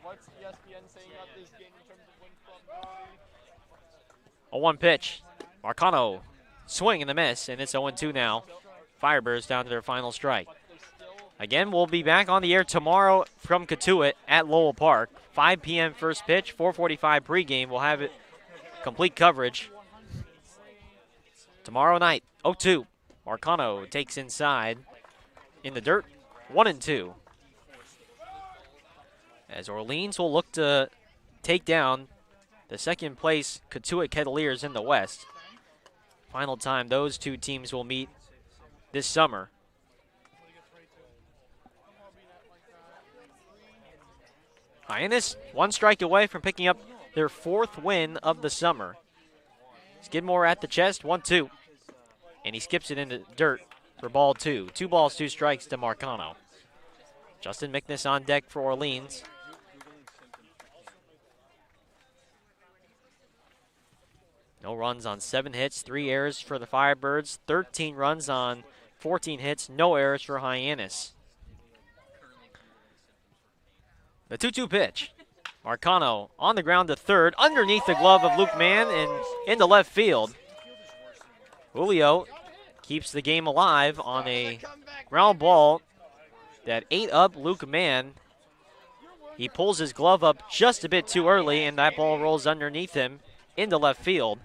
What's ESPN saying about this game in terms of win club? 0-1 pitch. Marcano swing and the miss, and it's 0-2 now. Firebirds down to their final strike. Again, we'll be back on the air tomorrow from Cotuit at Lowell Park. 5 p.m. first pitch, 4:45 pregame. We'll have it complete coverage tomorrow night. 0-2. Marcano takes inside in the dirt. 1-2. As Orleans will look to take down the second place Cotuit Kettleers in the West. Final time those two teams will meet this summer. Hyannis, 1 strike away from picking up their 4th win of the summer. Skidmore at the chest, 1-2. And he skips it into dirt for ball 2. 2 balls, 2 strikes to Marcano. Justin McNiss on deck for Orleans. No runs on 7 hits, 3 errors for the Firebirds, 13 runs on 14 hits, no errors for Hyannis. The 2-2 pitch. Marcano on the ground to third, underneath the glove of Luke Mann and into left field. Julio keeps the game alive on a ground ball that ate up Luke Mann. He pulls his glove up just a bit too early, and that ball rolls underneath him into left field.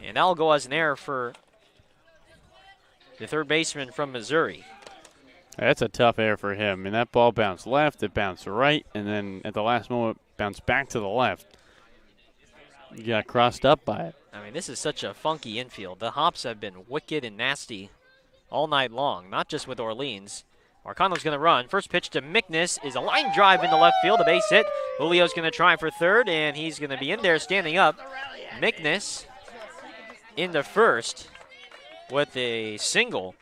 And that'll go as an error for the third baseman from Missouri. That's a tough error for him. I mean, that ball bounced left, it bounced right, and then at the last moment, bounced back to the left. You got crossed up by it. I mean, this is such a funky infield. The hops have been wicked and nasty all night long, not just with Orleans. Marcano's going to run. First pitch to McNiss is a line drive into left field, a base hit. Julio's going to try for third, and he's going to be in there standing up. McNiss into first with a single.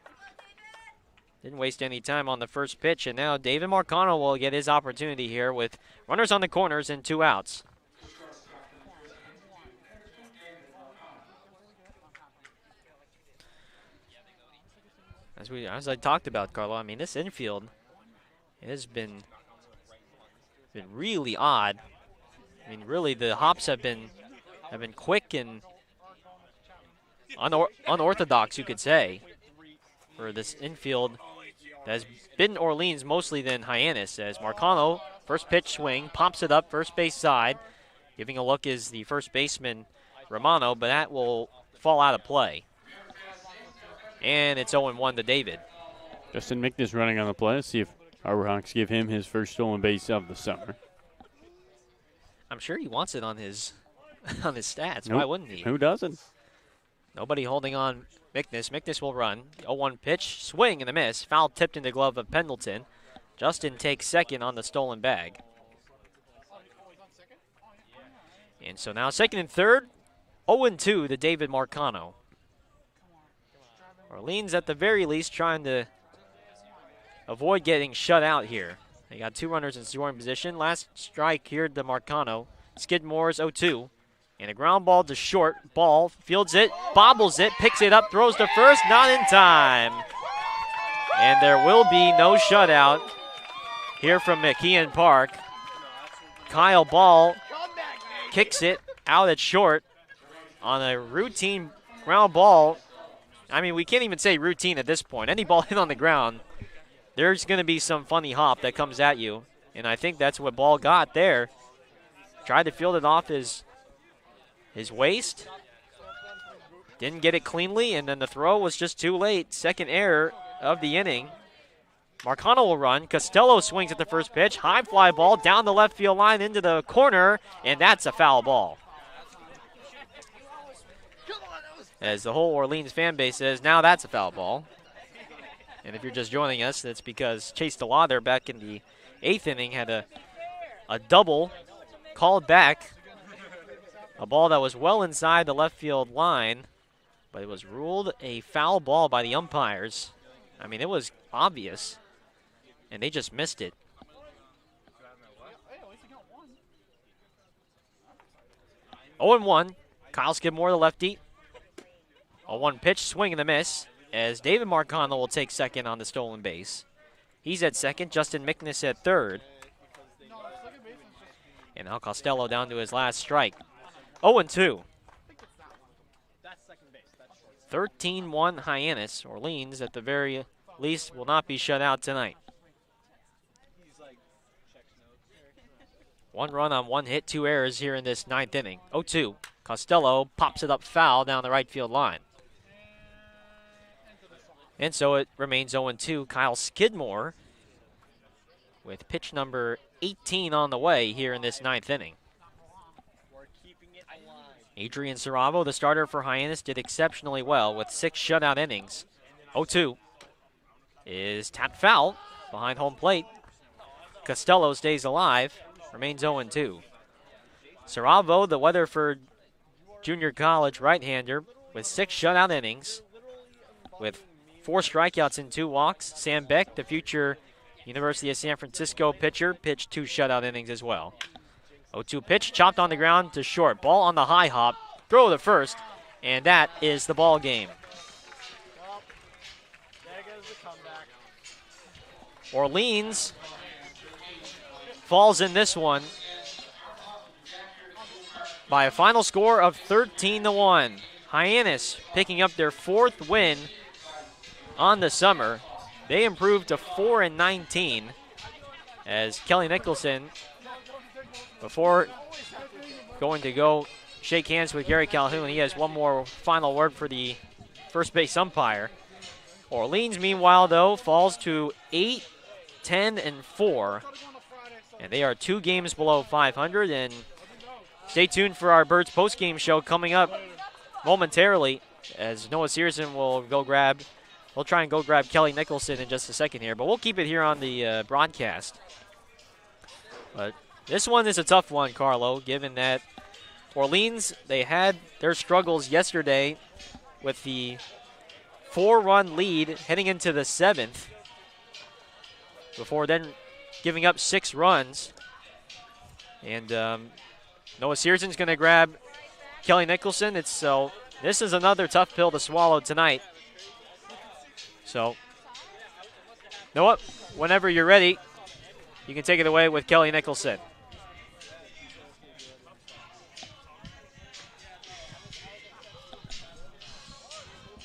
Didn't waste any time on the first pitch, and now David Marcano will get his opportunity here with runners on the corners and 2 outs. As I talked about, Carlo, I mean, this infield has been really odd. I mean, really, the hops have been quick and unorthodox, you could say, for this infield that has been Orleans mostly than Hyannis. As Marcano, first pitch swing, pops it up first base side. Giving a look is the first baseman, Romano, but that will fall out of play. And it's 0-1 to David. Justin Mickness running on the play. Let's see if our Hawks give him his first stolen base of the summer. I'm sure he wants it on his stats. Nope. Why wouldn't he? Who doesn't? Nobody holding on Mickness. Mickness will run. 0-1 pitch, swing and a miss. Foul tipped in the glove of Pendleton. Justin takes second on the stolen bag. And so now second and third, 0-2 to David Marcano. Orleans at the very least trying to avoid getting shut out here. They got 2 runners in scoring position. Last strike here to Marcano. Skidmore's 0-2. And a ground ball to short. Ball, fields it, bobbles it, picks it up, throws to first, not in time. And there will be no shutout here from McKeon Park. Kyle Ball kicks it out at short on a routine ground ball. I mean, we can't even say routine at this point. Any ball hit on the ground, there's going to be some funny hop that comes at you. And I think that's what Ball got there. Tried to field it off his waist. Didn't get it cleanly, and then the throw was just too late. Second error of the inning. Marcano will run. Costello swings at the first pitch. High fly ball down the left field line into the corner, and that's a foul ball. As the whole Orleans fan base says, now that's a foul ball. And if you're just joining us, that's because Chase DeLauder back in the 8th inning had a double called back. A ball that was well inside the left field line, but it was ruled a foul ball by the umpires. I mean, it was obvious, and they just missed it. 0-1, Kyle Skidmore, the lefty. 0-1 pitch, swing and a miss, as David Marcano will take second on the stolen base. He's at second, Justin Mickness at third. And now Costello down to his last strike. 0-2. 13-1 Hyannis. Orleans, at the very least, will not be shut out tonight. 1 run on 1 hit, 2 errors here in this 9th inning. 0-2. Costello pops it up foul down the right field line. And so it remains 0-2. Kyle Skidmore with pitch number 18 on the way here in this 9th inning. Adrian Saravo, the starter for Hyannis, did exceptionally well with 6 shutout innings. 0-2 is tapped foul behind home plate. Costello stays alive, remains 0-2. Saravo, the Weatherford Junior College right-hander, with 6 shutout innings, with 4 strikeouts and 2 walks. Sam Beck, the future University of San Francisco pitcher, pitched 2 shutout innings as well. 0-2 pitch, chopped on the ground to short. Ball on the high hop, throw to first, and that is the ball game. Orleans falls in this one by a final score of 13-1. Hyannis picking up their 4th win on the summer. They improved to 4-19 as Kelly Nicholson, before going to go shake hands with Gary Calhoun, he has one more final word for the first base umpire. Orleans, meanwhile, though, falls to 8-10-4, and they are 2 games below 500. And stay tuned for our Birds post-game show coming up momentarily, as Noah Searson will we'll try and go grab Kelly Nicholson in just a second here, but we'll keep it here on the broadcast. But this one is a tough one, Carlo, given that Orleans, they had their struggles yesterday with the 4-run lead heading into the 7th before then giving up 6 runs. And Noah Searson's going to grab Kelly Nicholson. So this is another tough pill to swallow tonight. So Noah, whenever you're ready, you can take it away with Kelly Nicholson.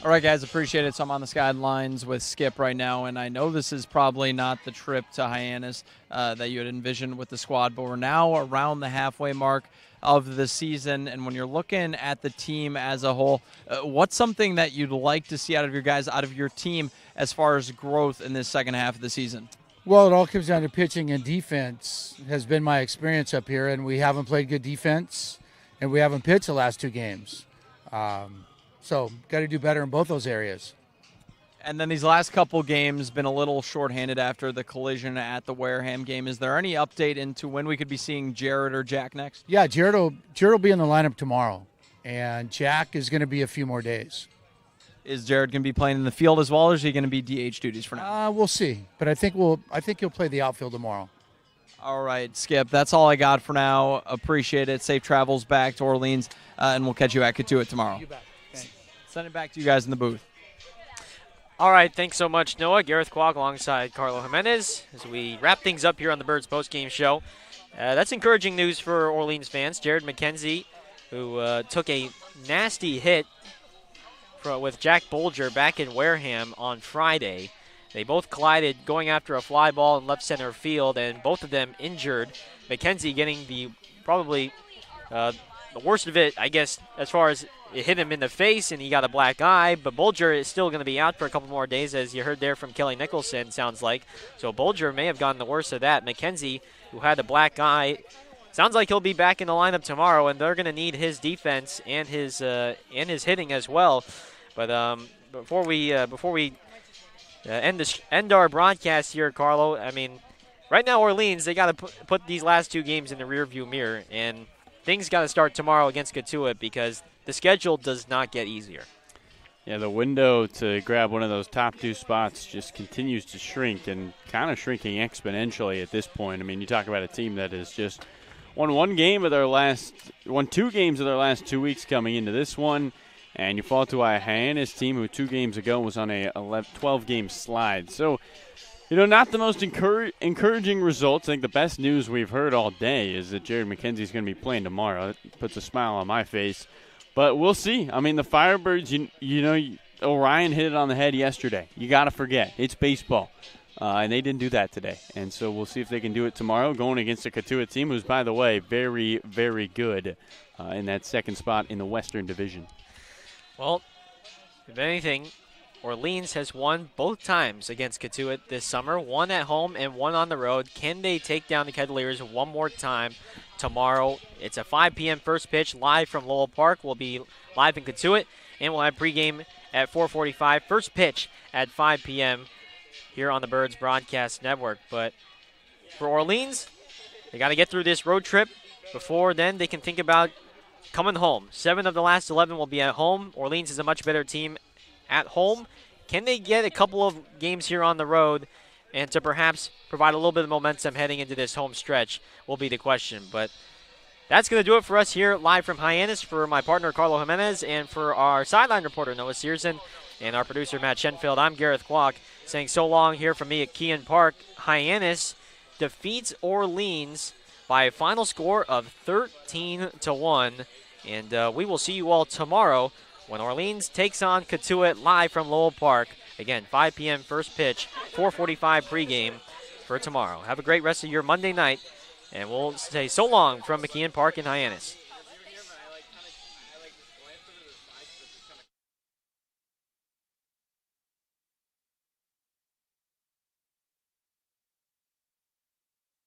All right, guys, appreciate it. So I'm on the sidelines with Skip right now, and I know this is probably not the trip to Hyannis that you had envisioned with the squad, but we're now around the halfway mark of the season, and when you're looking at the team as a whole, what's something that you'd like to see out of your guys, out of your team, as far as growth in this second half of the season? Well, it all comes down to pitching and defense has been my experience up here, and we haven't played good defense, and we haven't pitched the last 2 games. So got to do better in both those areas. And then these last couple games been a little shorthanded after the collision at the Wareham game. Is there any update into when we could be seeing Jared or Jack next? Yeah, Jared will be in the lineup tomorrow, and Jack is going to be a few more days. Is Jared going to be playing in the field as well, or is he going to be DH duties for now? We'll see, but I think he'll play the outfield tomorrow. All right, Skip, that's all I got for now. Appreciate it. Safe travels back to Orleans, and we'll catch you at Katuitt tomorrow. You bet. Thanks. Send it back to you guys in the booth. All right, thanks so much, Noah. Gareth Kwok alongside Carlo Jimenez as we wrap things up here on the Birds postgame show. That's encouraging news for Orleans fans. Jared McKenzie, who took a nasty hit with Jack Bolger back in Wareham on Friday. They both collided going after a fly ball in left center field, and both of them injured. McKenzie getting probably the worst of it, I guess, as far as it hit him in the face and he got a black eye, but Bolger is still going to be out for a couple more days, as you heard there from Kelly Nicholson, sounds like. So Bolger may have gotten the worst of that. McKenzie, who had a black eye, sounds like he'll be back in the lineup tomorrow, and they're going to need his defense and his hitting as well. But before we end our broadcast here, Carlo, I mean, right now Orleans, they got to put these last 2 games in the rearview mirror, and things got to start tomorrow against Katuitt because the schedule does not get easier. Yeah, the window to grab one of those top 2 spots just continues to shrink, and kind of shrinking exponentially at this point. I mean, you talk about a team that has just won 2 games of their last 2 weeks coming into this one, and you fall to a Hyannis team who 2 games ago was on a 12-game slide. So, not the most encouraging results. I think the best news we've heard all day is that Jared McKenzie is going to be playing tomorrow. It puts a smile on my face. But we'll see. I mean, the Firebirds, Orion hit it on the head yesterday. You got to forget. It's baseball. And they didn't do that today. And so we'll see if they can do it tomorrow, going against a Katuitt team who's, by the way, very, very good in that second spot in the Western Division. Well, if anything, Orleans has won both times against Katuitt this summer, 1 at home and 1 on the road. Can they take down the Cavaliers one more time tomorrow? It's a 5 p.m. first pitch live from Lowell Park. We'll be live in Katuitt, and we'll have pregame at 4:45. First pitch at 5 p.m. here on the Birds Broadcast Network. But for Orleans, they got to get through this road trip. Before then, they can think about coming home. 7 of the last 11 will be at home. Orleans is a much better team at home. Can they get a couple of games here on the road and to perhaps provide a little bit of momentum heading into this home stretch will be the question. But that's going to do it for us here live from Hyannis. For my partner, Carlo Jimenez, and for our sideline reporter, Noah Searson, and our producer, Matt Shenfield, I'm Gareth Kwok, saying so long here from me at Kean Park. Hyannis defeats Orleans by a final score of 13-1. And we will see you all tomorrow when Orleans takes on Katuitt live from Lowell Park. Again, 5 p.m. first pitch, 4:45 pregame for tomorrow. Have a great rest of your Monday night, and we'll say so long from McKeon Park in Hyannis.